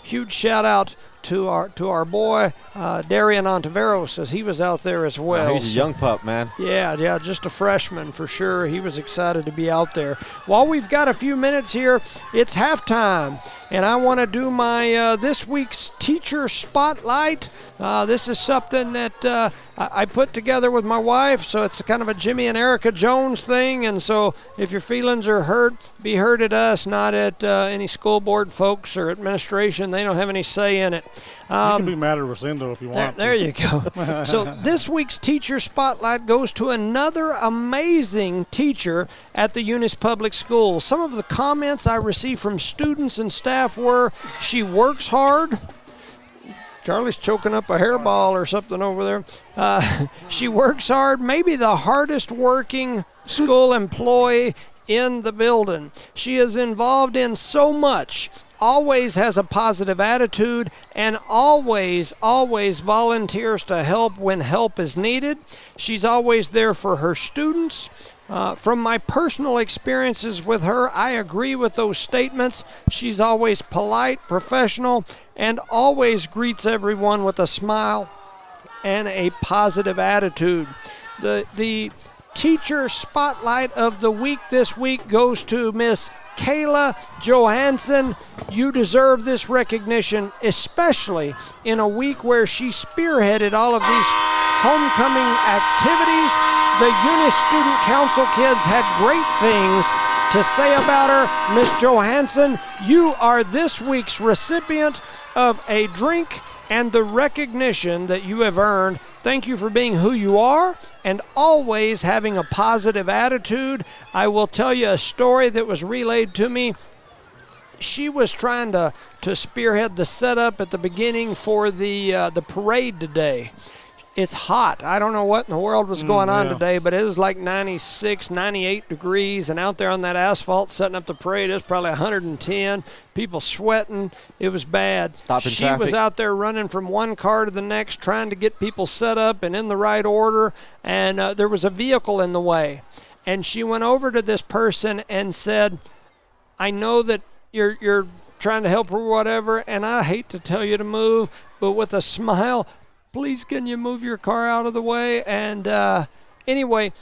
Huge shout out to our boy Darian Ontiveros, as he was out there as well. He's a young pup, man. Yeah, just a freshman for sure. He was excited to be out there. While we've got a few minutes here, it's halftime, and I want to do my this week's teacher spotlight. This is something that I put together with my wife, so it's kind of a Jimmy and Erica Jones thing. And so if your feelings are hurt, be hurt at us, not at any school board folks or administration. They don't have any say in it. You can be mad at Rosendo if you want. There you go. So this week's teacher spotlight goes to another amazing teacher at the Eunice Public Schools. Some of the comments I received from students and staff were, she works hard. Charlie's choking up a hairball or something over there. She works hard, maybe the hardest working school employee in the building. She is involved in so much, always has a positive attitude, and always volunteers to help when help is needed. She's always there for her students. From my personal experiences with her, I agree with those statements. She's always polite, professional, and always greets everyone with a smile and a positive attitude. The teacher spotlight of the week this week goes to Miss Kayla Johansson. You deserve this recognition, especially in a week where she spearheaded all of these homecoming activities. The Eunice Student Council kids had great things to say about her. Miss Johansson, you are this week's recipient of a drink and the recognition that you have earned. Thank you for being who you are and always having a positive attitude. I will tell you a story that was relayed to me. she was trying to spearhead the setup at the beginning for the parade today. It's hot. I don't know what in the world was going on today, but it was like 96, 98 degrees, and out there on that asphalt setting up the parade, it was probably 110. People sweating. It was bad. She was out there running from one car to the next, trying to get people set up and in the right order, and there was a vehicle in the way. And she went over to this person and said, I know that you're trying to help her or whatever, and I hate to tell you to move, but with a smile, please can you move your car out of the way? And anyway,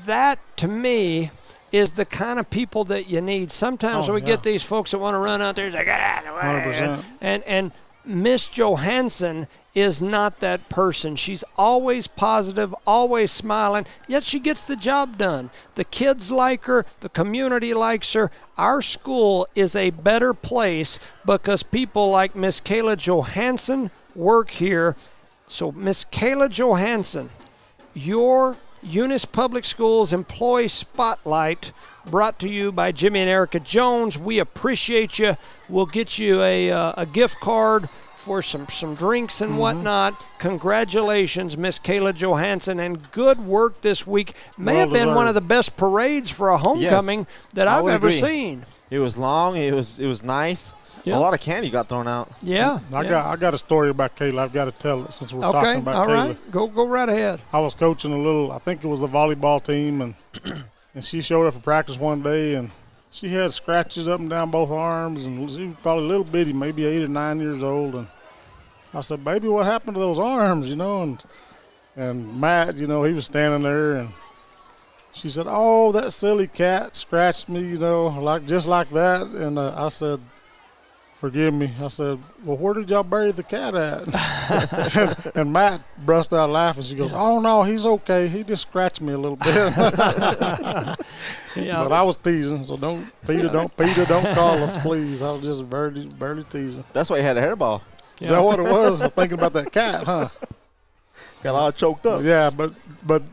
that to me is the kind of people that you need. Sometimes we get these folks that want to run out there and say, get out of the way. 100%. And Miss Johansson is not that person. She's always positive, always smiling, yet she gets the job done. The kids like her. The community likes her. Our school is a better place because people like Miss Kayla Johansson work here. So, Miss Kayla Johansson, your Eunice Public Schools Employee Spotlight brought to you by Jimmy and Erica Jones. We appreciate you. We'll get you a gift card for some drinks and whatnot. Congratulations, Miss Kayla Johansson, and good work this week. May have been one of the best parades for a homecoming that I've ever seen. It was long. It was nice. Yep. A lot of candy got thrown out. Yeah. I got a story about Kayla. I've got to tell it since we're talking about Kayla. All right. Go right ahead. I was coaching I think it was the volleyball team, and she showed up for practice one day, and she had scratches up and down both arms, and she was probably a little bitty, maybe 8 or 9 years old. And I said, baby, what happened to those arms, And Matt, he was standing there, and she said, oh, that silly cat scratched me, just like that. And I said, forgive me. I said, well, where did y'all bury the cat at? and Matt burst out laughing. She goes, oh, no, he's okay. He just scratched me a little bit. But I was teasing, so Peter, don't call us, please. I was just barely teasing. That's why you had a hairball. Is that what it was? I'm thinking about that cat, huh? Got all choked up. Yeah, but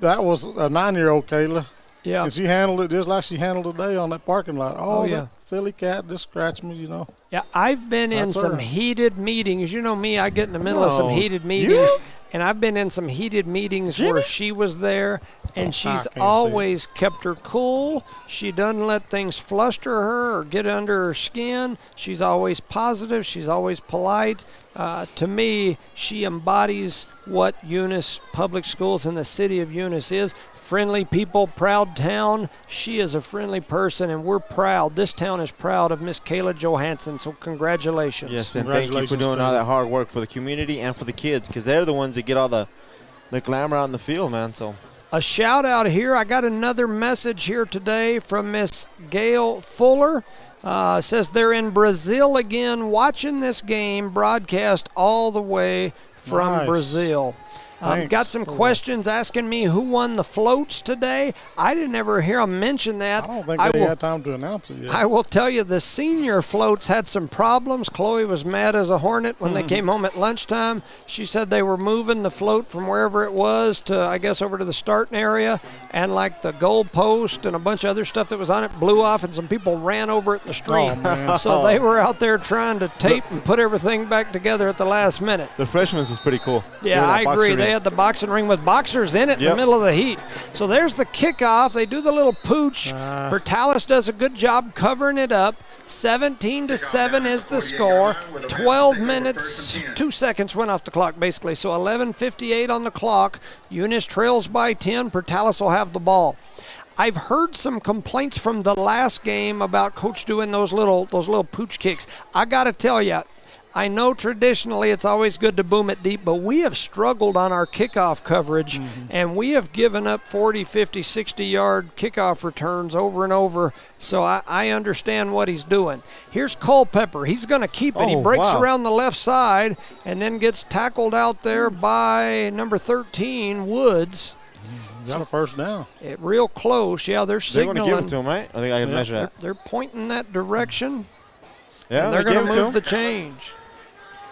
that was a 9-year-old Kayla. Yeah. And she handled it just like she handled today on that parking lot. Oh, yeah. That silly cat just scratched me, Yeah, I've been in some heated meetings. You know me, I get in the middle of some heated meetings. And I've been in some heated meetings where she was there, and she's always kept her cool. She doesn't let things fluster her or get under her skin. She's always positive. She's always polite. To me, she embodies what Eunice Public Schools in the city of Eunice is. Friendly people, proud town. She is a friendly person, and we're proud. This town is proud of Miss Kayla Johansson, so congratulations. Yes, and thank you for doing all that hard work for the community and for the kids, because they're the ones that get all the glamour on the field, man. So a shout out here. I got another message here today from Miss Gail Fuller. Says they're in Brazil again, watching this game broadcast all the way from Brazil. Got some questions asking me who won the floats today. I didn't ever hear them mention that. I don't think they had time to announce it yet. I will tell you, the senior floats had some problems. Chloe was mad as a hornet when they came home at lunchtime. She said they were moving the float from wherever it was to, I guess, over to the starting area, and like the goal post and a bunch of other stuff that was on it blew off, and some people ran over it in the street. So they were out there trying to tape and put everything back together at the last minute. The freshmen was pretty cool. Yeah, I agree. They had the boxing ring with boxers in it in the middle of the heat. So there's the kickoff. They do the little pooch. Bertalis does a good job covering it up. 17-7 is the score. 12 minutes, 2 seconds went off the clock, basically. So 11:58 on the clock. Eunice trails by 10. Bertalis will have the ball. I've heard some complaints from the last game about Coach doing those little pooch kicks. I got to tell you, I know traditionally it's always good to boom it deep, but we have struggled on our kickoff coverage, and we have given up 40, 50, 60-yard kickoff returns over and over, so I understand what he's doing. Here's Culpepper. He's going to keep it. He breaks around the left side and then gets tackled out there by number 13, Woods. Got a first down. Real close. Yeah, they're signaling. They're going to give it to him, right? I think I can measure that. They're pointing that direction. Yeah, and they're going to move the change.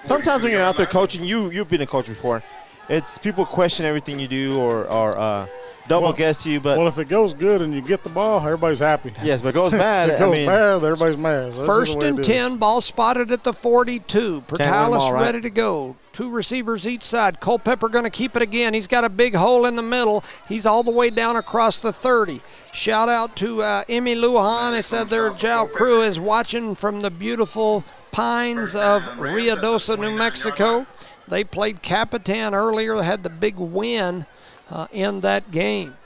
Sometimes when you're out there coaching, you've been a coach before, it's people question everything you do or double guess you. But well, if it goes good and you get the ball, everybody's happy. Yes, but it goes bad. If it goes bad, everybody's mad. So first and 10, ball spotted at the 42. Portales ready to go. 2 receivers each side. Culpepper going to keep it again. He's got a big hole in the middle. He's all the way down across the 30. Shout out to Emmy Lujan. They said their Jow crew is watching from the beautiful pines of Ruidoso, New Mexico. They played Capitan earlier. They had the big win in that game.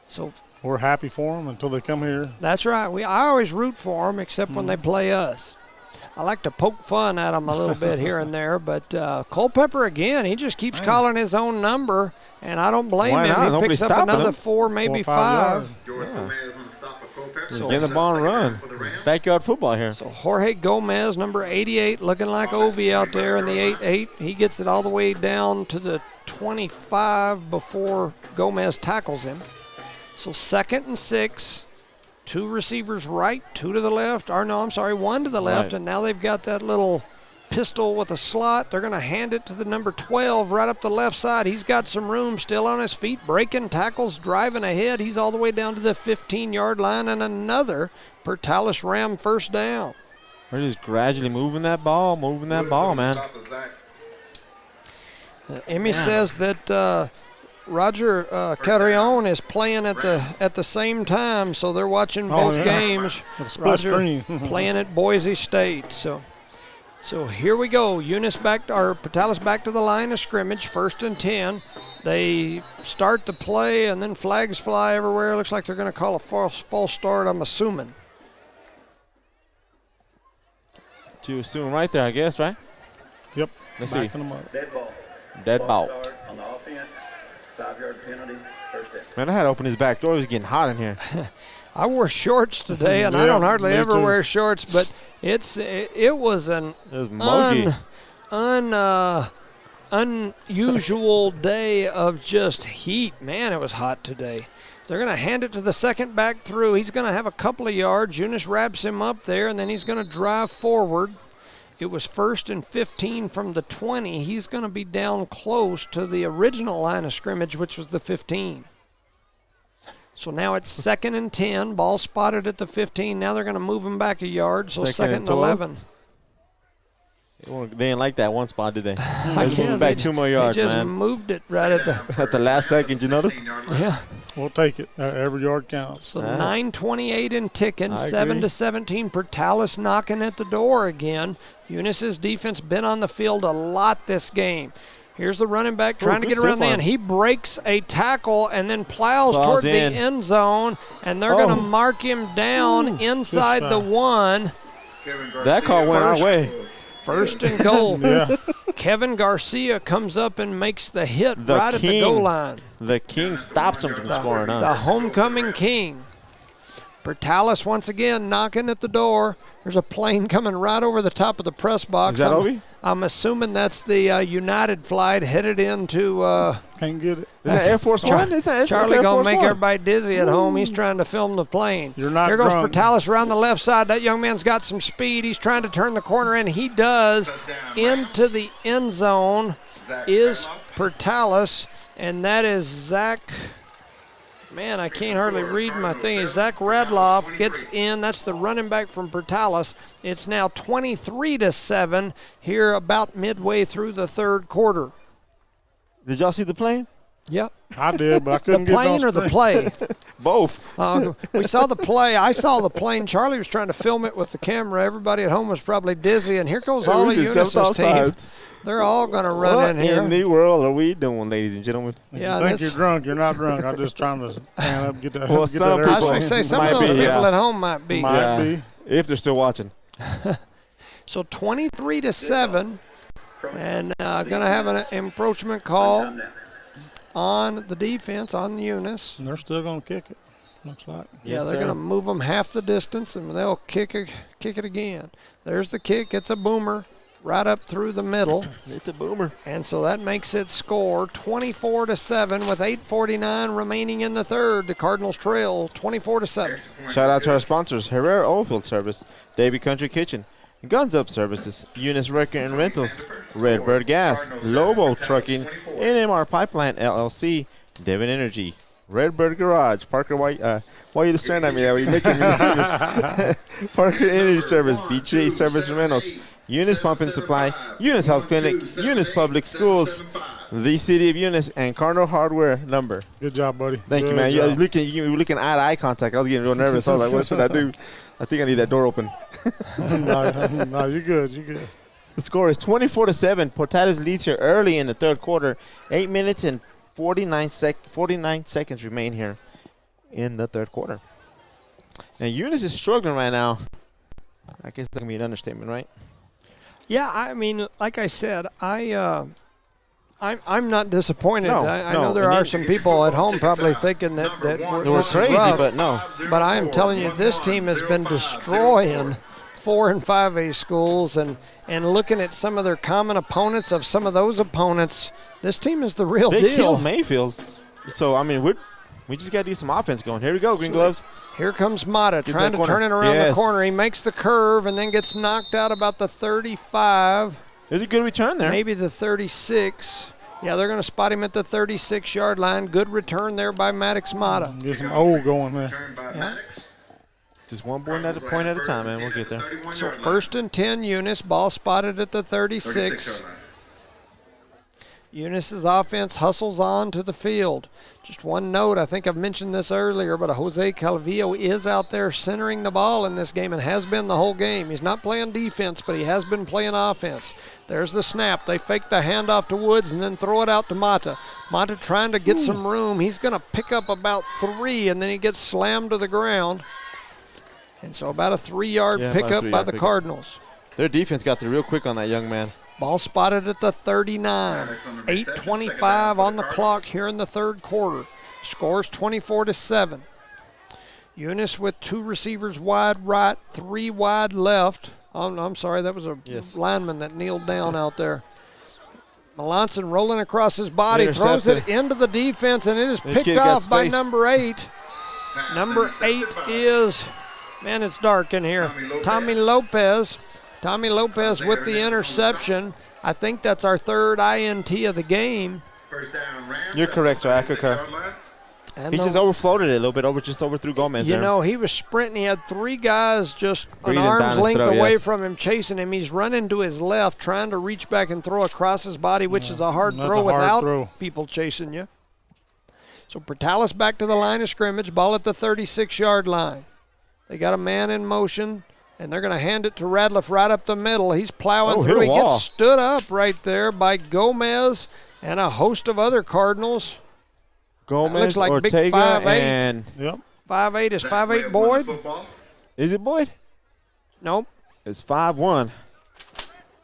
So we're happy for them until they come here. That's right. I always root for them, except when they play us. I like to poke fun at them a little bit here and there, but Culpepper, again, he just keeps calling his own number, and I don't blame him. He picks up another 4, maybe 5. So getting the ball and run. It's backyard football here. So Jorge Gomez, number 88, looking like Ovi out there in the 8-8. He gets it all the way down to the 25 before Gomez tackles him. So 2nd and 6. 2 receivers right, 2 to the left. Or no, I'm sorry, 1 to the left. Right. And now they've got that little pistol with a slot. They're going to hand it to the number 12 right up the left side. He's got some room, still on his feet, breaking tackles, driving ahead. He's all the way down to the 15-yard line, and another Portales Ram first down. We're just gradually moving that ball, man. Emmy says that Roger Carrion is playing at the same time, so they're watching both games. Roger playing at Boise State. So here we go. Portales back to the line of scrimmage, 1st and 10. They start the play, and then flags fly everywhere. Looks like they're going to call a false start, I'm assuming. To assume right there, I guess, right? Yep. Let's see. Dead ball. On the offense. 5-yard penalty, first down. Man, I had to open his back door. It was getting hot in here. I wore shorts today, and I don't hardly ever wear shorts, but it was an unusual day of just heat. Man, it was hot today. They're going to hand it to the second back through. He's going to have a couple of yards. Eunice wraps him up there, and then he's going to drive forward. It was 1st and 15 from the 20. He's going to be down close to the original line of scrimmage, which was the 15. So now it's 2nd and 10. Ball spotted at the 15. Now they're going to move him back a yard, so 2nd and 11. They didn't like that one spot, did they? They just moved back 2 more yards, man. They just moved it right at the last second. You notice? Yeah. We'll take it. Every yard counts. So 9:28 and ticking. 7-17. Portales knocking at the door again. Eunice's defense been on the field a lot this game. Here's the running back trying to get around the end. He breaks a tackle and then plows toward the end zone, and they're going to mark him down inside the 1. That call went our way. 1st and goal. Yeah. Kevin Garcia comes up and makes the hit right at the goal line. The king stops him from scoring. The homecoming king. Portales once again knocking at the door. There's a plane coming right over the top of the press box. Is that Obi? I'm assuming that's the United flight headed into. Can't get it. Air Force One? Charlie gonna make everybody dizzy at home. He's trying to film the plane. You're not Here goes drunk. Portales around the left side. That young man's got some speed. He's trying to turn the corner, and he does. Into the end zone is Portales, and that is Zach. Man, I can't hardly read my thing. Zach Radloff gets in. That's the running back from Portales. It's now 23-7 here about midway through the 3rd quarter. Did y'all see the plane? Yep. I did, but I couldn't get it on screen. The plane or the play? Both. We saw the play. I saw the plane. Charlie was trying to film it with the camera. Everybody at home was probably dizzy, and here goes all of Eunice's team. They're all going to run in here. What in the world are we doing, ladies and gentlemen? Yeah, you think you're drunk, you're not drunk. I'm just trying to stand up, get that. Well, get that I was going to say, some of those people at home might be. Might be. If they're still watching. So 23-7, and going to have an encroachment call on the defense, on Eunice. And they're still going to kick it, looks like. Yeah, they're going to move them half the distance, and they'll kick it again. There's the kick. It's a boomer. Right up through the middle. It's a boomer. And so that makes it score 24-7 with 8:49 remaining in the 3rd. The Cardinals trail 24-7. Shout out to our sponsors, Herrera Oilfield Service, Davy Country Kitchen, Guns Up Services, Eunice Wrecker and Rentals, Redbird Gas, Lobo Trucking, NMR Pipeline LLC, Devon Energy, Redbird Garage, Parker, why are you just staring at me that way? You're making me nervous. Parker Energy Service, BJ Service and Rentals, Eunice Pump and Supply, Eunice Health Clinic, Eunice Public Schools, the City of Eunice, and Cardinal Hardware Number. Good job, buddy. Thank you, man. You were looking eye to eye contact. I was getting real nervous. I was like, what should I do? I think I need that door open. No, you're good. You're good. The score is 24-7. Portales leads here early in the third quarter. 8 minutes and 49 seconds remain here in the third quarter. And Eunice is struggling right now. I guess that can be an understatement, right? Yeah, I mean, like I said, I'm not disappointed. No, I know there are some people at home probably thinking that we're crazy, rough, but no. But I am telling you, this team has been destroying 4 and 5A schools, and looking at some of their common opponents of some of those opponents, this team is the real deal. They killed Mayfield. So, I mean, we just got to get some offense going. Here we go, Green Gloves. Here comes Mata trying to turn it around the corner. He makes the curve and then gets knocked out about the 35. There's a good return there. Maybe the 36. Yeah, they're going to spot him at the 36-yard line. Good return there by Maddox Mata. Get some old going there. Yeah. Just one point at a time, man. We'll get there. So 1st and 10, Eunice. Ball spotted at the 36. Eunice's offense hustles on to the field. Just one note, I think I've mentioned this earlier, but Jose Calvillo is out there centering the ball in this game and has been the whole game. He's not playing defense, but he has been playing offense. There's the snap. They fake the handoff to Woods and then throw it out to Mata. Mata trying to get some room. He's going to pick up about 3, and then he gets slammed to the ground. And so about a 3-yard pickup by the Cardinals. Their defense got there real quick on that young man. Ball spotted at the 39. 8:25 on the clock here in the third quarter. Scores 24-7. Eunice with 2 receivers wide right, 3 wide left. I'm sorry, that was a lineman that kneeled down out there. Melanson rolling across his body, throws it into the defense, and it is picked off by number 8. Number 8 is, man, it's dark in here, Tommy Lopez. Tommy Lopez with the interception. I think that's our 3rd INT of the game. You're correct, sir. I concur. He just overfloated it a little bit, just overthrew Gomez. You know, he was sprinting. He had 3 guys just an arm's length away from him, chasing him. He's running to his left, trying to reach back and throw across his body, which is a hard throw without people chasing you. So Portales back to the line of scrimmage, ball at the 36-yard line. They got a man in motion. And they're going to hand it to Radliff right up the middle. He's plowing through. He gets stood up right there by Gomez and a host of other Cardinals. Gomez, looks like Ortega, big 5'8". And 5'8". Is 5'8" Boyd? Is it Boyd? Nope. It's 5'1".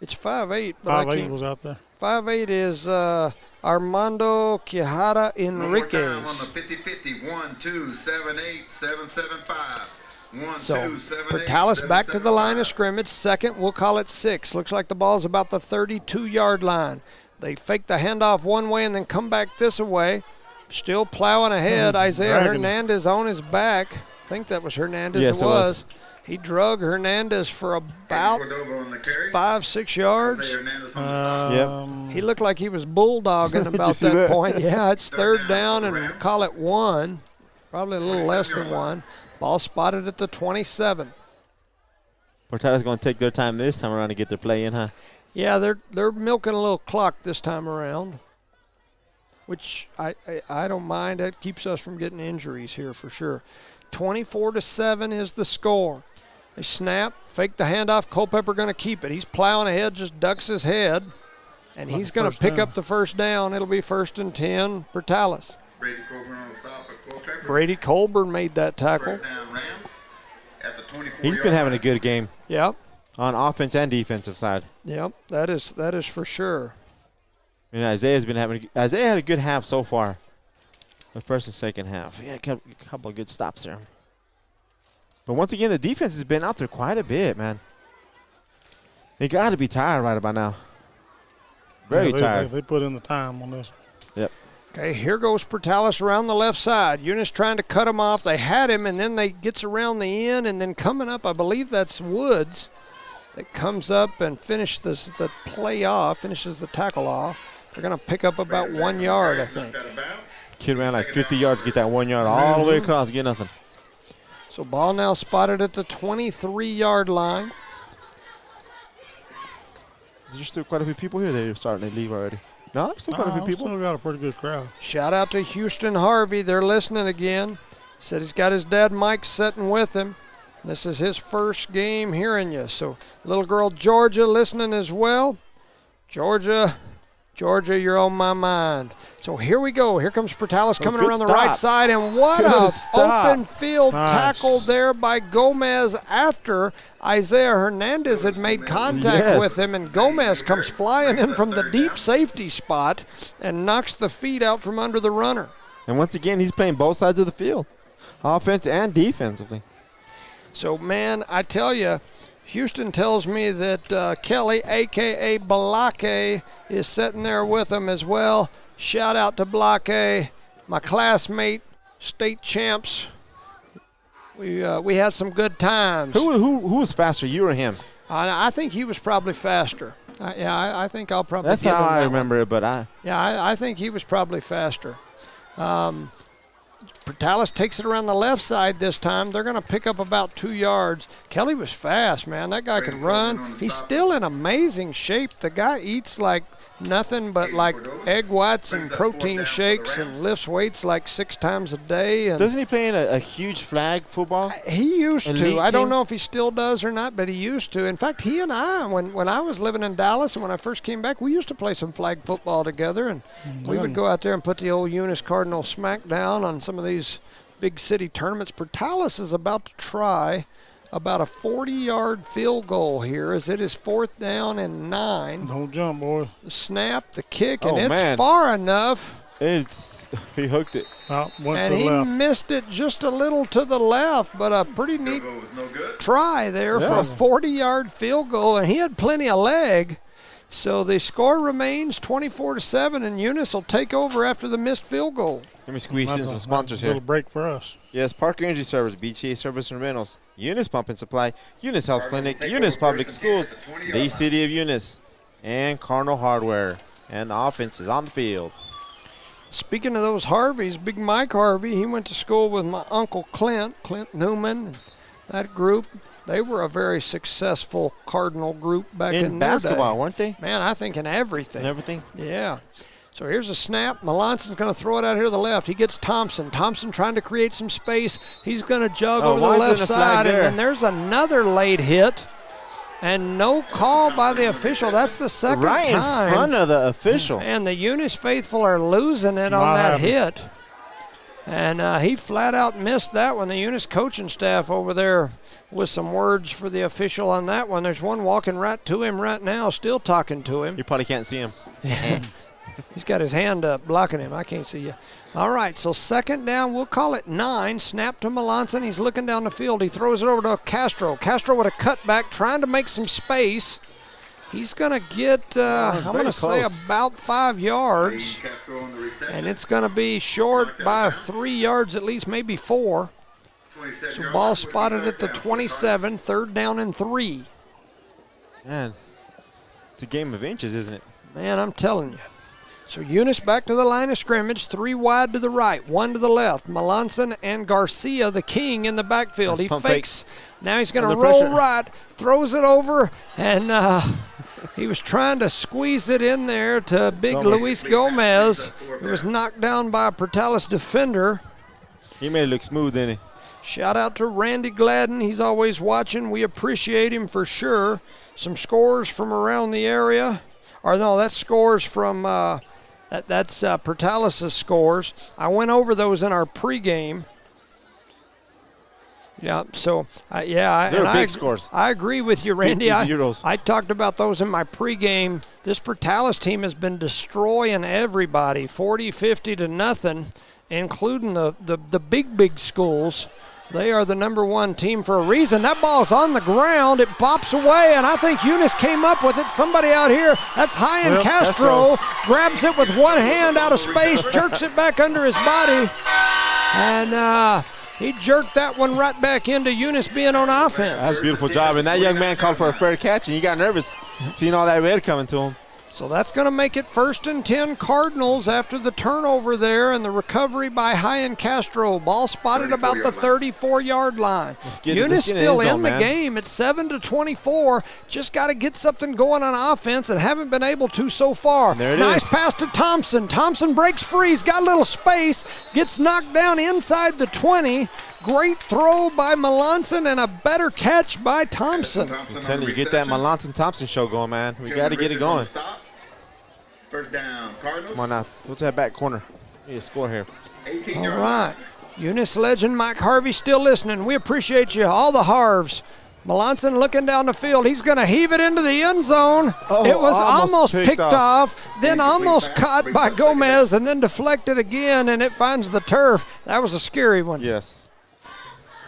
It's 5'8". 5'8" was out there. 5'8" is Armando Quijada Enriquez. On the 50-50. 1, 2, 7, 8, 7, 7, 5. So Portales back to the line of scrimmage. Second, we'll call it 6. Looks like the ball's about the 32-yard line. They fake the handoff one way and then come back this way. Still plowing ahead. Isaiah Hernandez on his back. I think that was Hernandez. Yes, it was. He drug Hernandez for about 5-6 yards. He looked like he was bulldogging about that point. Yeah, it's 3rd down and call it 1. Probably a little less than 1. Ball spotted at the 27. Portales going to take their time this time around to get their play in, huh? Yeah, they're milking a little clock this time around, which I don't mind. That keeps us from getting injuries here for sure. 24-7 is the score. They snap, fake the handoff. Culpepper going to keep it. He's plowing ahead, just ducks his head, and he's going to pick up the 1st down. It'll be 1st and 10 for Portales. Brady Colburn made that tackle. He's been having a good game. Yep. On offense and defensive side. Yep, that is for sure. And Isaiah had a good half so far. The first and second half. Yeah, a couple of good stops there. But once again, the defense has been out there quite a bit, man. They got to be tired right about now. Very tired. They put in the time on this. Yep. Okay, here goes Portales around the left side. Eunice trying to cut him off. They had him, and then they gets around the end, and then coming up, I believe that's Woods. that comes up and finishes the tackle off. They're going to pick up about 1 yard, I think. Kid ran like 50 yards, get that 1 yard all the way across, get nothing. So ball now spotted at the 23-yard line. There's still quite a few people here. They're starting to leave already. No, there's still quite a few people. Still got a pretty good crowd. Shout out to Houston Harvey. They're listening again. Said he's got his dad Mike sitting with him. This is his first game hearing you. So little girl Georgia listening as well. Georgia, you're on my mind. So here we go. Here comes Portales coming around the right side. And what a open field tackle there by Gomez after Isaiah Hernandez had made contact with him. And Gomez comes flying in from the deep safety spot and knocks the feet out from under the runner. And once again, he's playing both sides of the field, offense and defensively. So, man, I tell you, Houston tells me that Kelly, a.k.a. Balake, is sitting there with them as well. Shout out to Balake, my classmate, state champs. We had some good times. Who was faster, you or him? I think he was probably faster. I think I'll probably That's give how him I that remember one. it, but I think he was probably faster. Portales takes it around the left side this time. They're going to pick up about 2 yards. Kelly was fast, man. That guy can run. He's still in amazing shape. The guy eats like nothing but like egg whites and protein shakes and lifts weights like 6 times a day. And doesn't he play in a huge flag football? He used to. I don't team? know if he still does or not, but he used to. In fact, he and I, when I was living in Dallas and when I first came back, we used to play some flag football together, and we would go out there and put the old Eunice Cardinal smack down on some of these big city tournaments. Portales is about to try about a 40-yard field goal here as it is 4th down and 9. Don't jump, boy. The snap, the kick, and it's far enough. He hooked it. And he missed it just a little to the left, but a pretty neat try there for a 40-yard field goal, and he had plenty of leg. So the score remains 24-7, and Eunice will take over after the missed field goal. Let me squeeze in some sponsors here. A little break for us. Yes, Parker Energy Service, BTA Service and Rentals, Eunice Pump and Supply, Eunice Health Clinic, Eunice Public Schools, the City of Eunice, and Cardinal Hardware. And the offense is on the field. Speaking of those Harveys, Big Mike Harvey, he went to school with my Uncle Clint Newman, and that group. They were a very successful Cardinal group back in basketball, their day. weren't they? Man, I think in everything. Everything? Yeah. So here's a snap. Melanson's going to throw it out here to the left. He gets Thompson. Thompson trying to create some space. He's going to jug over the left side, and then there's another late hit. And no call by the official. That's the second time. Right in front of the official. And the Eunice faithful are losing it on that hit. And he flat out missed that one. The Eunice coaching staff over there with some words for the official on that one. There's one walking right to him right now, still talking to him. You probably can't see him. He's got his hand up, blocking him. I can't see you. All right, so 2nd down. We'll call it 9. Snap to Melanson. He's looking down the field. He throws it over to Castro. Castro with a cutback, trying to make some space. He's going to get, I'm going to say, about 5 yards. And it's going to be short by 3 yards at least, maybe 4. So ball spotted at the 27, 3rd down and 3. Man, it's a game of inches, isn't it? Man, I'm telling you. So Eunice back to the line of scrimmage, 3 wide to the right, 1 to the left. Melanson and Garcia, the king, in the backfield. He fakes. Now he's going to roll right, throws it over, and he was trying to squeeze it in there to big Luis Gomez. It was knocked down by a Portales defender. He made it look smooth, didn't he? Shout out to Randy Gladden. He's always watching. We appreciate him for sure. Some scores from around the area. Or no, that's scores from that's Portales' scores. I went over those in our pregame. Yeah, so they're big scores. I agree with you, Randy. Zeros. I talked about those in my pregame. This Portales team has been destroying everybody, 40, 50 to nothing, including the big schools. They are the #1 team for a reason. That ball's on the ground. It pops away, and I think Eunice came up with it. Somebody out here, that's Hyan Castro, grabs it with one hand out of space, jerks it back under his body, and he jerked that one right back into Eunice being on offense. That's a beautiful job. And that young man called for a fair catch, and he got nervous seeing all that red coming to him. So that's going to make it 1st and 10 Cardinals after the turnover there and the recovery by Hyan Castro. Ball spotted about the 34-yard line. Eunice still in the game. It's 7-24. Just got to get something going on offense and haven't been able to so far. Nice pass to Thompson. Thompson breaks free. He's got a little space. Gets knocked down inside the 20. Great throw by Melanson and a better catch by Thompson. I'm telling you, get that Melanson-Thompson show going, man. We got to get it going. First down, Cardinals. Come on now. What's that back corner? We need a score here. All right. Eunice legend Mike Harvey still listening. We appreciate you, all the Harves. Melanson looking down the field. He's going to heave it into the end zone. It was almost picked off, then almost caught by Gomez, and then deflected again, and it finds the turf. That was a scary one. Yes.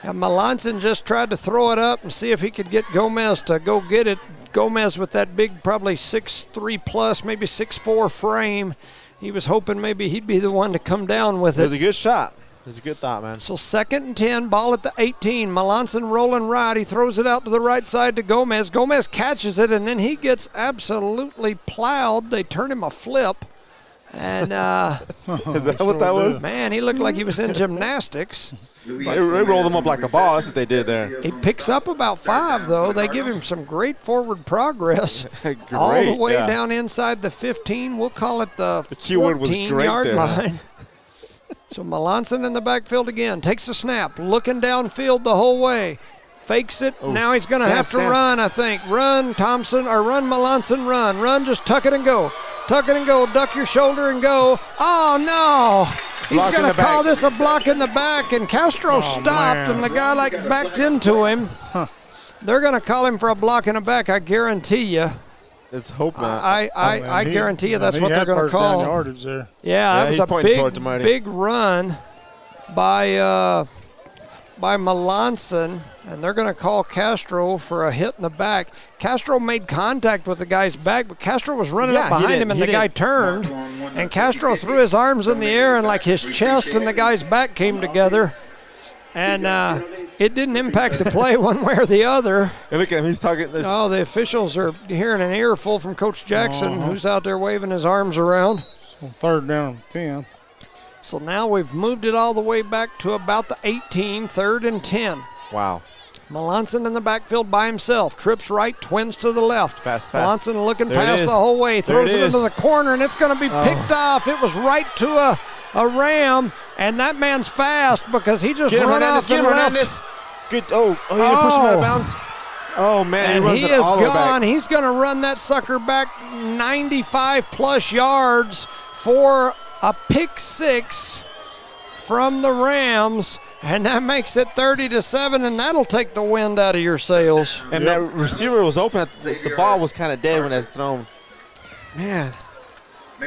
And Melanson just tried to throw it up and see if he could get Gomez to go get it. Gomez with that big, probably 6'3 plus, maybe 6'4 frame. He was hoping maybe he'd be the one to come down with it. It was a good shot. It was a good thought, man. So 2nd and 10, ball at the 18. Melanson rolling right. He throws it out to the right side to Gomez. Gomez catches it, and then he gets absolutely plowed. They turn him a flip. And is that what that was? Man, he looked like he was in gymnastics. They rolled him up like a ball. That's what they did there. He picks up about 5, though. They give him some great forward progress. All the way down inside the 15. We'll call it the 14-yard line. So Melanson in the backfield again. Takes the snap. Looking downfield the whole way. Fakes it. Now he's going to have to run, I think. Run, Thompson, or run, Melanson, run. Run, just tuck it and go. Tuck it and go. Duck your shoulder and go. Oh, no. He's going to call this a block in the back, and Castro stopped, and the guy backed into him. They're going to call him for a block in the back, I guarantee you. Let's hope not. I guarantee you that's what they're going to call. Yardage there. Yeah, that was a big run by Melanson, and they're going to call Castro for a hit in the back. Castro made contact with the guy's back, but Castro was running up behind him, and the guy turned, and Castro threw his arms in the air, and like his chest and the guy's back came together, and it didn't impact the play one way or the other. Hey, look at him. He's talking this. Oh, the officials are hearing an earful from Coach Jackson, who's out there waving his arms around. So 3rd down, 10. So now we've moved it all the way back to about the 18, 3rd and 10. Wow. Melanson in the backfield by himself. Trips right, twins to the left. Fast. Melanson looking past the whole way. Throws it into the corner, and it's going to be picked off. It was right to a Ram, and that man's fast because he just ran off and left. Good. Oh, he didn't push him out of bounds. Oh, man. And he is gone. Back. He's going to run that sucker back 95-plus yards for a pick 6 from the Rams, and that makes it 30-7, and that'll take the wind out of your sails. And that receiver was open. The ball was kind of dead when that's thrown. Man,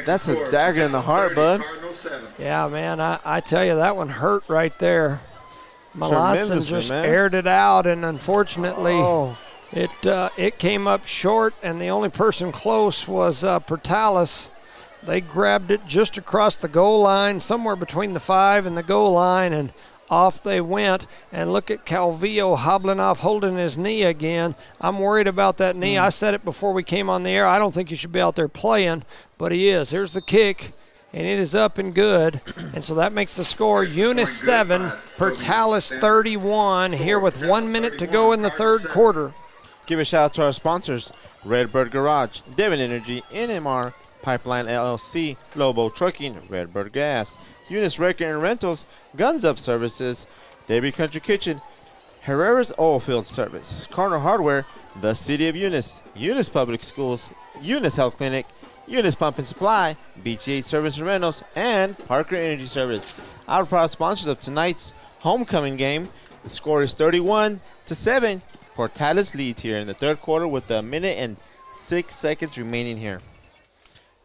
that's a dagger in the heart, bud. Yeah, man, I tell you, that one hurt right there. Melanson just aired it out, and unfortunately, it came up short, and the only person close was Portales. They grabbed it just across the goal line, somewhere between the 5 and the goal line, and off they went. And look at Calvillo hobbling off, holding his knee again. I'm worried about that knee. I said it before we came on the air. I don't think he should be out there playing, but he is. Here's the kick, and it is up and good. And so that makes the score Eunice 7, Portales 31, here with 1 minute to go in the 3rd quarter. Give a shout out to our sponsors, Redbird Garage, Devon Energy, NMR, Pipeline LLC, Lobo Trucking, Redbird Gas, Eunice Wrecker and Rentals, Guns Up Services, Davy Country Kitchen, Herrera's Oilfield Service, Cardinal Hardware, the City of Eunice, Eunice Public Schools, Eunice Health Clinic, Eunice Pump and Supply, BT8 Service and Rentals, and Parker Energy Service. Our proud sponsors of tonight's homecoming game. The score is 31-7. Portales leads here in the 3rd quarter with 1 minute and 6 seconds remaining here.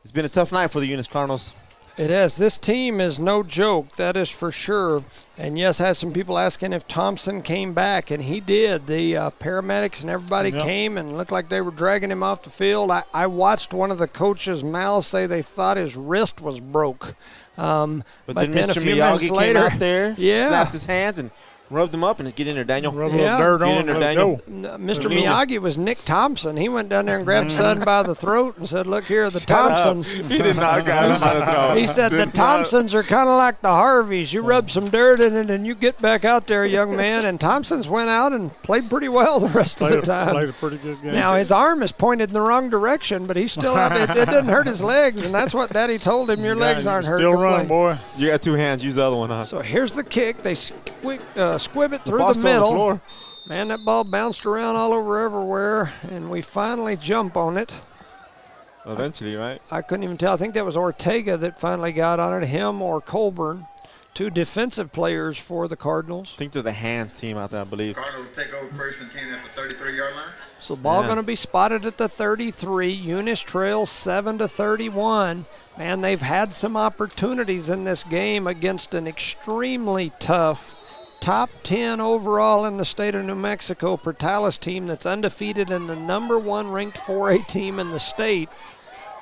It's been a tough night for the Eunice Cardinals. It has. This team is no joke, that is for sure. And yes, had some people asking if Thompson came back, and he did. The paramedics and everybody came and looked like they were dragging him off the field. I watched one of the coaches' mouths say they thought his wrist was broke. But then Mr. Miyagi came out there, slapped his hands, and Rub them up and get in there, Daniel. Rub a little dirt on it, let's go. Mr. Miyagi was Nick Thompson. He went down there and grabbed Sutton by the throat and said, look here, the Thompsons. He did not grab him by the throat. He said, the Thompsons are kind of like the Harveys. You rub some dirt in it and you get back out there, young man. And Thompson's went out and played pretty well the rest of the time. Played a pretty good game. Now, his arm is pointed in the wrong direction, but he's still out. It didn't hurt his legs, and that's what Daddy told him. Your legs aren't hurt. Still run, boy. You got 2 hands. Use the other one, huh? So here's the kick. They squib it through the middle. Man, that ball bounced around all over everywhere, and we finally jump on it. Eventually, right? I couldn't even tell. I think that was Ortega that finally got on it, him or Colburn. 2 defensive players for the Cardinals. I think they're the hands team out there, I believe. Cardinals take over first and 10 at the 33-yard line. So ball going to be spotted at the 33. Eunice trails 7-31. Man, they've had some opportunities in this game against an extremely tough top 10 overall in the state of New Mexico Portales team that's undefeated and the #1 ranked 4A team in the state.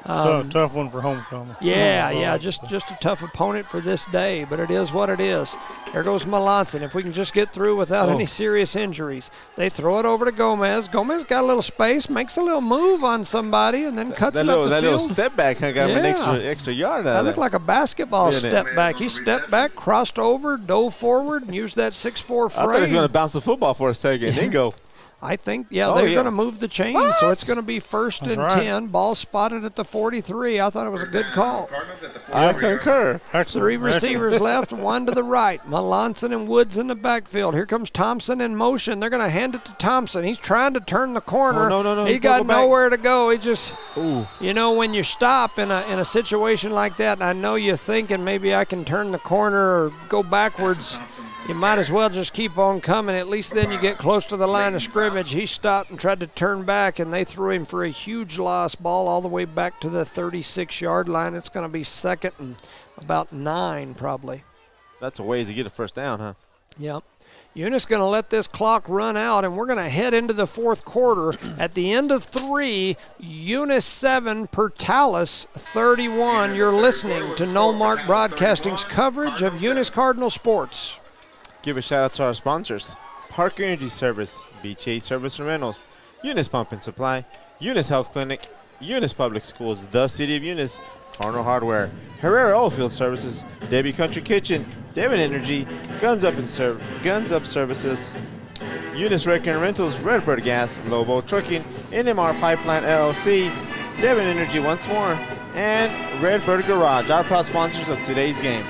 Tough one for homecoming. Yeah, just a tough opponent for this day, but it is what it is. There goes Melanson. If we can just get through without any serious injuries. They throw it over to Gomez. Gomez got a little space, makes a little move on somebody, and then cuts it up the field. That little step back got him an extra yard out of that. That looked like a basketball step back. He stepped back, crossed over, dove forward, and used that 6'4" frame. I thought he was going to bounce the football for a second and then go. I think, they're going to move the chain, so it's going to be 1st and 10. Ball spotted at the 43. I thought it was a good call. I concur. 3 receivers left, 1 to the right. Melanson and Woods in the backfield. Here comes Thompson in motion. They're going to hand it to Thompson. He's trying to turn the corner. No. He got nowhere to go. He just, when you stop in a situation like that, and I know you're thinking maybe I can turn the corner or go backwards, you might as well just keep on coming. At least then you get close to the line of scrimmage. He stopped and tried to turn back, and they threw him for a huge loss. Ball all the way back to the 36-yard line. It's going to be 2nd and about 9 probably. That's a ways to get a first down, huh? Yep. Eunice going to let this clock run out, and we're going to head into the 4th quarter. At the end of 3, Eunice 7, Portales 31. You're listening to Nomark Broadcasting's coverage of Eunice Cardinal sports. Give a shout out to our sponsors: Park Energy Service, BTA Service and Rentals, Eunice Pump and Supply, Eunice Health Clinic, Eunice Public Schools, the City of Eunice, Cardinal Hardware, Herrera Oilfield Services, Debbie Country Kitchen, Devon Energy, Guns Up Services, Eunice Wrecker and Rentals, Redbird Gas, Lobo Trucking, NMR Pipeline LLC, Devon Energy once more, and Redbird Garage, our proud sponsors of today's game.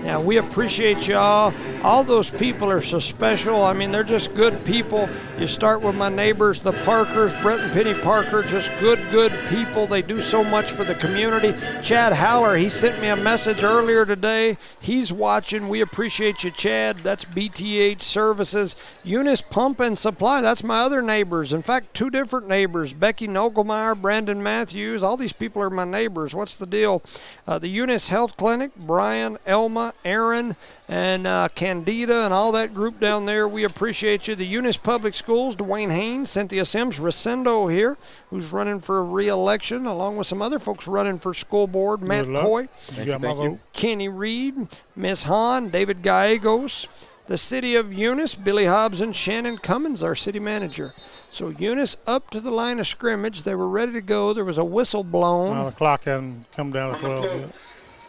Yeah, we appreciate y'all. All those people are so special. I mean, they're just good people. You start with my neighbors, the Parkers, Brett and Penny Parker, just good people. They do so much for the community. Chad Haller, he sent me a message earlier today. He's watching. We appreciate you, Chad. That's BTH Services. Eunice Pump and Supply, that's my other neighbors. In fact, 2 different neighbors, Becky Nogelmeyer, Brandon Matthews. All these people are my neighbors. What's the deal? The Eunice Health Clinic, Brian, Elma, Aaron, and Candida and all that group down there. We appreciate you. The Eunice Public Schools, Dwayne Haynes, Cynthia Sims, Rosendo here, who's running for re-election, along with some other folks running for school board. Matt Coy, Thank you. Kenny Reed, Miss Hahn, David Gallegos. The City of Eunice, Billy Hobbs and Shannon Cummins, our city manager. So Eunice up to the line of scrimmage. They were ready to go. There was a whistle blown. Well, the clock hadn't come down to 12 yet.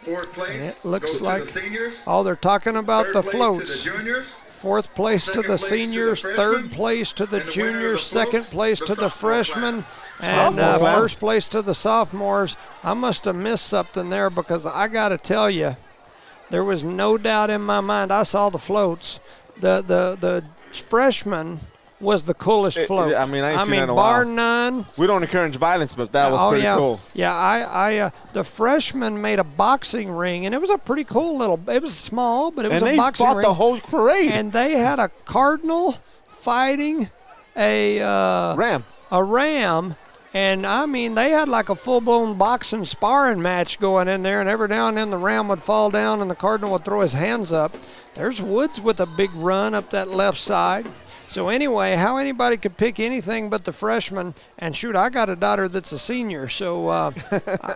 4th place, And it looks like, the seniors. they're talking about the floats. To the juniors. 4th place to the seniors, 3rd place to the juniors, 2nd place to the freshmen, and 1st place to the sophomores. I must have missed something there because I got to tell you, there was no doubt in my mind. I saw the floats. The freshmen was the coolest float. I mean, I ain't seen that in a bar while. none. We don't encourage violence, but that was pretty cool. Yeah, the freshmen made a boxing ring, and it was a pretty cool little. It was small, but it was a boxing ring. And they fought the whole parade. And they had a cardinal fighting a ram. And I mean, they had like a full-blown boxing sparring match going in there, and every now and then the ram would fall down and the cardinal would throw his hands up. There's Woods with a big run up that left side. So anyway, how anybody could pick anything but the freshman, and shoot, I got a daughter that's a senior, so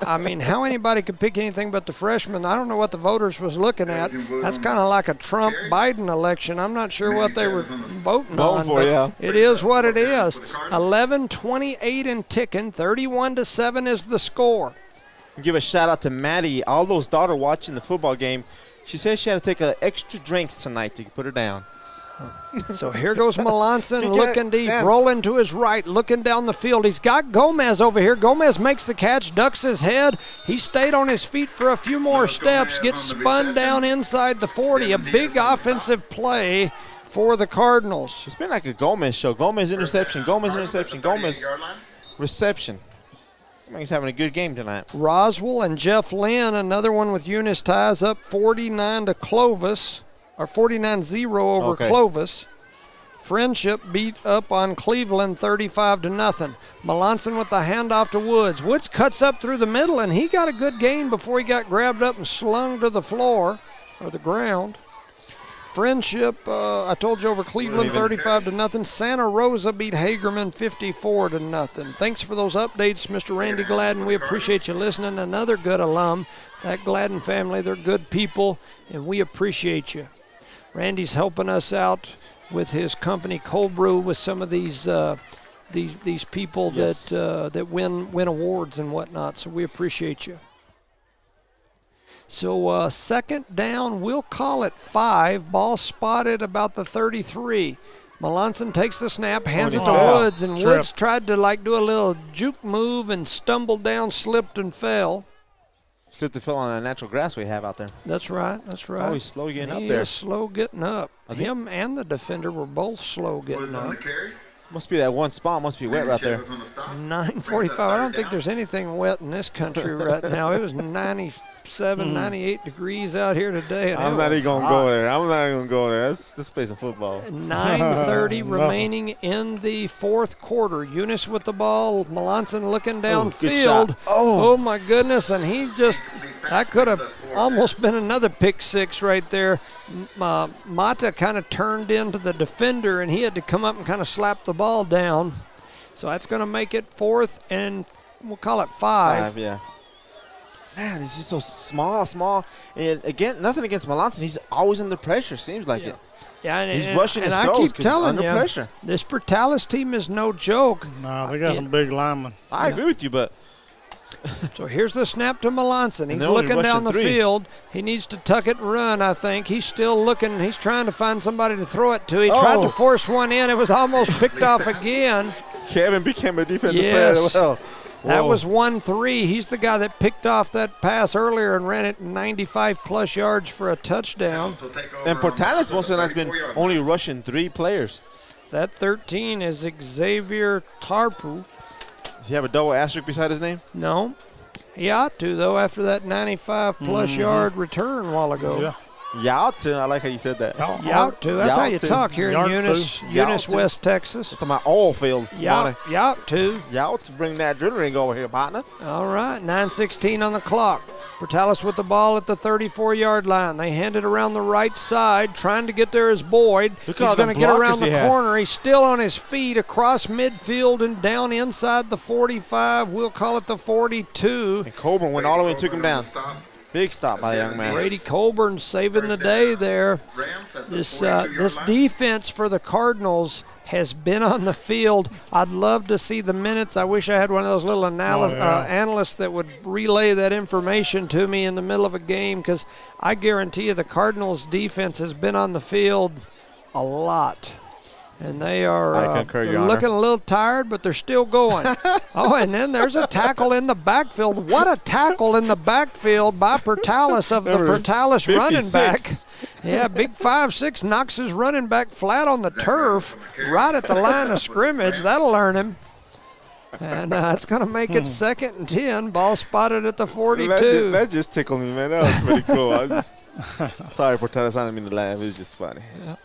I mean, how anybody could pick anything but the freshman, I don't know what the voters was looking at. That's kind of like a Trump-Biden election. I'm not sure what they were voting on, but it is what it is. 11, 28 and ticking, 31-7 is the score. Give a shout out to Maddie, Aldo's daughter, watching the football game. She says she had to take an extra drinks tonight to put her down. So here goes Melanson looking deep, rolling to his right, looking down the field. He's got Gomez over here. Gomez makes the catch, ducks his head. He stayed on his feet for a few more steps, gets spun down inside the 40. A big offensive play for the Cardinals. It's been like a Gomez show. Gomez interception, Gomez interception, Gomez reception. He's having a good game tonight. Roswell and Jeff Lynn, another one with Eunice, ties up 49 to Clovis. Or 49-0 over Clovis. Friendship beat up on Cleveland 35-0. Melanson with the handoff to Woods. Woods cuts up through the middle, and he got a good gain before he got grabbed up and slung to the floor or the ground. Friendship, I told you, over Cleveland 35-0. Santa Rosa beat Hagerman 54-0. Thanks for those updates, Mr. Randy Gladden. We appreciate you listening. Another good alum. That Gladden family, they're good people, and we appreciate you. Randy's helping us out with his company Cold Brew with some of these people that win awards and whatnot. So we appreciate you. So second down, we'll call it 5. Ball spotted about the 33. Melanson takes the snap, hands it to Woods, and Woods tried to do a little juke move and stumbled down, slipped and fell. Slipped and fell on the natural grass we have out there. That's right. That's right. Oh, he's slow getting up there. He is slow getting up. Him and the defender were both slow getting up. Must be that one spot. Must be wet right there. 9:45. I don't think there's anything wet in this country right now. It was 97, 98 degrees out here today. I'm not even going to go there. I'm not even going to go there. Let's play some football. 9:30 remaining in the fourth quarter. Eunice with the ball. Melanson looking downfield. Oh, my goodness. And that could have almost been another pick six right there. Mata kind of turned into the defender, and he had to come up and kind of slap the ball down. So that's going to make it 4th, and we'll call it 5. 5, yeah. Man, this is so small. And again, nothing against Melanson. He's always under pressure, seems like it. Yeah, and he's rushing his throws I keep telling under you, pressure. This Portales team is no joke. No, they got some big linemen. I agree with you, but. So here's the snap to Melanson. He's looking down the field. He needs to tuck it and run, I think. He's still looking. He's trying to find somebody to throw it to. He tried to force one in. It was almost picked off again. Kevin became a defensive player as well. Whoa. That was 1-3. He's the guy that picked off that pass earlier and ran it 95-plus yards for a touchdown. And Portales most of the night has been only rushing 3 players. That 13 is Xavier Tarpu. Does he have a double asterisk beside his name? No. He ought to, though, after that 95-plus yard return a while ago. Yeah. Yought. I like how you said that. Yought to. That's how you talk here in Eunice, West Texas. It's on my oil field. Yought to. Yought to bring that drill ring over here, partner. All right, 9:16 on the clock. Portales with the ball at the 34-yard line. They hand it around the right side, trying to get there is Boyd. He's going to get around the corner. He's still on his feet across midfield and down inside the 45. We'll call it the 42. And Colburn went all the way and took him down. Big stop by the young man. Brady Colburn saving the day there. This defense for the Cardinals has been on the field. I'd love to see the minutes. I wish I had one of those little analysts that would relay that information to me in the middle of a game, because I guarantee you the Cardinals defense has been on the field a lot. And they are looking a little tired, but they're still going. And then there's a tackle in the backfield. What a tackle in the backfield by Portales of the Portales running back. Yeah, big 5'6", knocks his running back flat on the turf right at the line of scrimmage. That'll learn him. And it's going to make it 2nd and 10. Ball spotted at the 42. That just tickled me, man. That was pretty cool. Sorry, Portales, I didn't mean to laugh. It was just funny. Yeah.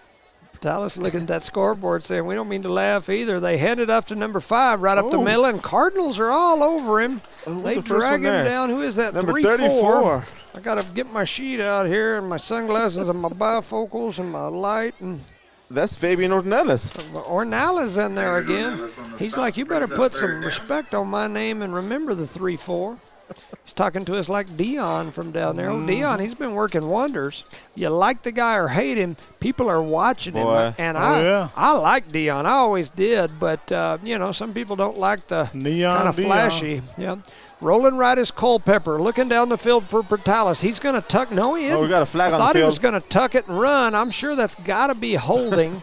Dallas looking at that scoreboard saying, we don't mean to laugh either. They hand it off to number 5 right up the middle, and Cardinals are all over him. They drag him down. Who is that? Number 34. I got to get my sheet out here and my sunglasses and my bifocals and my light. And That's Fabian Ornelas. Ornelas in there again. He's like, you better put some respect on my name and remember the 3-4. He's talking to us like Dion from down there. Oh, Dion, he's been working wonders. You like the guy or hate him, people are watching him. And I like Dion. I always did, but, some people don't like the kind of flashy. Yeah. Rolling right is Culpepper, looking down the field for Portales. He's going to tuck. No, he isn't. Oh, we got a flag on the field. I thought he was going to tuck it and run. I'm sure that's got to be holding.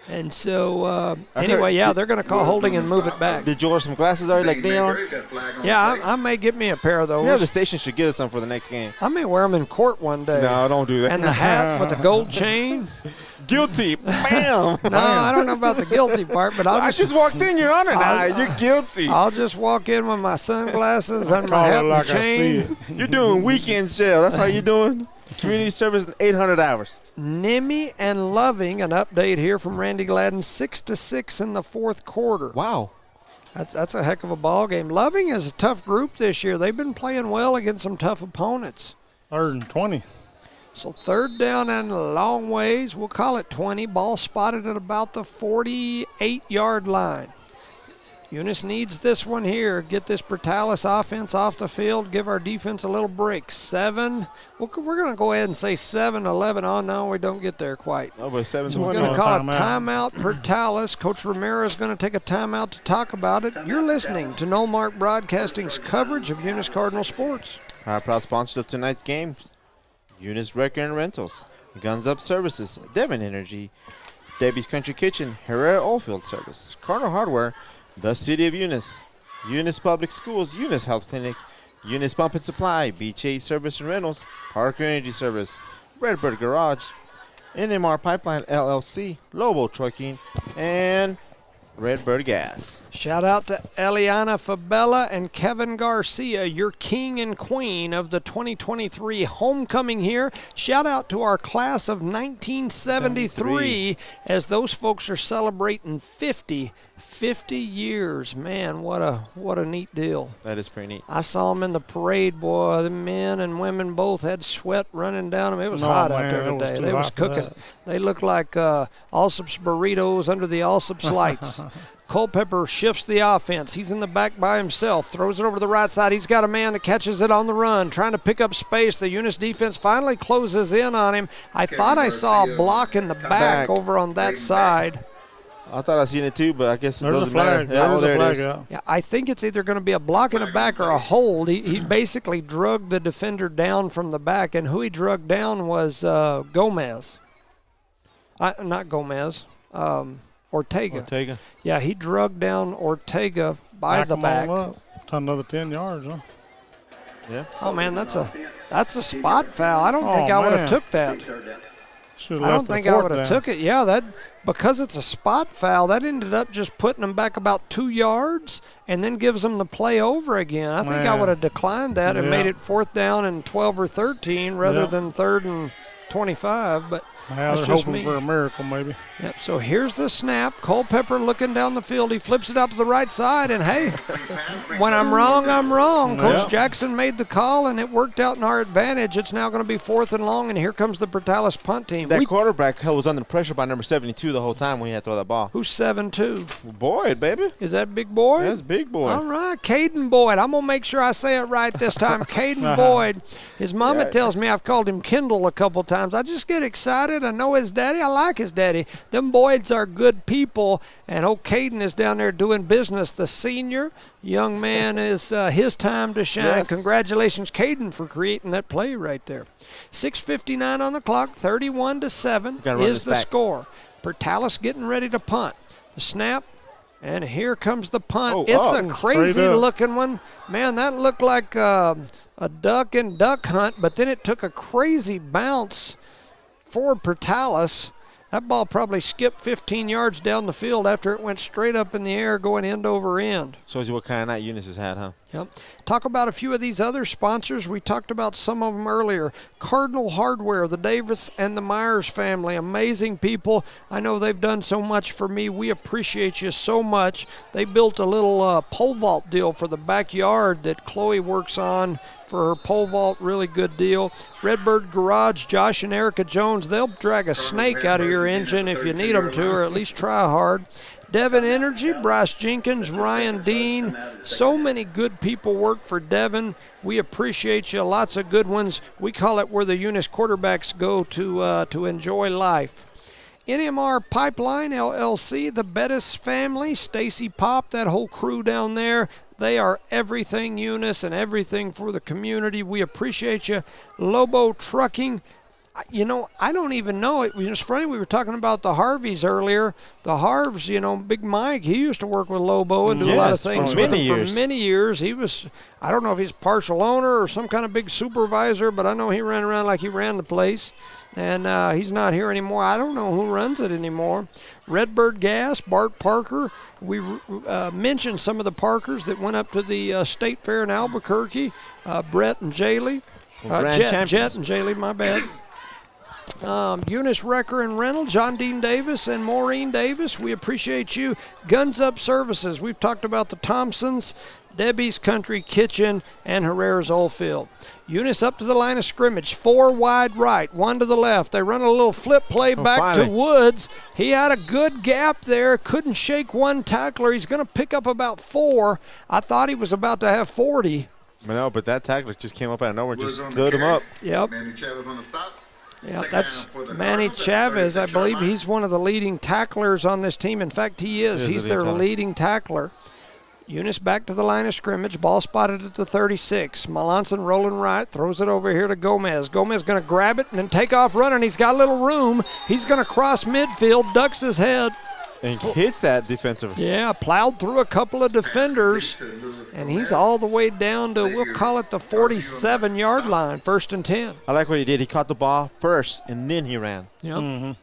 And so, they're going to call holding and move it back. Did you order some glasses already like Dion? Yeah, I may get me a pair of those. Yeah, the station should get us some for the next game. I may wear them in court one day. No, don't do that. And the hat with the gold chain. Guilty. Bam. No, I don't know about the guilty part, but I just walked in, Your Honor. You're guilty. I'll just walk in with my sunglasses and my hat and chain. You're doing weekends jail. That's how you're doing? Community service in 800 hours. Nimmy and Loving, an update here from Randy Gladden, 6-6 in the fourth quarter. Wow. That's a heck of a ball game. Loving is a tough group this year. They've been playing well against some tough opponents. 3rd and 20. So 3rd down and a long ways. We'll call it 20. Ball spotted at about the 48-yard line. Eunice needs this one here. Get this Portales offense off the field. Give our defense a little break. 7. We're going to go ahead and say 7-11. Oh, no, we don't get there quite. Oh, but 7-20. So we're going to call it timeout Portales. Coach Romero is going to take a timeout to talk about it. You're listening to No Mark Broadcasting's coverage of Eunice Cardinal sports. Our proud sponsors of tonight's game, Eunice Wrecker and Rentals, Guns Up Services, Devon Energy, Debbie's Country Kitchen, Herrera Oilfield Service, Cardinal Hardware, the City of Eunice, Eunice Public Schools, Eunice Health Clinic, Eunice Pump and Supply, BJ Service and Rentals, Parker Energy Service, Redbird Garage, NMR Pipeline LLC, Lobo Trucking, and Redbird Gas. Shout out to Eliana Fabella and Kevin Garcia, your king and queen of the 2023 homecoming here. Shout out to our class of 1973 as those folks are celebrating 50 years. Man, what a neat deal. That is pretty neat. I saw them in the parade, boy. The men and women both had sweat running down them. It was hot out there today. They was cooking. They looked like Allsup's burritos under the Allsup's lights. Culpepper shifts the offense. He's in the back by himself. Throws it over to the right side. He's got a man that catches it on the run, trying to pick up space. The Eunice defense finally closes in on him. I thought I saw a block in the back over on that side. I thought I seen it too, but I guess it There's doesn't a flag. matter. There's a flag out. Yeah, I think it's either going to be a block in the back or a hold. He basically drugged the defender down from the back, and who he drugged down was Gomez. Not Gomez. Ortega. Yeah, he drugged down Ortega by the back. Another 10 yards, huh? Yeah. Oh man, that's a spot foul. I don't think I would have took that. I don't think I would have took it. Yeah, that because it's a spot foul, that ended up just putting them back about 2 yards and then gives them the play over again. I think I would have declined that and made it 4th down and 12 or 13 rather than 3rd and 25, but they're hoping for a miracle, maybe. Yep, so here's the snap. Culpepper looking down the field. He flips it out to the right side, and hey, when I'm wrong, I'm wrong. Coach Jackson made the call, and it worked out in our advantage. It's now going to be 4th and long, and here comes the Portales punt team. That quarterback was under pressure by number 72 the whole time when he had to throw that ball. Who's 7'2"? Boyd, baby. Is that Big Boyd? That's Big Boyd. All right, Caden Boyd. I'm going to make sure I say it right this time. Caden Boyd. His mama tells me I've called him Kendall a couple times. I just get excited. I know his daddy. I like his daddy. Them Boyds are good people, and old Caden is down there doing business. The senior young man is his time to shine. Yes. Congratulations, Caden, for creating that play right there. 6:59 on the clock, 31-7 is the score. Portales getting ready to punt. The snap, and here comes the punt. It's a crazy-looking one. Man, that looked like a duck and duck hunt, but then it took a crazy bounce for Portales. That ball probably skipped 15 yards down the field after it went straight up in the air going end over end. Shows you what kind of night Eunice has had, huh? Yep. Talk about a few of these other sponsors. We talked about some of them earlier. Cardinal Hardware, the Davis and the Myers family, amazing people. I know they've done so much for me. We appreciate you so much. They built a little pole vault deal for the backyard that Chloe works on for her pole vault, really good deal. Redbird Garage, Josh and Erica Jones, they'll drag a snake out of your engine if you need them to, or at least try hard. Devon Energy, Bryce Jenkins, Ryan Dean, so many good people work for Devon. We appreciate you. Lots of good ones. We call it where the Eunice quarterbacks go to enjoy life. NMR Pipeline LLC, the Bettis family, Stacy Pop, that whole crew down there. They are everything Eunice and everything for the community. We appreciate you. Lobo Trucking. You know, I don't even know it. It's funny, we were talking about the Harveys earlier. The Harves, you know, Big Mike, he used to work with Lobo and do a lot of things with him for many years. He was, I don't know if he's partial owner or some kind of big supervisor, but I know he ran around like he ran the place. And he's not here anymore. I don't know who runs it anymore. Redbird Gas, Bart Parker. We mentioned some of the Parkers that went up to the State Fair in Albuquerque. Brett and Jaylee. Jet and Jaylee, my bad. Eunice Wrecker and Rental, John Dean Davis and Maureen Davis. We appreciate you. Guns Up Services. We've talked about the Thompsons, Debbie's Country Kitchen, and Herrera's Oilfield. Eunice up to the line of scrimmage, 4 wide right, 1 to the left. They run a little flip play back to Woods. He had a good gap there, couldn't shake one tackler. He's going to pick up about 4. I thought he was about to have 40. No, but that tackler just came up out of nowhere and just stood him up. Yep. Manny Chavez on the stop. Yeah, that's Manny Chavez. I believe he's one of the leading tacklers on this team. In fact, he is. He's their leading tackler. Eunice back to the line of scrimmage. Ball spotted at the 36. Melanson rolling right. Throws it over here to Gomez. Gomez going to grab it and then take off running. He's got a little room. He's going to cross midfield, ducks his head. And hits that defensive. Yeah, plowed through a couple of defenders. And he's all the way down to, we'll call it the 47-yard line, 1st and 10. I like what he did. He caught the ball first, and then he ran. Yep.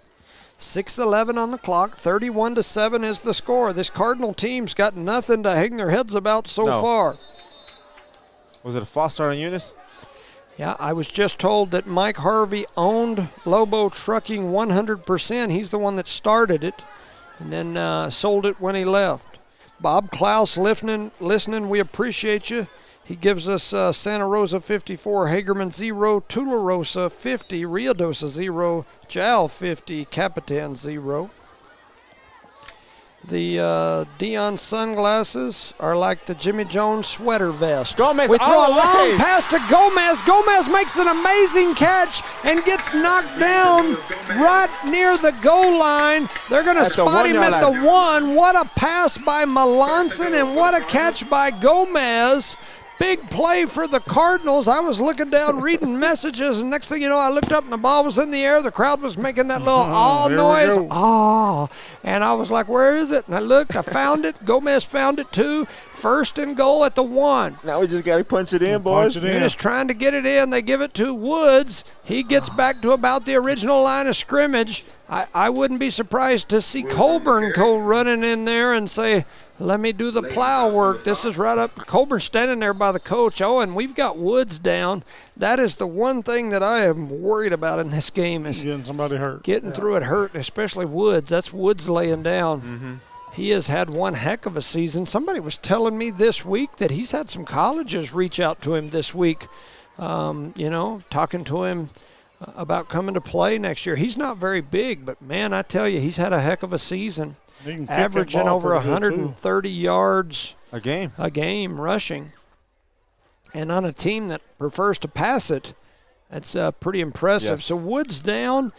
6:11 on the clock, 31-7 is the score. This Cardinal team's got nothing to hang their heads about so far. Was it a false start on Eunice? Yeah, I was just told that Mike Harvey owned Lobo Trucking 100%. He's the one that started it and then sold it when he left. Bob Klaus listening, we appreciate you. He gives us Santa Rosa 54, Hagerman 0, Tularosa 50, Riadosa 0, Jal 50, Capitan 0. The Dion sunglasses are like the Jimmy Jones sweater vest. Gomez, we throw a long pass to Gomez. Gomez makes an amazing catch and gets knocked down right near the goal line. They're going to spot him at the 1. What a pass by Melanson and what a catch by Gomez. Big play for the Cardinals. I was looking down reading messages, and next thing you know, I looked up and the ball was in the air. The crowd was making that little noise. And I was like, where is it? And I looked, I found it. Gomez found it too. 1st and goal at the 1. Now we just got to punch it in, boys. Just trying to get it in. They give it to Woods. He gets back to about the original line of scrimmage. I wouldn't be surprised to see Colburn go running in there and say, let me do the plow work. This is right up. Colburn's standing there by the coach. Oh, and we've got Woods down. That is the one thing that I am worried about in this game is getting somebody hurt. Getting through it hurt, especially Woods. That's Woods laying down. He has had one heck of a season. Somebody was telling me this week that he's had some colleges reach out to him this week, talking to him about coming to play next year. He's not very big, but, man, I tell you, he's had a heck of a season. Averaging over 130 yards a game rushing. And on a team that prefers to pass it, that's pretty impressive. Yes. So Woods down.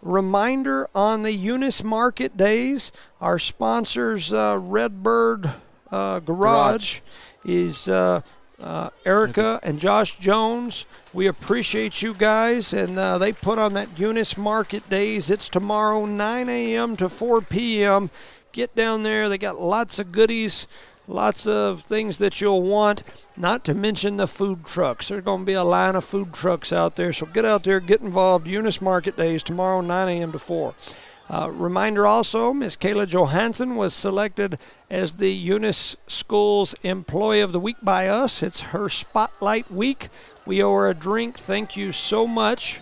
Reminder on the Eunice Market Days, our sponsors, Redbird Garage is Erica and Josh Jones. We appreciate you guys, and they put on that Eunice Market Days. It's tomorrow, 9 a.m. to 4 p.m. Get down there. They got lots of goodies, lots of things that you'll want, not to mention the food trucks. There's going to be a line of food trucks out there, so get out there, get involved. Eunice Market Days tomorrow, 9 a.m. to 4. Reminder also, Miss Kayla Johansson was selected as the Eunice Schools Employee of the Week by us. It's her Spotlight Week. We owe her a drink. Thank you so much.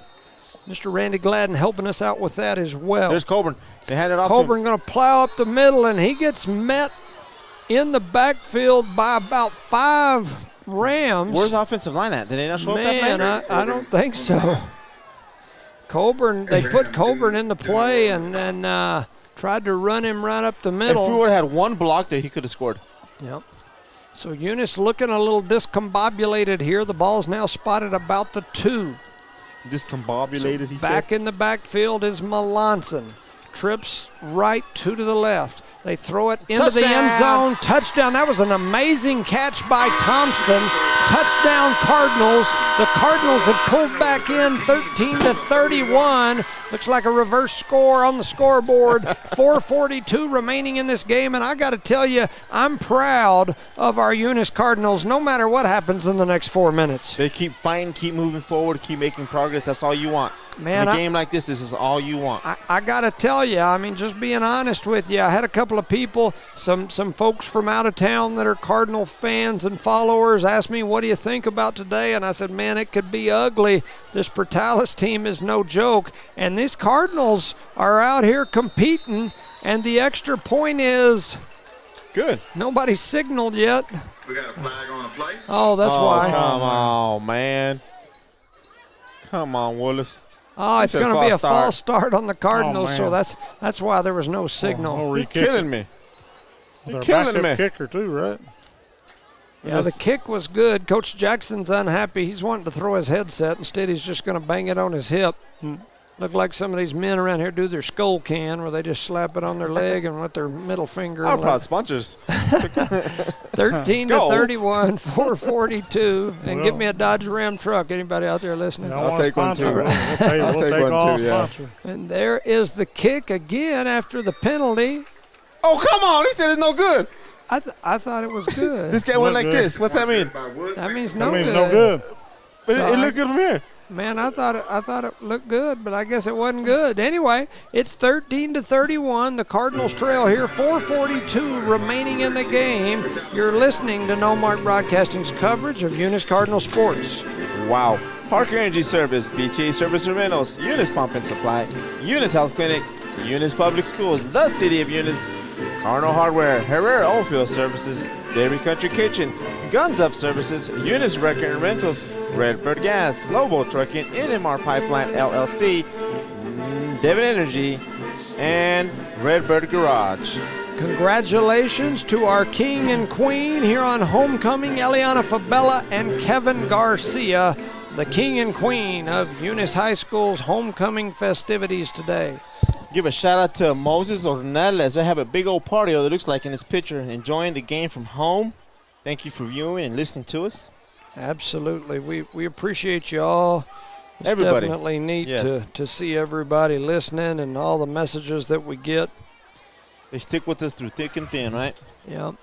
Mr. Randy Gladden helping us out with that as well. There's Colburn. They had it off. Colburn going to plow up the middle, and he gets met in the backfield by about 5 Rams. Where's the offensive line at? Did they not show up that Man, I don't think so. They put Coburn into play and then tried to run him right up the middle. If we would have had one block there, he could have scored. Yep. So Eunice looking a little discombobulated here. The ball's now spotted about the 2. Discombobulated, he Back said. in the backfield is Melanson. Trips right, 2 to the left. They throw it into the end zone. Touchdown. That was an amazing catch by Thompson. Touchdown Cardinals. The Cardinals have pulled back in 13-31. Looks like a reverse score on the scoreboard. 4:42 remaining in this game. And I got to tell you, I'm proud of our Eunice Cardinals no matter what happens in the next 4 minutes. They keep fighting, keep moving forward, keep making progress. That's all you want. Man, in a game like this is all you want. I got to tell you, I mean, just being honest with you, I had a couple of people, some folks from out of town that are Cardinal fans and followers ask me, what do you think about today? And I said, man, it could be ugly. This Portales team is no joke. And these Cardinals are out here competing, and the extra point is good. Nobody's signaled yet. We got a flag on the play. Oh, that's why. Come on, man. Come on, Willis. Oh, it's going to be a false start on the Cardinals, Oh, so that's why there was no signal. You're killing me. You're killing me. Kicker too, right? Yeah, the kick was good. Coach Jackson's unhappy. He's wanting to throw his headset. Instead, he's just going to bang it on his hip. Look like some of these men around here do their skull can, where they just slap it on their leg and let their middle finger. Our proud sponsors. 13-31, 4:42, and give me a Dodge Ram truck. Anybody out there listening? I'll take one too. We'll take one too. Yeah. And there is the kick again after the penalty. Oh, come on! He said it's no good. I thought it was good. This guy went like this. What's that mean? That means no good. But it looked good from here. Man, I thought it looked good, but I guess it wasn't good. Anyway, it's 13-31. The Cardinals trail here. 4:42 remaining in the game. You're listening to No Mark Broadcasting's coverage of Eunice Cardinal sports. Wow. Parker Energy Service, BTA Service and Rentals, Eunice Pump and Supply, Eunice Health Clinic, Eunice Public Schools, the City of Eunice, Cardinal Hardware, Herrera Oilfield Services, Dairy Country Kitchen, Guns Up Services, Eunice Record and Rentals, Redbird Gas, Lobo Trucking, NMR Pipeline LLC, Devon Energy, and Redbird Garage. Congratulations to our king and queen here on homecoming, Eliana Fabella and Kevin Garcia, the king and queen of Eunice High School's homecoming festivities today. Give a shout out to Moses Ornelas. They have a big old party, it looks like in this picture, enjoying the game from home. Thank you for viewing and listening to us. Absolutely. We appreciate you all. It's Everybody. Definitely neat Yes. to see everybody listening and all the messages that we get. They stick with us through thick and thin, right? Yeah.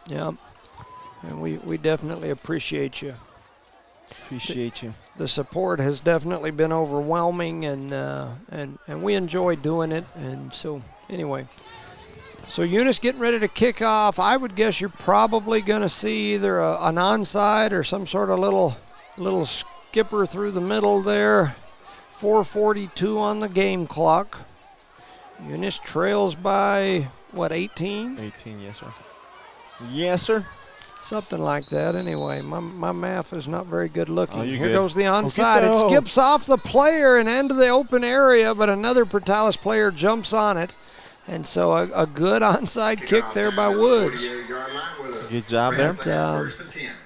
And we definitely appreciate you. Appreciate you. The support has definitely been overwhelming, and we enjoy doing it. And so, anyway. So Eunice getting ready to kick off. I would guess you're probably going to see either an onside or some sort of little skipper through the middle there. 4:42 on the game clock. Eunice trails by, 18? 18, yes, sir. Yes, sir. Something like that. Anyway, my math is not very good looking. Oh, Here good. goes the onside. It skips off the player and into the open area, but another Portales player jumps on it. And so a good onside kick there by Woods. Good job there.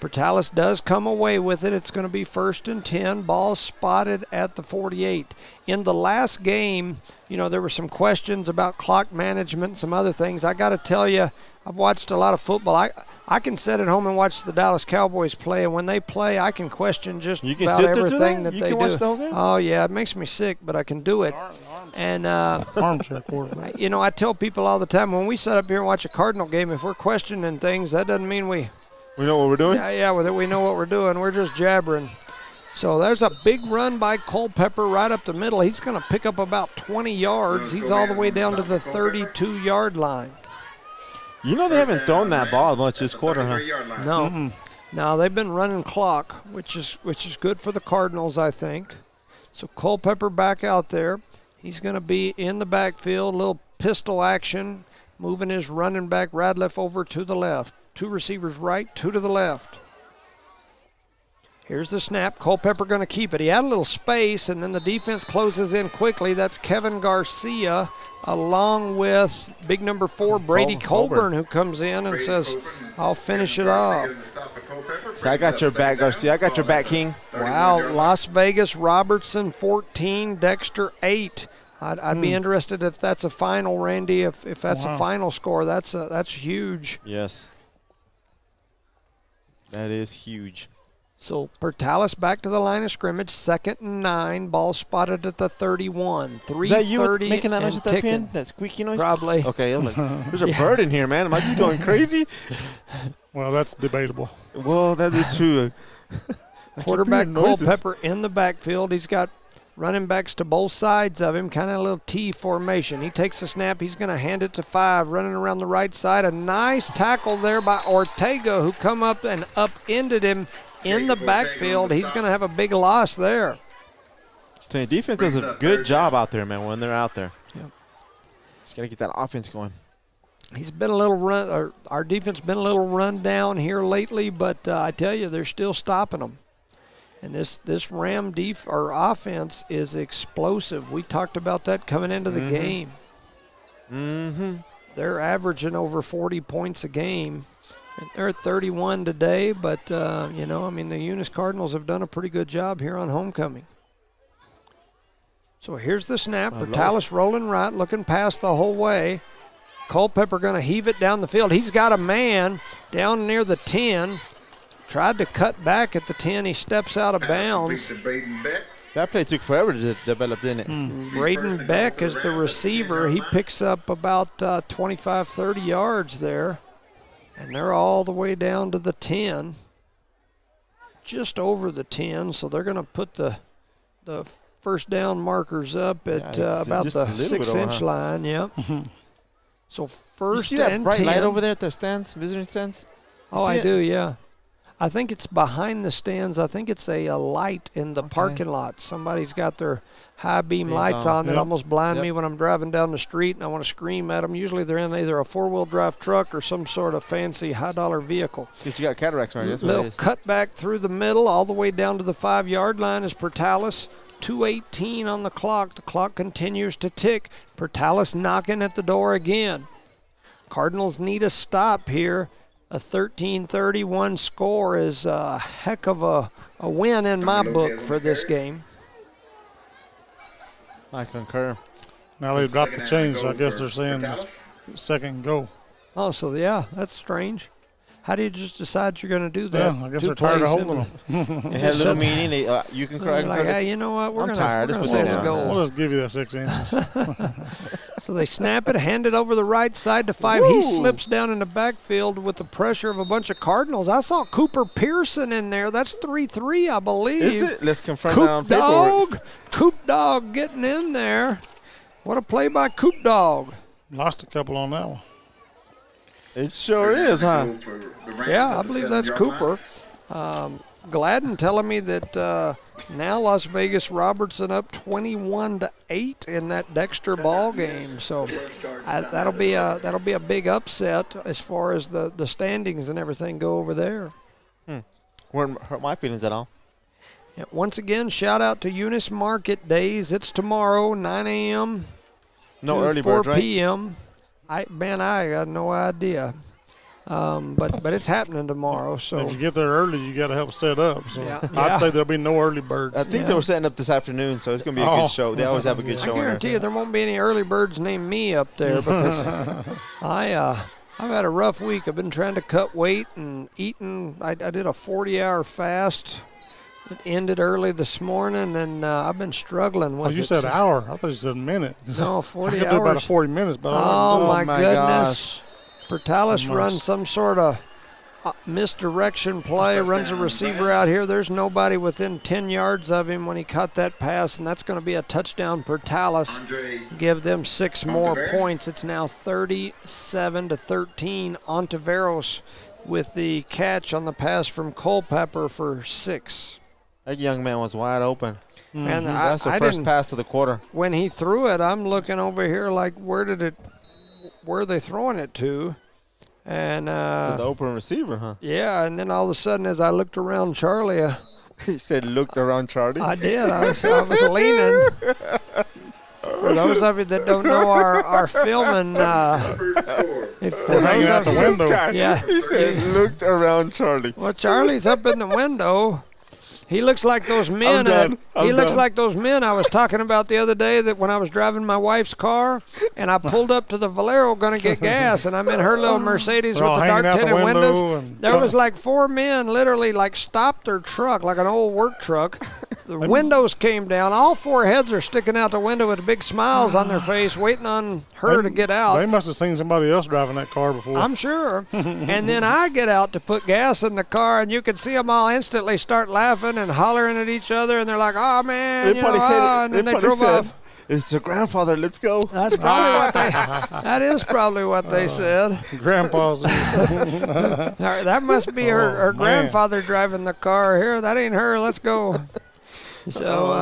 Portales does come away with it. It's going to be 1st and 10. Ball spotted at the 48. In the last game, there were some questions about clock management and some other things. I got to tell you, I've watched a lot of football. I can sit at home and watch the Dallas Cowboys play, and when they play, I can question just about everything that they do. Watch the whole game? Oh, yeah, it makes me sick, but I can do it. And armchair quarterback. I tell people all the time, when we sit up here and watch a Cardinal game, if we're questioning things, that doesn't mean we know what we're doing? Yeah, we know what we're doing. We're just jabbering. So there's a big run by Culpepper right up the middle. He's going to pick up about 20 yards. He's all the way down to the 32-yard line. They haven't thrown that ball much this quarter, huh? No. Mm-hmm. No, they've been running clock, which is good for the Cardinals, I think. So Culpepper back out there. He's going to be in the backfield, little pistol action, moving his running back Radliff over to the left. 2 receivers right, 2 to the left. Here's the snap. Culpepper going to keep it. He had a little space, and then the defense closes in quickly. That's Kevin Garcia, along with big number 4, Brady Colburn, who comes in and says, I'll finish it off. So I got your back, Garcia. I got your back, King. Wow, Las Vegas, Robertson 14, Dexter 8. I'd be interested if that's a final, Randy. If that's a final score, that's huge. Yes. That is huge. So Portales back to the line of scrimmage, 2nd and 9, ball spotted at the 31. 3:30 Is that you making that noise with that ticking. pen? That squeaky noise? Probably. Okay, I'm like, there's a bird in here, man. Am I just going crazy? Well, that's debatable. Well, that is true. Quarterback Culpepper in the backfield. He's got running backs to both sides of him, kind of a little T formation. He takes the snap. He's going to hand it to 5, running around the right side. A nice tackle there by Ortega, who come up and up-ended him in the backfield. He's going to have a big loss there. So the defense does a good job out there, man, when they're out there. Yep. Just got to get that offense going. He's been a little run. Or our defense been a little run down here lately, but I tell you, they're still stopping them. And this Ram offense is explosive. We talked about that coming into the game. They're averaging over 40 points a game. And they're at 31 today, but, the Eunice Cardinals have done a pretty good job here on homecoming. So here's the snap. Portales rolling right, looking past the whole way. Culpepper going to heave it down the field. He's got a man down near the 10. Tried to cut back at the 10. He steps out of bounds. That play took forever to develop, didn't it? Braden Beck is the receiver. He picks up about 25, 30 yards there. And they're all the way down to the 10. Just over the 10. So they're going to put the first down markers up at about the 6-inch line. Yep. So first you see that and bright 10. light over there at the stands, visiting stands? Oh, I do, yeah. I think it's behind the stands. I think it's a light in the parking lot. Somebody's got their high beam lights on that almost blind me when I'm driving down the street and I want to scream at them. Usually they're in either a four-wheel drive truck or some sort of fancy high-dollar vehicle. Since you got cataracts right, that's little what it is. Cut back through the middle all the way down to the 5-yard line is Portales. 2:18 on the clock. The clock continues to tick. Portales knocking at the door again. Cardinals need a stop here. A 13-31 score is a heck of a win in my book for this game. I concur. Now they've got the change, so I guess they're saying it's second and go. Oh, so yeah, that's strange. How do you just decide you're going to do that? Yeah, I guess they're tired of holding them. They had a little meeting. You can correct. Like, hey, you know what? We're going to say it's a goal. We'll just give you that 6 inches. So they snap it, hand it over the right side to 5. Woo! He slips down in the backfield with the pressure of a bunch of Cardinals. I saw Cooper Pearson in there. That's 3-3, I believe. Is it? Let's confirm that on paperwork. Coop Dog getting in there. What a play by Coop Dog. Lost a couple on that one. It sure is, huh? Yeah, I believe that's Cooper. Gladden telling me that now Las Vegas Robertson up 21-8 in that Dexter ball game. So that'll be a big upset as far as the standings and everything go over there. Wouldn't hurt my feelings at all. Yeah, once again, shout out to Eunice Market Days. It's tomorrow, 9 a.m. No early 4 birds, right? p.m. I got no idea. But it's happening tomorrow. So if you get there early, you got to help set up. So yeah. I'd say there'll be no early birds. I think they were setting up this afternoon, so it's going to be a good show. They always have a good show. I guarantee you there won't be any early birds named me up there because I've had a rough week. I've been trying to cut weight and eating. I did a 40-hour fast. It ended early this morning, and I've been struggling with it. You said hour. I thought you said minute. No, 40 I could hours. do about 40 minutes. But oh, my goodness. Gosh. Portales runs some sort of misdirection play, runs a receiver out here. There's nobody within 10 yards of him when he caught that pass, and that's going to be a touchdown. Portales give them 6 more points. It's now 37-13. Ontiveros with the catch on the pass from Culpepper for 6. That young man was wide open. And that's the first pass of the quarter. When he threw it, I'm looking over here like, where are they throwing it to? And to the open receiver, huh? Yeah, and then all of a sudden, as I looked around Charlie, He said looked around Charlie. I did. I was leaning. For those of you that don't know our filming, hanging out the window. Yeah. He said looked around Charlie. Well, Charlie's up in the window. He looks like those men. He looks like those men I was talking about the other day that when I was driving my wife's car and I pulled up to the Valero going to get gas and I'm in her little Mercedes with the dark tinted windows. There was like 4 men literally like stopped their truck like an old work truck. The windows came down. All 4 heads are sticking out the window with big smiles on their face waiting on her to get out. They must have seen somebody else driving that car before. I'm sure. And then I get out to put gas in the car and you can see them all instantly start laughing and hollering at each other, and they're like, "Oh man!" And then they drove off. It's your grandfather. Let's go. That's probably what they. That is probably what they said. Grandpa's. That must be her grandfather driving the car here. That ain't her. Let's go. So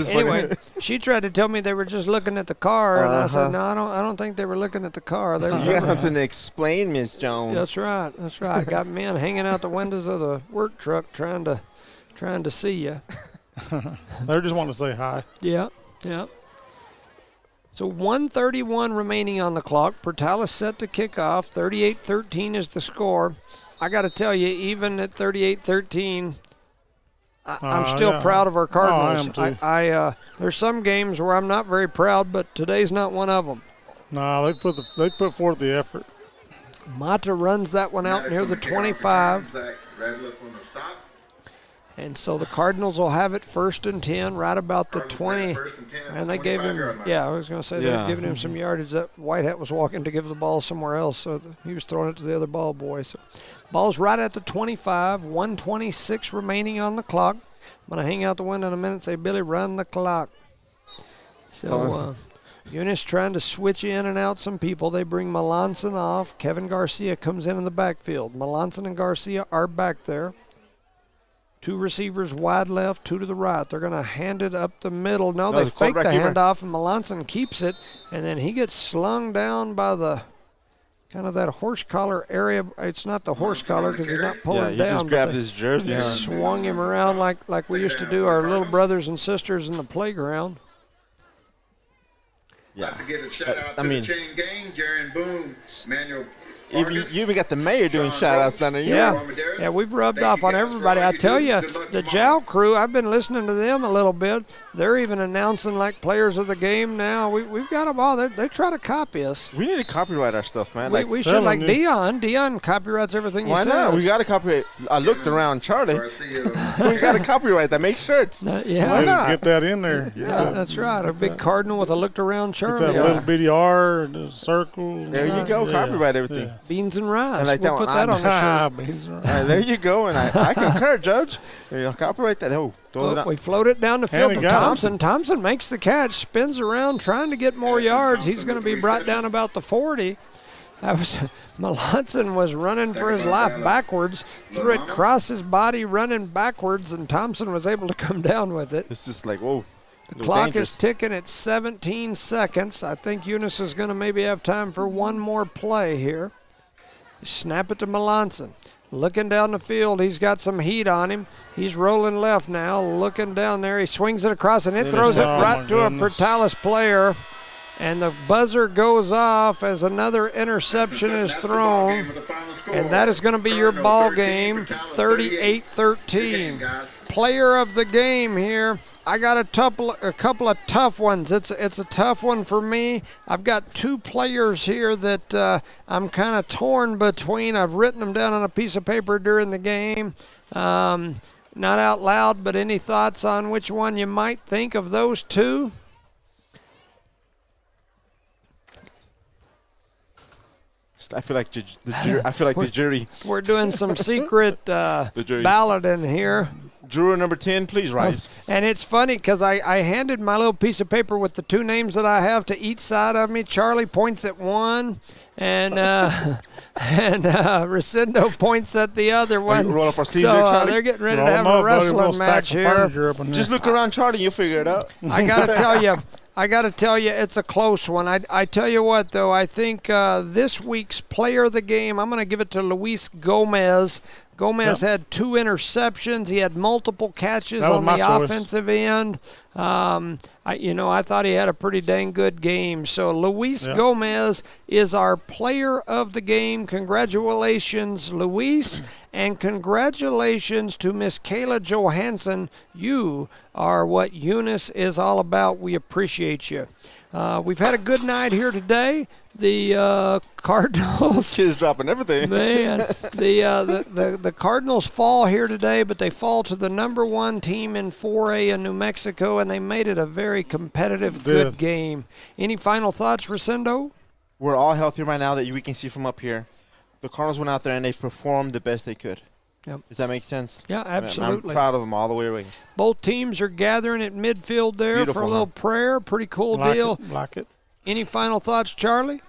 anyway, she tried to tell me they were just looking at the car, and I said, "No, I don't think they were looking at the car." You got something to explain, Miss Jones. That's right. That's right. Got men hanging out the windows of the work truck trying to see you. They're just wanting to say hi. Yeah. So 1:31 remaining on the clock. Portales set to kick off. 38-13 is the score. I got to tell you, even at 38-13, I'm still proud of our Cardinals. I am too. There's some games where I'm not very proud, but today's not one of them. No, they put forth the effort. Mata runs that one out near the 25. And so the Cardinals will have it 1st and 10, right about the 20. And they gave him, I was going to say, they were giving him some yardage. That White Hat was walking to give the ball somewhere else, so he was throwing it to the other ball boy. So ball's right at the 25, 1:26 remaining on the clock. I'm going to hang out the window in a minute and say, Billy, run the clock. So Eunice trying to switch in and out some people. They bring Melanson off. Kevin Garcia comes in the backfield. Melanson and Garcia are back there. 2 receivers wide left, 2 to the right. They're going to hand it up the middle. No, they fake the handoff, and Melanson keeps it, and then he gets slung down by the kind of that horse collar area. It's not the horse collar because he's not pulling down. Yeah, he just grabbed his jersey. They swung him around like we used to do our little brothers and sisters in the playground. Yeah. Like to give a shout out to the chain gang, Jerry and Boone, Manuel. You even got the mayor doing shout-outs down there. Yeah, we've rubbed off on everybody. I tell you, the Jow crew, I've been listening to them a little bit. They're even announcing, like, players of the game now. We've got them all. They try to copy us. We need to copyright our stuff, man. We should, like Dion. Dion copyrights everything he says. Why not? We got to copyright. I looked around Charlie. We got to copyright that. Make shirts. Why not? Get that in there. Yeah, that's right. A big cardinal with a looked around Charlie. Get that little bitty R, the circle. There you go. Copyright everything. Yeah. Beans and rice. Like we'll put that on the shirt. Beans and rice. There you go. And I concur, Judge. Copyright that. We float it down the field to Thompson. Thompson makes the catch, spins around, trying to get more yards. He's going to be brought down about the 40. Melanson was running for his life backwards, threw it across his body, running backwards, and Thompson was able to come down with it. It's just like, whoa. The clock is ticking at 17 seconds. I think Eunice is going to maybe have time for one more play here. Snap it to Melanson. Looking down the field, he's got some heat on him. He's rolling left now, looking down there. He swings it across, and it throws it right to a Portales player. And the buzzer goes off as another interception is thrown. And that is going to be your ball game, 38-13. Player of the game here. I got a couple of tough ones. It's a tough one for me. I've got 2 players here that I'm kind of torn between. I've written them down on a piece of paper during the game. Not out loud, but any thoughts on which one you might think of those 2? I feel like the jury. We're doing some secret balloting here. Juror number 10, please rise. And it's funny because I handed my little piece of paper with the 2 names that I have to each side of me. Charlie points at one, and Resendo points at the other one. Roll up our sleeves there, Charlie. They're getting ready to have a wrestling match here. Just look around, Charlie. You'll figure it out. I got to tell you, it's a close one. I tell you what, though, I think this week's player of the game, I'm going to give it to Luis Gomez. Gomez had 2 interceptions. He had multiple catches on the offensive end. I thought he had a pretty dang good game. So Luis Gomez is our player of the game. Congratulations, Luis. And congratulations to Miss Kayla Johansson. You are what Eunice is all about. We appreciate you. We've had a good night here today. The Cardinals. Kids dropping everything. Man, the Cardinals fall here today, but they fall to the number 1 team in 4A in New Mexico, and they made it a very competitive, good game. Any final thoughts, Rosendo? We're all healthy right now that we can see from up here. The Cardinals went out there and they performed the best they could. Yep. Does that make sense? Yeah, absolutely. I'm proud of them all the way away. Both teams are gathering at midfield there for a little prayer. Pretty cool deal. Like it. Any final thoughts, Charlie?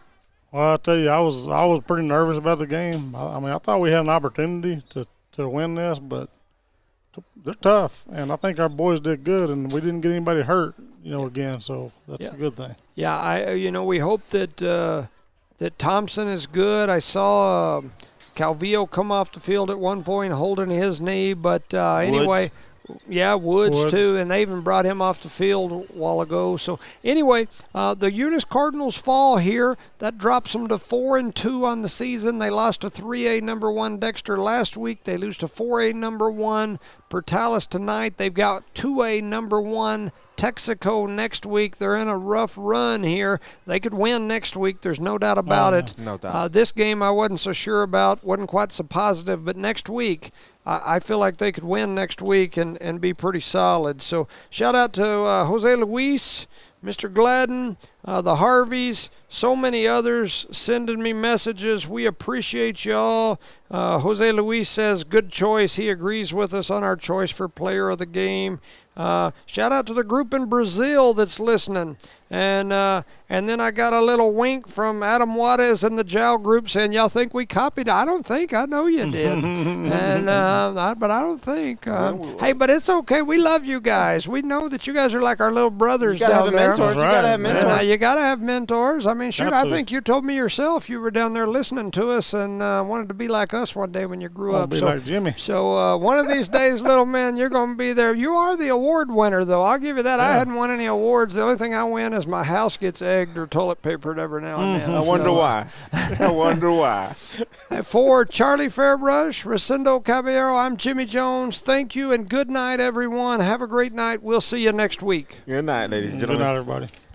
Well, I'll tell you, I was pretty nervous about the game. I thought we had an opportunity to win this, but they're tough, and I think our boys did good, and we didn't get anybody hurt, again. So that's a good thing. Yeah, we hope that Thompson is good. I saw Calvillo come off the field at one point holding his knee, but anyway. Yeah, Woods too, and they even brought him off the field a while ago. So anyway, the Eunice Cardinals fall here. That drops them to 4-2 on the season. They lost to 3A number 1 Dexter last week. They lose to 4A number 1 Portales tonight. They've got 2A number 1 Texaco next week. They're in a rough run here. They could win next week. There's no doubt about it. No doubt. This game I wasn't so sure about. Wasn't quite so positive, but next week I feel like they could win next week and be pretty solid. So shout out to Jose Luis, Mr. Gladden, the Harveys, so many others sending me messages. We appreciate y'all. Jose Luis says, good choice. He agrees with us on our choice for player of the game. Shout out to the group in Brazil that's listening. And then I got a little wink from Adam Juarez and the Jow group saying, y'all think we copied? I don't think. I know you did. But I don't think. Hey, but it's okay. We love you guys. We know that you guys are like our little brothers down there. You gotta have mentors. You got to have mentors. I mean, shoot, I think you told me yourself you were down there listening to us and wanted to be like us one day when you grew up. Be like Jimmy. So one of these days, little man, you're going to be there. You are the award winner, though. I'll give you that. I hadn't won any awards. The only thing I win is my house gets egged or toilet papered every now and then. I wonder why. I wonder why. For Charlie Fairbrush, Rosendo Caballero, I'm Jimmy Jones. Thank you and good night, everyone. Have a great night. We'll see you next week. Good night, ladies and gentlemen. Good night, everybody.